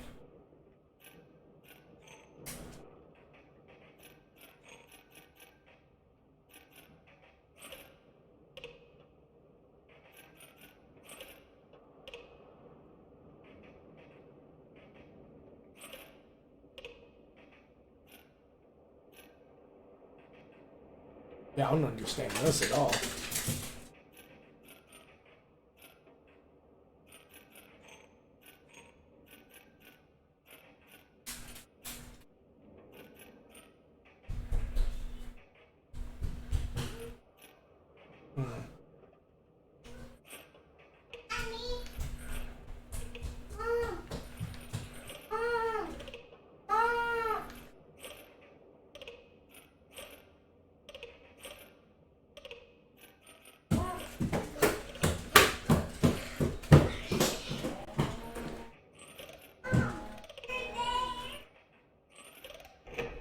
Yeah, I don't understand this at all.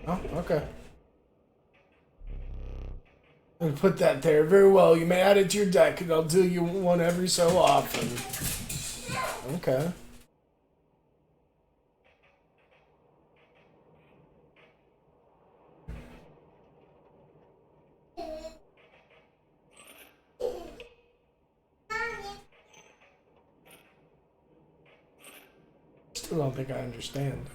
Oh, okay. And put that there. Very well. You may add it to your deck, and I'll do you one every so often. Okay. Still don't think I understand.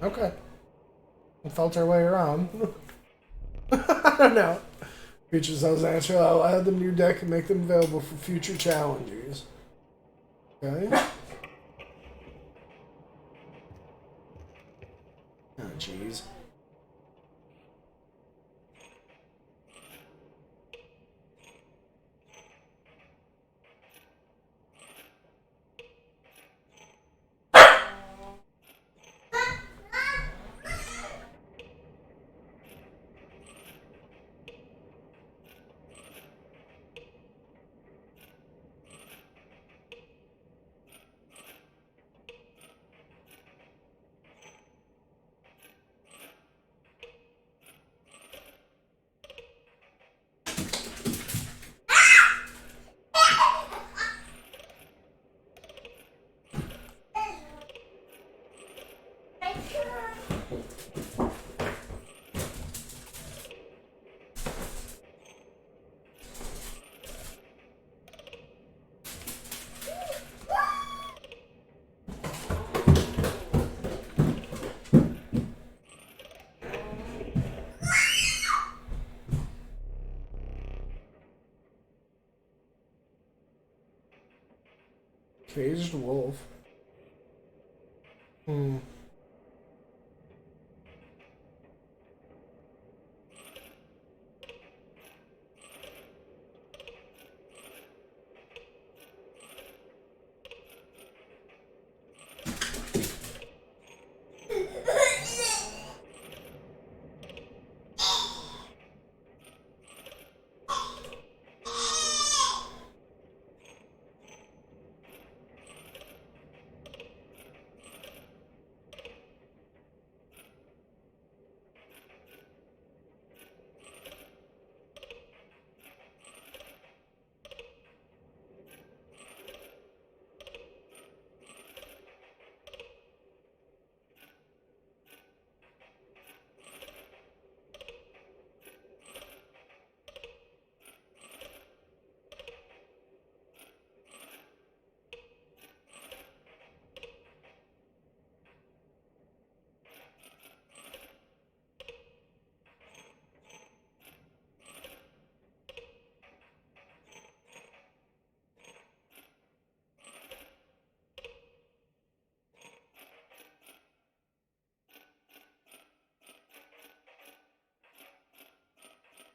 Okay. We felt our way around. I don't know. Creatures those answer, I'll add them to your deck and make them available for future challengers. Okay. Oh, jeez. Caged wolf. Hmm.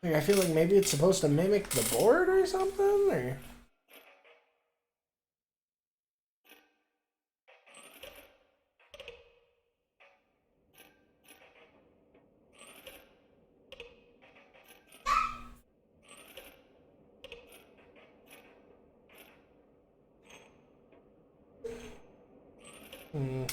Like, I feel like maybe it's supposed to mimic the board or something, or... Hmm.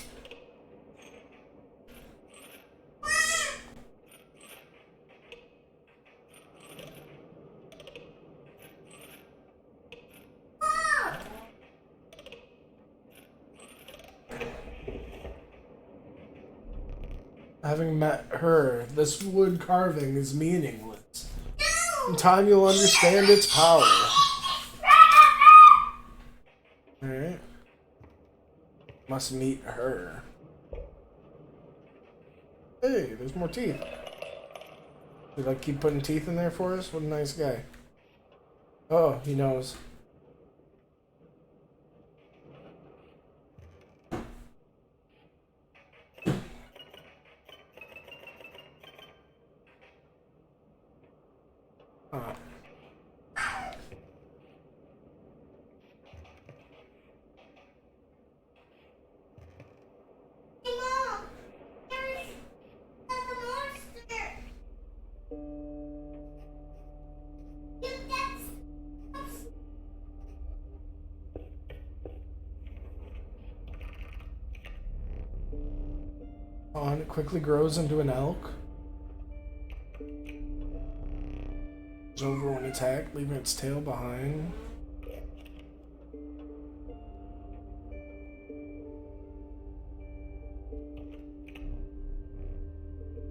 Having met her, this wood carving is meaningless. In time you'll understand its power. Alright. Must meet her. Hey, there's more teeth. Did I keep putting teeth in there for us? What a nice guy. Oh, he knows. Ah. Hey, Mom, there's the monster. That's... Oh, and it quickly grows into an elk. It's over when attacked, leaving its tail behind.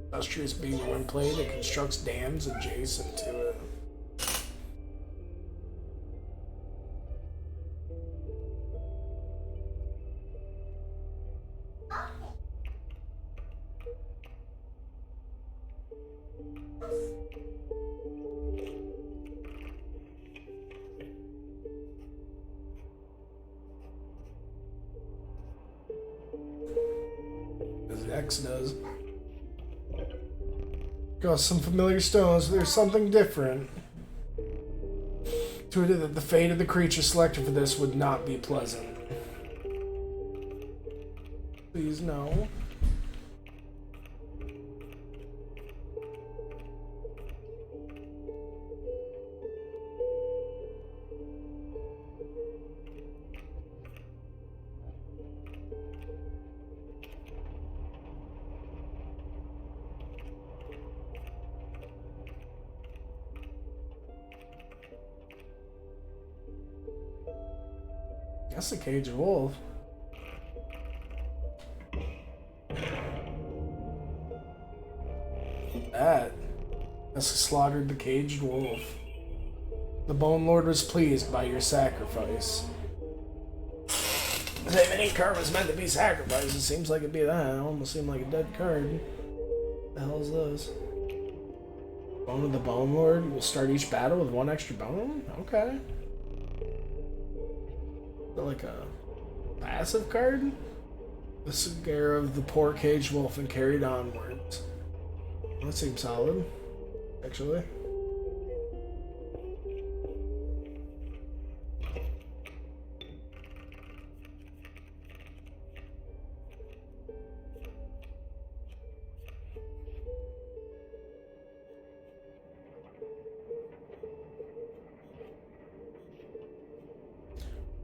Industrious being when played, it constructs dams adjacent to it. As X does. Got some familiar stones, but there's something different. To it that the fate of the creature selected for this would not be pleasant. Please no. That's a caged wolf. That's slaughtered the caged wolf. The Bone Lord was pleased by your sacrifice. If any card was meant to be sacrificed, it seems like it'd be that. It almost seemed like a dead card. What the hell is this? Bone of the Bone Lord. You will start each battle with one extra bone? Okay. Is that like a passive card? The cigar of the poor caged wolf and carried onwards. That seems solid, actually.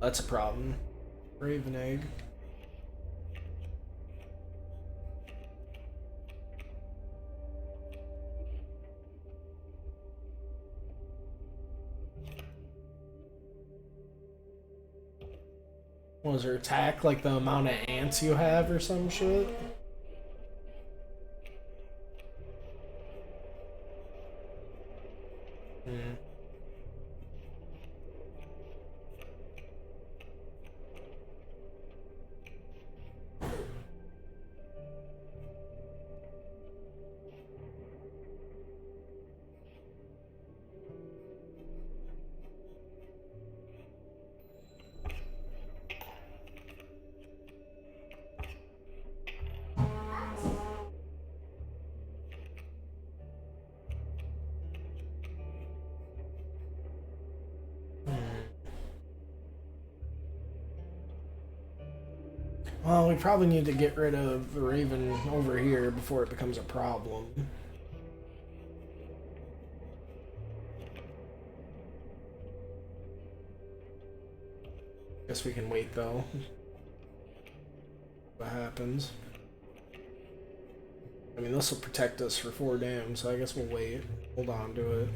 That's a problem. Raven egg. Was her attack like the amount of ants you have or some shit? Hmm. Well, we probably need to get rid of the Raven over here before it becomes a problem. Guess we can wait though. What happens? I mean, this will protect us for 4 dam, so I guess we'll wait. Hold on to it.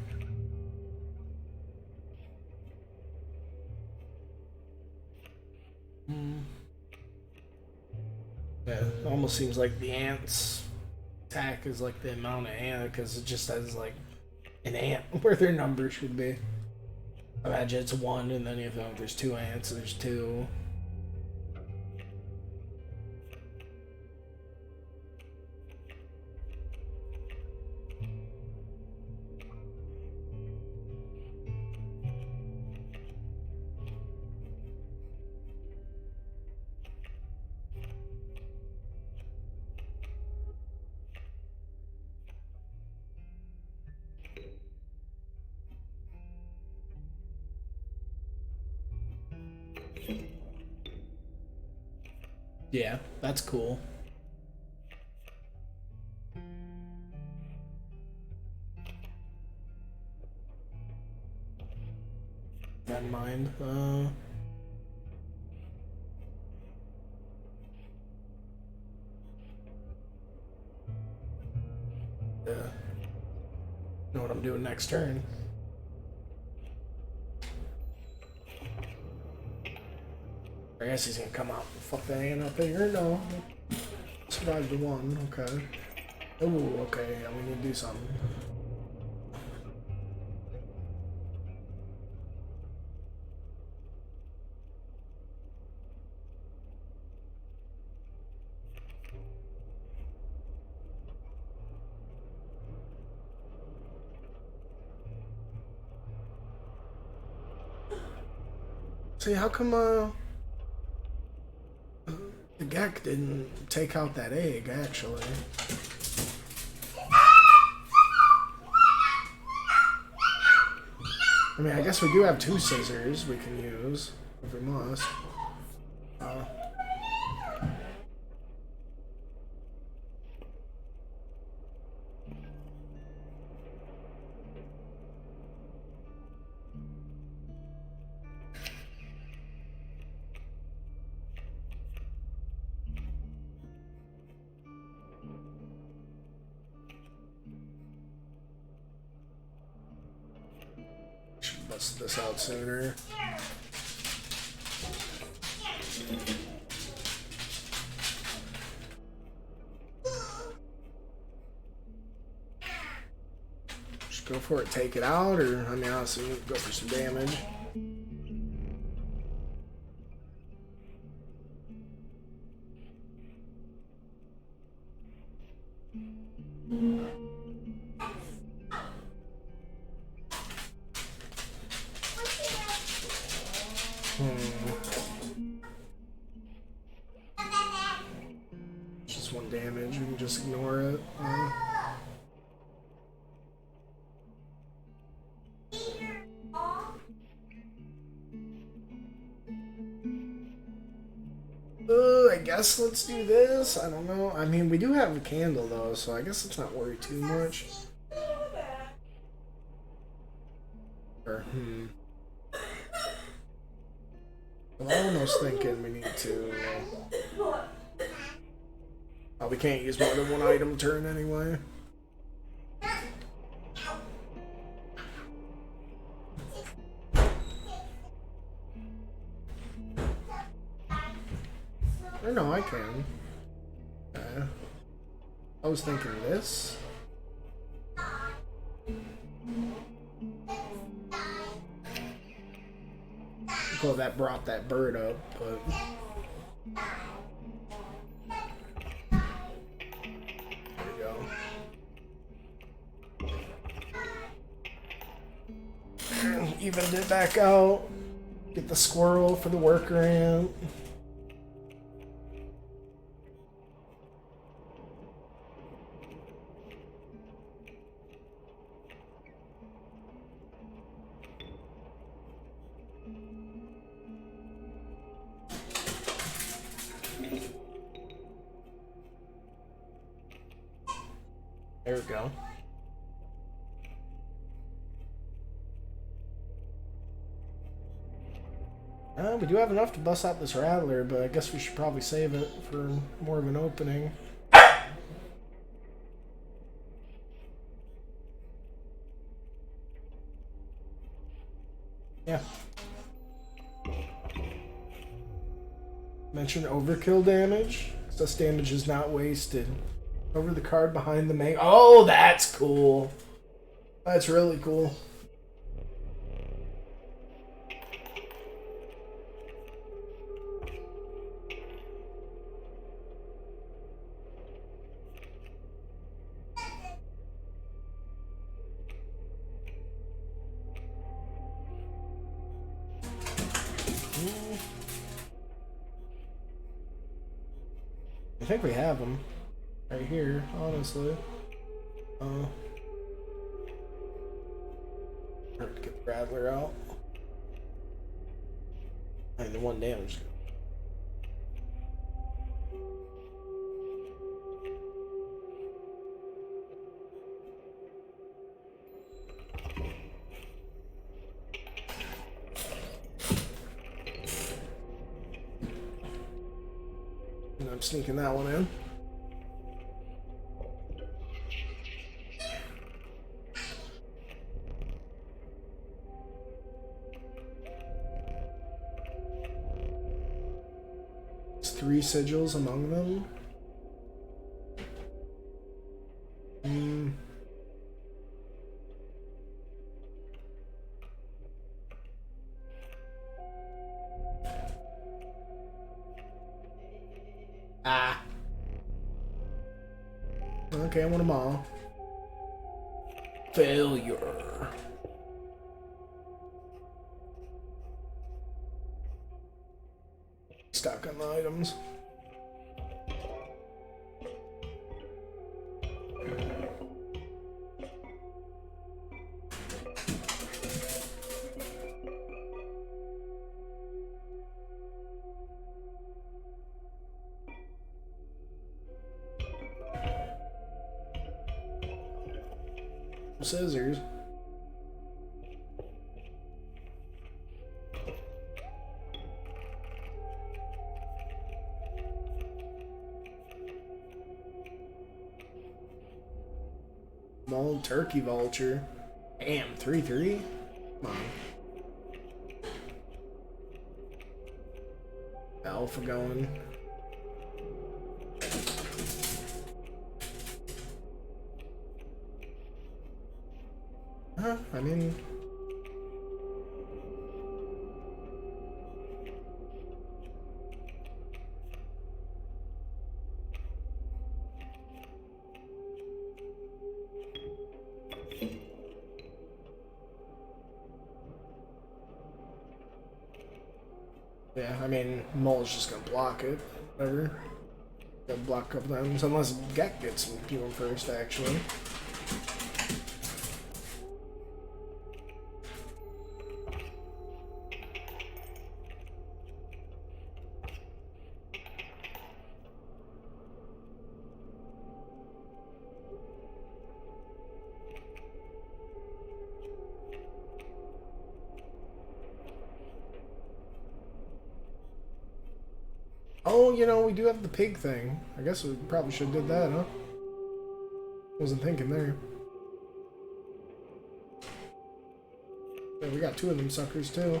Yeah, it almost seems like the ants attack is like the amount of ant, because it just has like an ant where their number should be. Imagine it's 1, and then if there's 2 ants, there's 2. Yeah, that's cool. Never mind. Yeah. Know what I'm doing next turn. I guess he's gonna come out and fuck that ant up here. No. Survived the 1, okay. Oh, okay, yeah, we need to do something. See, how come, the Gek didn't take out that egg, actually? I mean, I guess we do have 2 scissors we can use, if we must. Should bust this out sooner. Just go for it, take it out, or I mean, honestly, go for some damage. Just 1 damage, we can just ignore it. I guess let's do this. I don't know. I mean, we do have a candle though, so I guess let's not worry too much. Or, I'm almost thinking we need to. Oh, we can't use more than 1 item turn anyway. Or no, I can. I was thinking this. Well, that brought that bird up, but. There we go. Evened it back out. Get the squirrel for the worker ant. There we go. We do have enough to bust out this Rattler, but I guess we should probably save it for more of an opening. Yeah. Mention overkill damage. Such damage is not wasted. Over the card behind the main. Oh, that's cool. That's really cool. I think we have them right here, honestly. Hard to get the Rattler out. I mean, the 1 damage. And I'm sneaking that one in. There's 3 sigils among them. Ah. Okay, I want them all. Failure. Stock on the items. Scissors. Small turkey vulture. Damn, 3/3. Come on. Alpha going. I mean, yeah, I mean, Mull's just gonna block it. Whatever. Gotta block a couple times, unless Gek gets some people first, actually. Oh, you know, we do have the pig thing. I guess we probably should have did that, huh? Wasn't thinking there. Yeah, we got 2 of them suckers, too.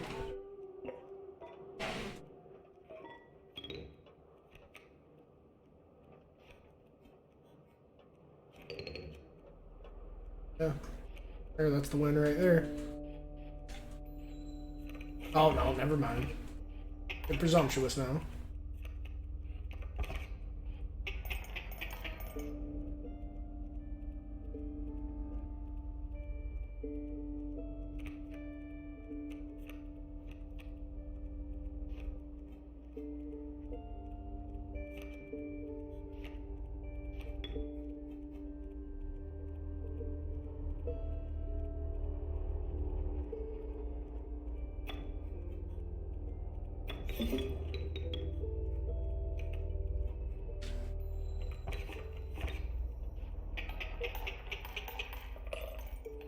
Yeah. There, that's the win right there. Oh, no, never mind. Get presumptuous now.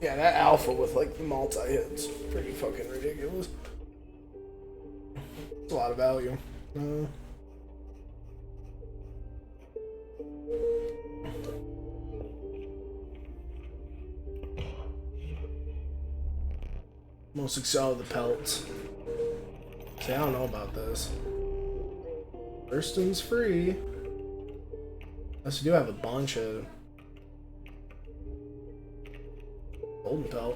Yeah, that alpha with like the multi-hits, pretty fucking ridiculous. It's a lot of value. Most excel the pelts. See, I don't know about this. Thurston's free. Unless you do have a bunch of golden pelt.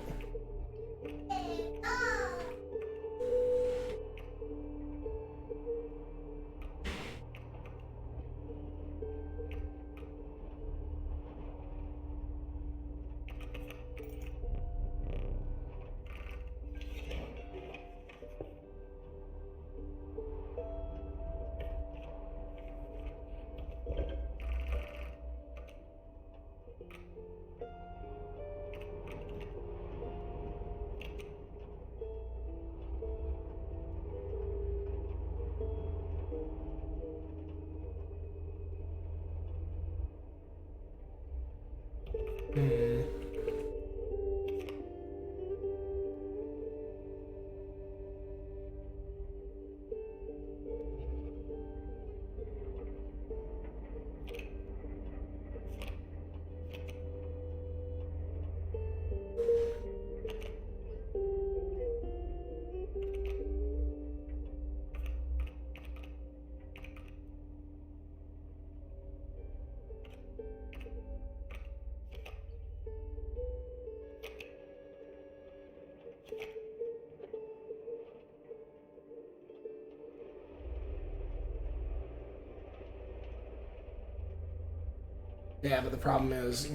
Yeah, but the problem is,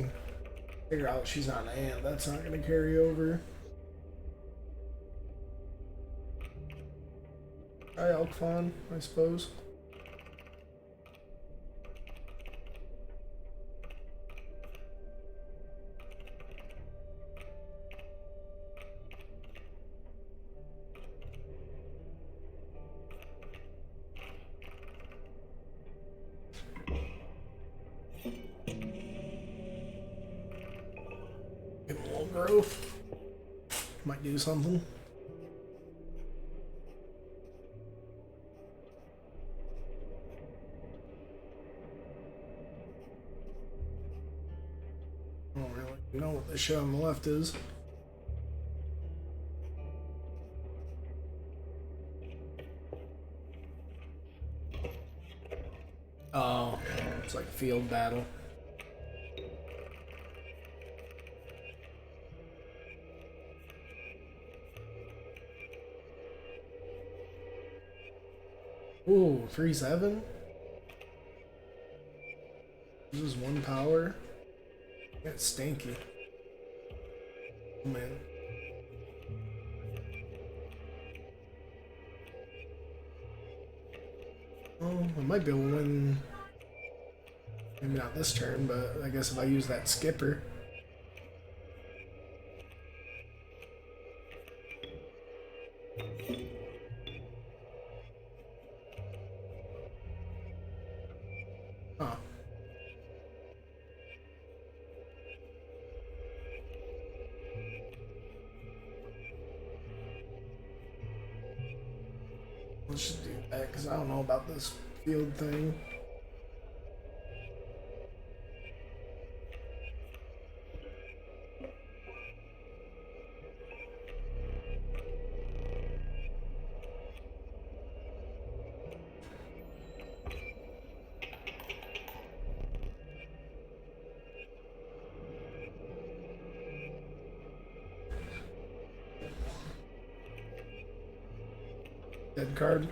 figure out she's not an ant. That's not going to carry over. Try Elk Fawn, I suppose. Give him a little growth. Might do something. I don't really know what the show on the left is. Oh, it's like field battle. Ooh, 3-7? This is one power. That's stanky. Oh man. Oh, I might be able to win. Maybe not this turn, but I guess if I use that skipper. Huh. Let's just do that, because I don't know about this field thing. Dead card.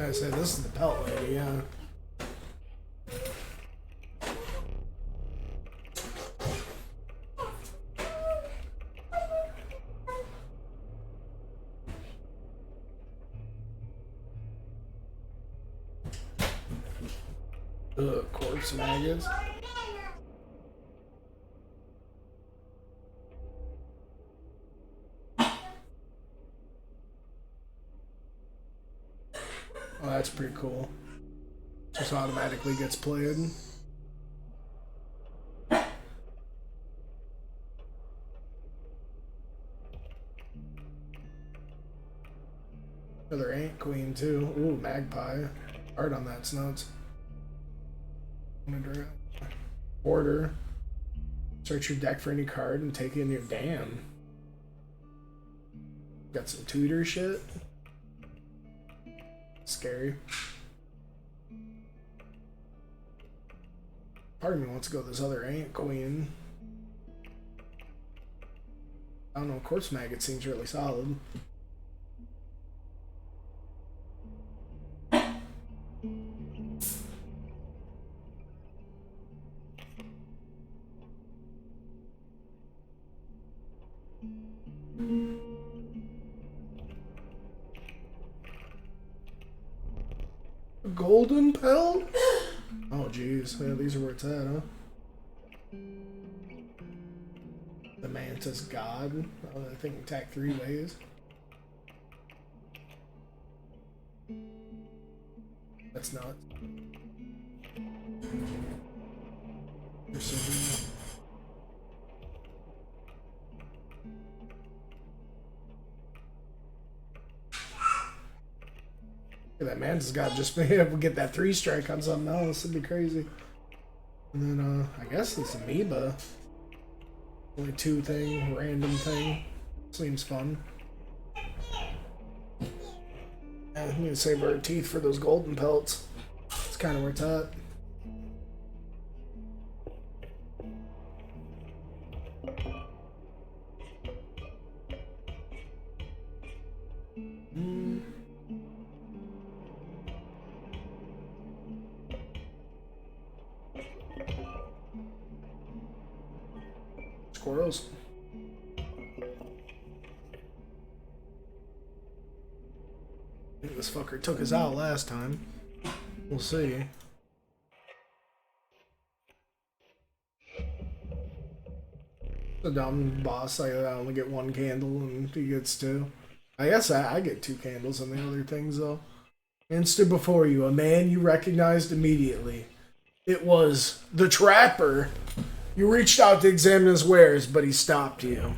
I say this is the pelt lady, yeah. Ugh, corpse maggots. Oh, that's pretty cool. Just automatically gets played. Another ant queen too. Ooh, magpie. Hard on that, nuts. Order. Search your deck for any card and take in your damn. Got some tutor shit. Scary. Part of me wants to go this other ant queen. I don't know, corpse maggot seems really solid. A golden pelt? Oh jeez, yeah, these are where it's at, huh? The Mantis God. Oh, I think attack 3 ways. That's nuts. Precision. That Mantis God just being able to get that 3 strike on something else. It'd be crazy. And then, I guess this amoeba. Only 2 thing, random thing. Seems fun. Yeah, I'm gonna save our teeth for those golden pelts. That's kind of where it's at. Squirrels. I think this fucker took us out last time. We'll see. The dumb boss, I only get 1 candle and he gets 2. I guess I get 2 candles on the other things though. And stood before you, a man you recognized immediately. It was the trapper. You reached out to examine his wares, but he stopped you.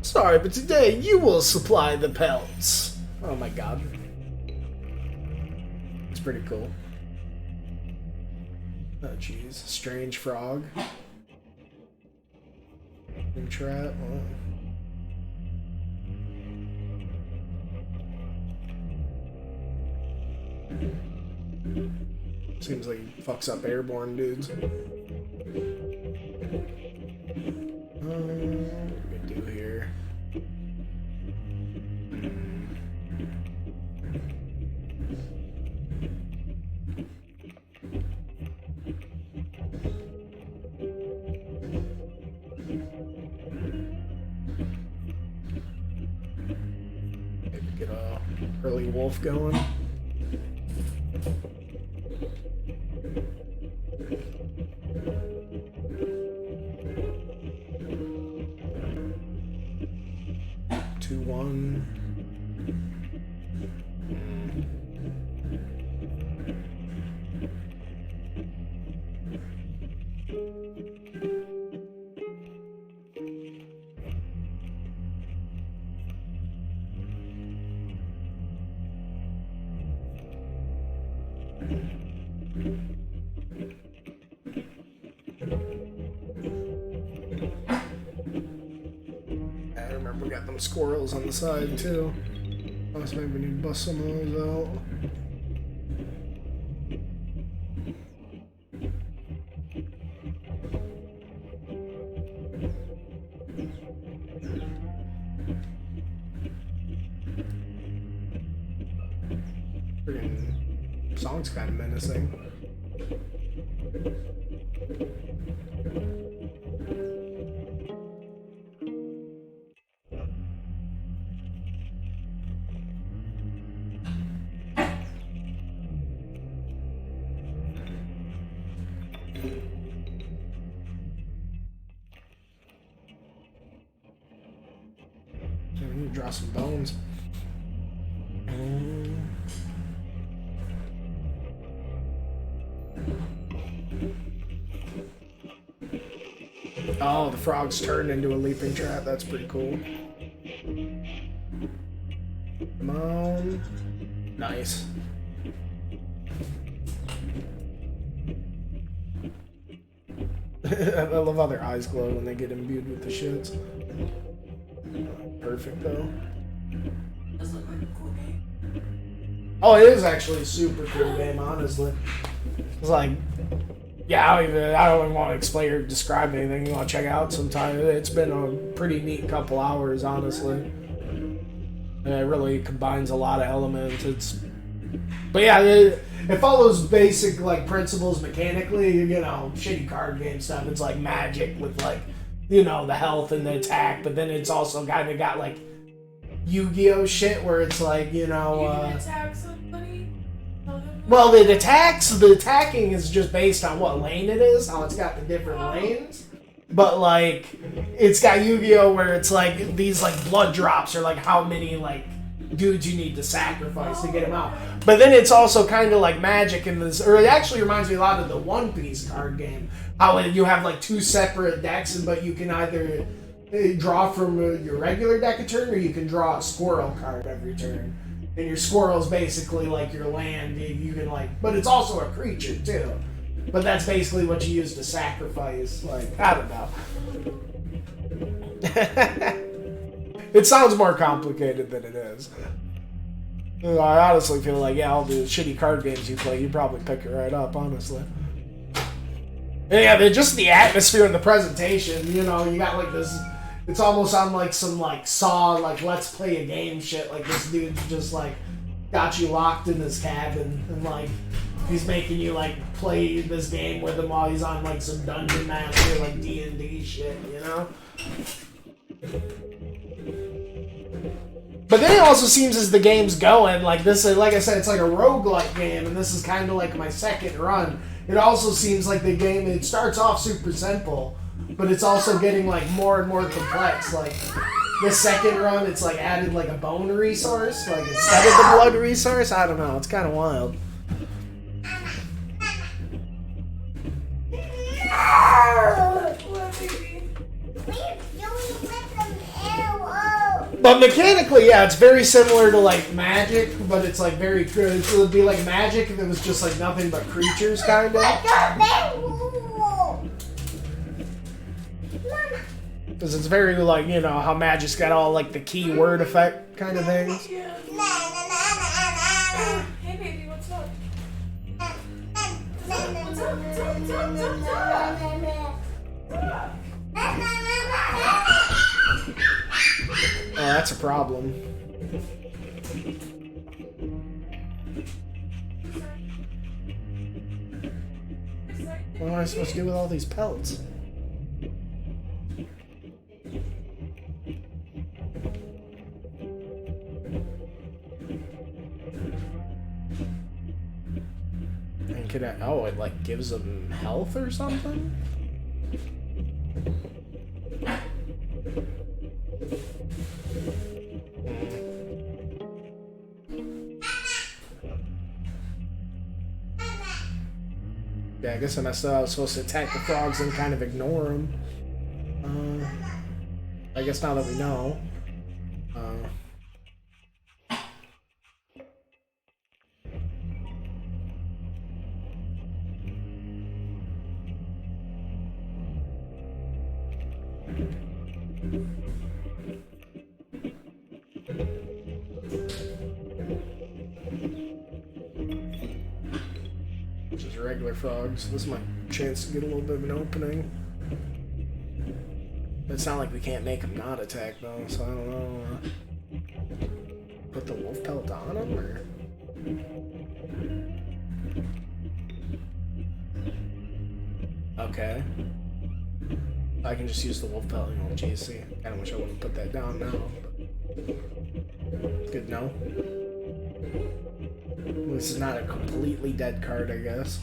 Sorry, but today you will supply the pelts. Oh my god. It's pretty cool. Oh jeez. Strange frog. New trap. Oh. Seems like he fucks up airborne dudes. What are we gonna do here? Maybe get a early wolf going. I remember we got them squirrels on the side too. Unless maybe we need to bust some of those out. Friggin' song's kind of menacing. We need to draw some bones. Oh, the frog's turned into a leaping trap. That's pretty cool. Come on. Nice. I love how their eyes glow when they get imbued with the shits. Perfect, though. Does look like a cool game. Oh, it is actually a super cool game, honestly. It's like, yeah, I don't even want to explain or describe anything. You want to check it out sometime. It's been a pretty neat couple hours, honestly. And it really combines a lot of elements. But yeah, it follows basic like principles mechanically. You know, shitty card game stuff. It's like Magic with like, you know, the health and the attack. But then it's also kind of got like Yu-Gi-Oh shit where it's like, you know. You can attack somebody. Well, the attacking is just based on what lane it is. How it's got the different lanes. But like, it's got Yu-Gi-Oh where it's like these like blood drops or like how many like dudes you need to sacrifice to get them out. But then it's also kind of like Magic in this, or it actually reminds me a lot of the One Piece card game. How you have like two separate decks, but you can either draw from your regular deck a turn, or you can draw a squirrel card every turn. And your squirrel's basically like your land. You can like, but it's also a creature too. But that's basically what you use to sacrifice. Like, I don't know. It sounds more complicated than it is. I honestly feel like, yeah, all the shitty card games you play, you probably pick it right up, honestly. And yeah, just the atmosphere and the presentation, you know, you got like this, it's almost on like some like Saw, like let's play a game shit, like this dude's just like got you locked in his cabin and like he's making you like play this game with him while he's on like some dungeon master, like D&D shit, you know? But then it also seems as the game's going, like this, like I said, it's like a roguelike game, and this is kind of like my second run. It also seems like the game, it starts off super simple, but it's also getting like more and more complex. Like the second run, it's like added like a bone resource, like instead of the blood resource. I don't know, it's kind of wild. But mechanically, yeah, it's very similar to like Magic, but it's like very good. It would be like Magic if it was just like nothing but creatures, kind of. Because it's very like, you know, how Magic's got all like the keyword effect kind of things. Hey baby, what's up? What's up? Oh, that's a problem. What am I supposed to do with all these pelts? And can I, oh, it like gives them health or something? Yeah, I guess I messed up. I was supposed to attack the frogs and kind of ignore them. I guess now that we know. Just regular frogs. This is my chance to get a little bit of an opening. But it's not like we can't make them not attack though, so I don't know. Put the wolf pelt on them, or? Okay. I can just use the wolf pelt, you know, GC. Kinda wish I wouldn't put that down now. But good no. This is not a completely dead card, I guess.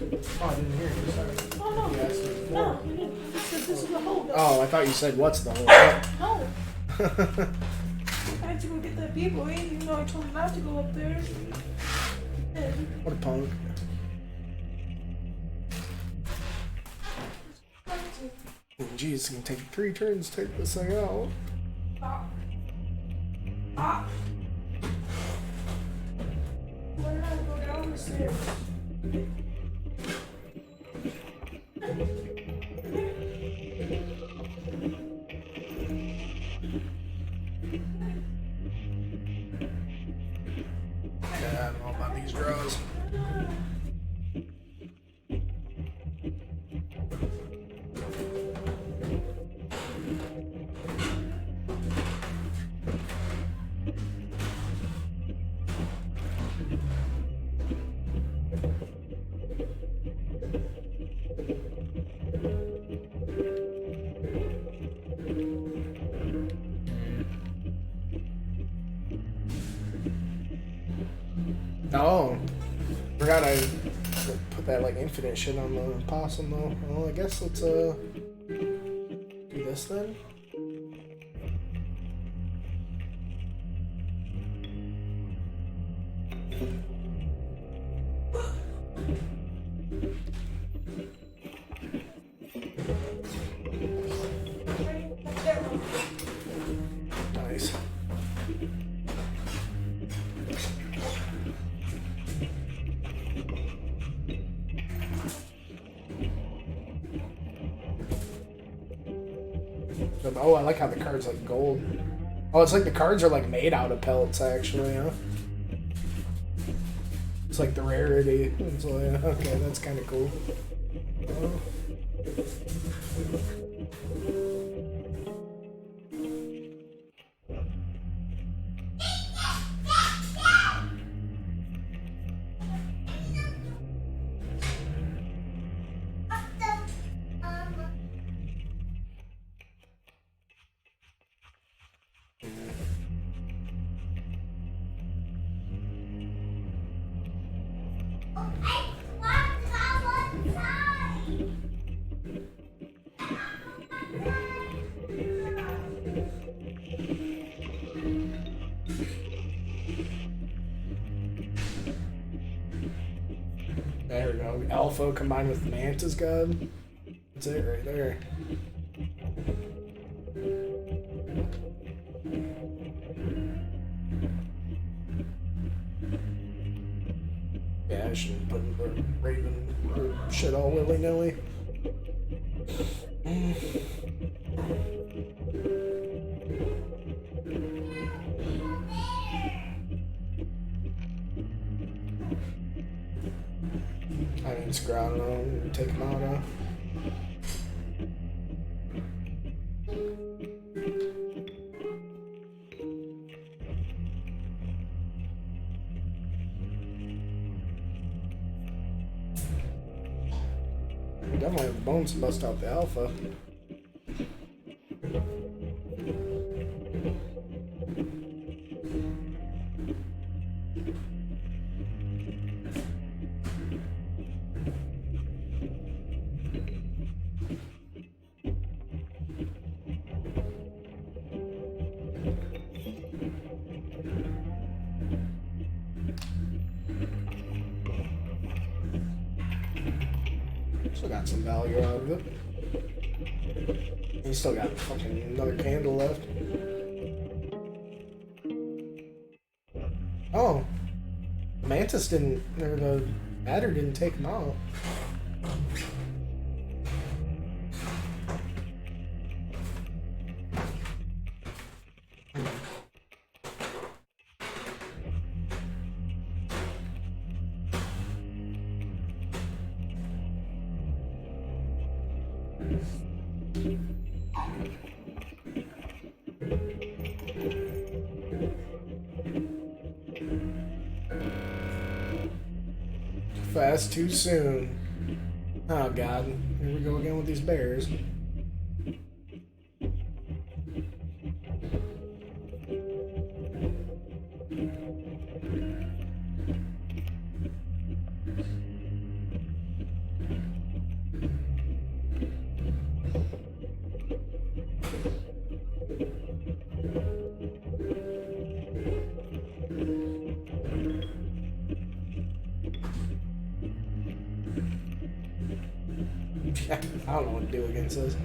Oh, I didn't hear you. Sorry. Oh, no. You asked me No, before. you didn't. You said this is the hole. Oh, I thought you said what's the hole. No. I had to go get that people in, even though I told him not to go up there. And What a punk. Jeez, it's gonna take 3 turns to take this thing out. stop. Stop. Learn how to go down the stairs. Yeah, I don't know about these draws. Oh, forgot I put that like infinite shit on the possum though. Well, I guess let's do this then. Nice. Oh, I like how the card's like gold. Oh, it's like the cards are like made out of pelts actually, huh? It's like the rarity. So, yeah, okay, that's kind of cool. There we go. Alpha combined with Mantis God. That's it right there. Yeah, I shouldn't put the Raven shit all willy-nilly. I mean, screw, I don't know, take him out, huh? We definitely have the bones to bust out the alpha. Still got some value out of it. You still got fucking another candle left. Oh. Mantis didn't, or the adder didn't take him out. Fast too soon. Oh god, here we go again with these bears. I don't know what to do against this.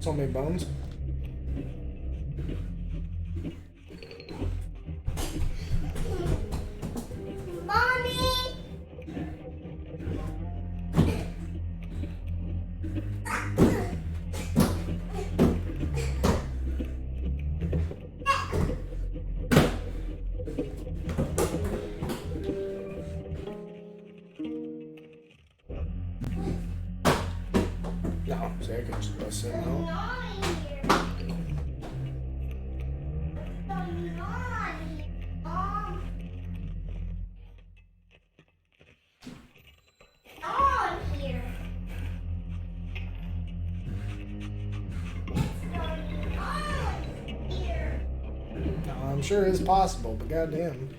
So many bones. Mommy! No, see, I can just bust it out. Not here. Not here. Mom. Not here. It's going on here. No, I'm sure it's possible, but goddamn.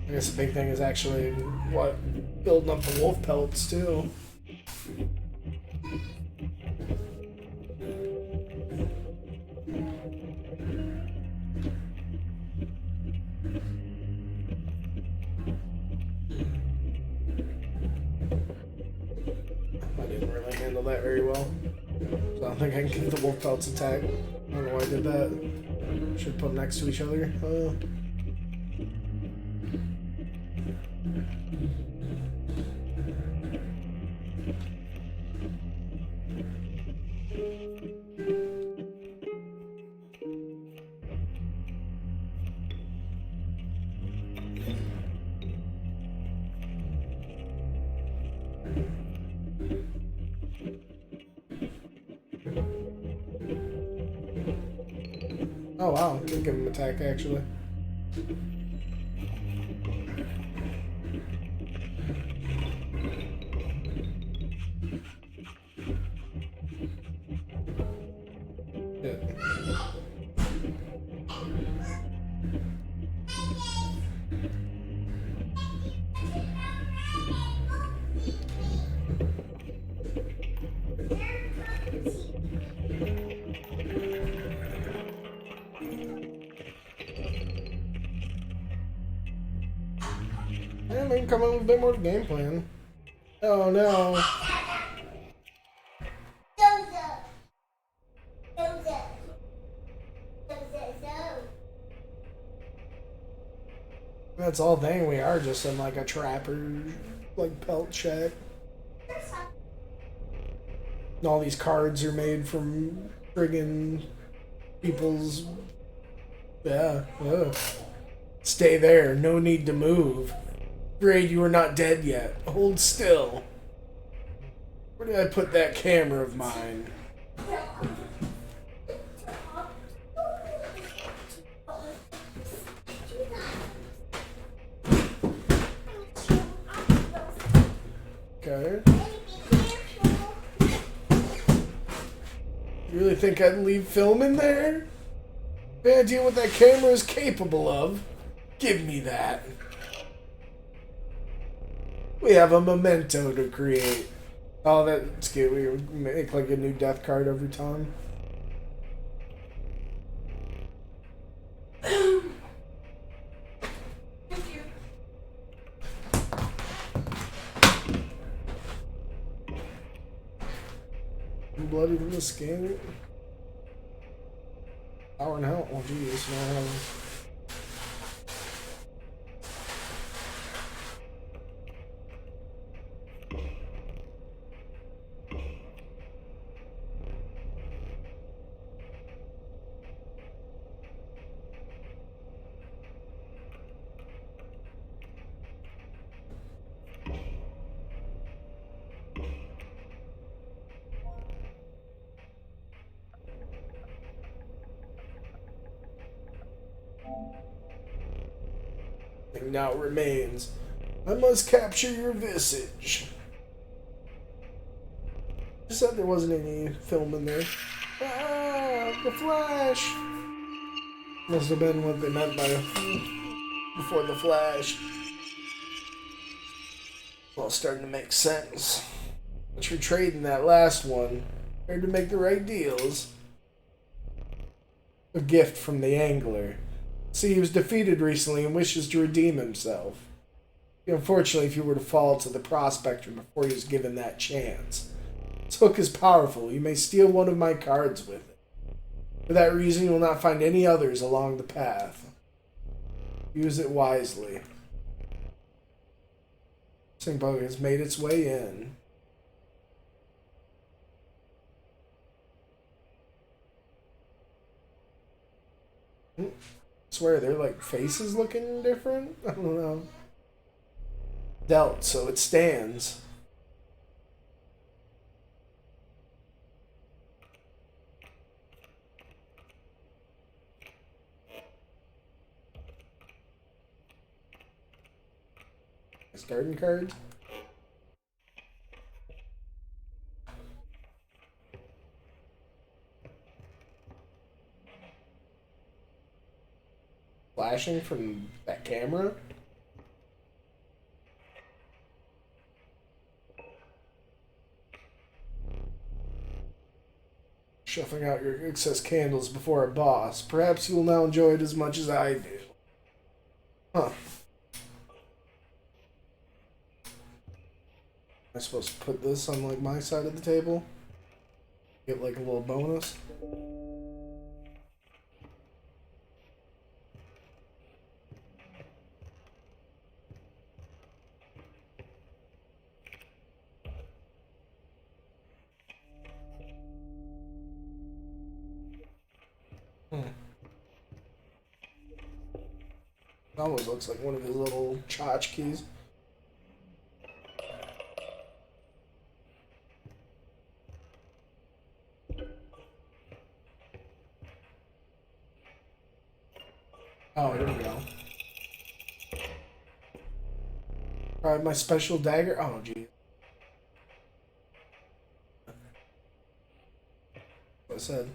I guess the big thing is actually what building up the wolf pelts too. I didn't really handle that very well, so I don't think I can get the wolf pelts attack. I don't know why I did that. Should put them next to each other. Oh wow, can give him attack actually. Shit. Yeah, maybe come up with a bit more game plan. Oh no. That's all thing, we are just in like a trapper, like pelt shack. And all these cards are made from friggin' people's. Yeah, ugh. Stay there, no need to move. Afraid you are not dead yet. Hold still. Where did I put that camera of mine? Okay. You really think I'd leave film in there? Any idea what that camera is capable of? Give me that. We have a memento to create. Oh, that's cute. We make like a new death card every time. Thank you. Bloody in this game. Hour and hell. Oh, geez. No. thing now remains. I must capture your visage. Just said there wasn't any film in there. Ah, the Flash! Must have been what they meant by before the Flash. Well, it's starting to make sense. But you're trading that last one. Tried to make the right deals. A gift from the angler. See, he was defeated recently and wishes to redeem himself. Unfortunately, if you were to fall to the prospector before he was given that chance. This hook is powerful. You may steal one of my cards with it. For that reason, you will not find any others along the path. Use it wisely. This bug has made its way in. I swear, they're like faces looking different? I don't know. Dealt, so it stands. Garden cards. Flashing from that camera. Shuffling out your excess candles before a boss. Perhaps you will now enjoy it as much as I do. Huh. Am I supposed to put this on like my side of the table? Get like a little bonus? Almost looks like one of his little tchotchkes. Oh, here we go. Alright, my special dagger. Oh, geez. What I said.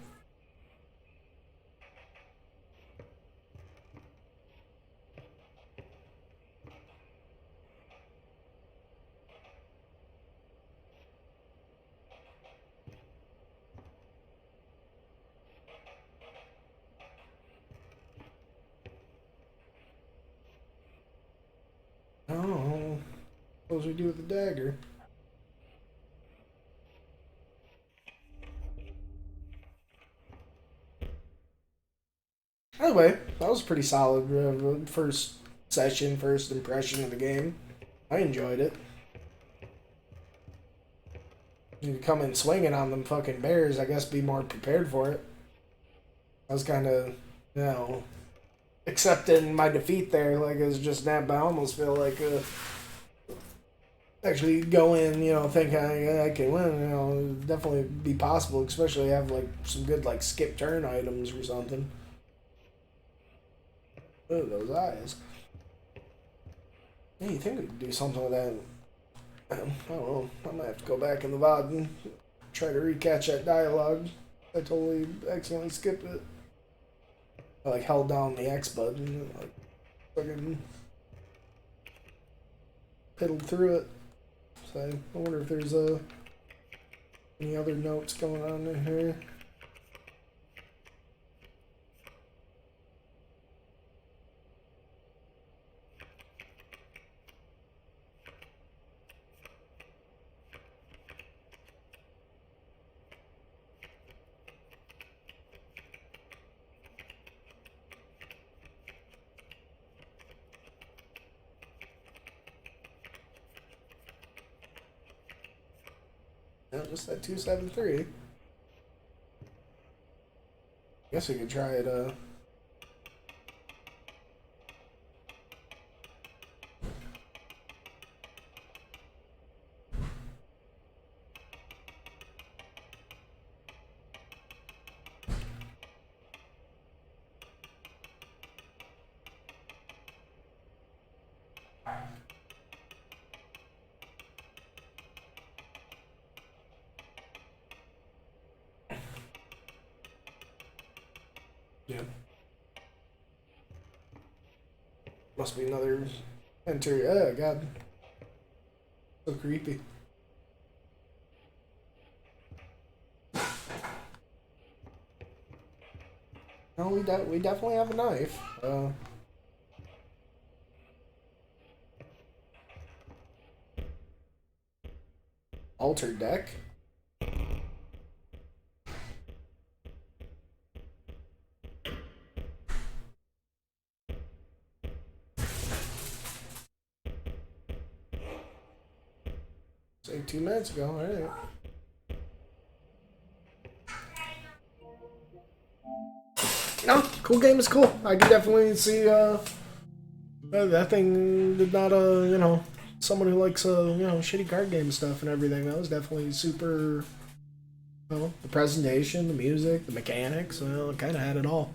Oh, what do we do with the dagger? Anyway, that was pretty solid first session, first impression of the game. I enjoyed it. You come in swinging on them fucking bears, I guess be more prepared for it. I was kind of, you know, accepting my defeat there, like it was just that, but I almost feel like actually go in, you know, think I can win, you know, it'd definitely be possible, especially have like some good like skip turn items or something. Oh, those eyes. Yeah, you think we could do something with that? I don't know. I might have to go back in the VOD and try to recatch that dialogue. I totally accidentally skipped it. I like held down the X button and like fucking piddled through it. So I wonder if there's any other notes going on in here. No, just that 273. Guess we could try it, Yeah. Must be another enter. Oh god. So creepy. No, we definitely have a knife. Altered deck. Saved 2 minutes ago, alright. No, cool game is cool. I can definitely see that thing did not you know, someone who likes you know, shitty card game stuff and everything. That was definitely super. Well, the presentation, the music, the mechanics, well, it kind of had it all.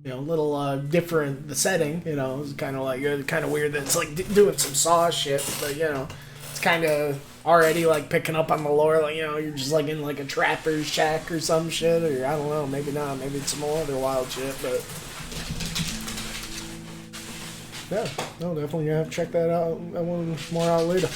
You know, a little different. The setting, you know, it's kind of like kind of weird that it's like doing some Saw shit, but you know, it's kind of already like picking up on the lore. Like, you know, you're just like in like a trapper's shack or some shit, or I don't know, maybe not, maybe it's some more other wild shit, but yeah, no, definitely have to check that out. I want more out later.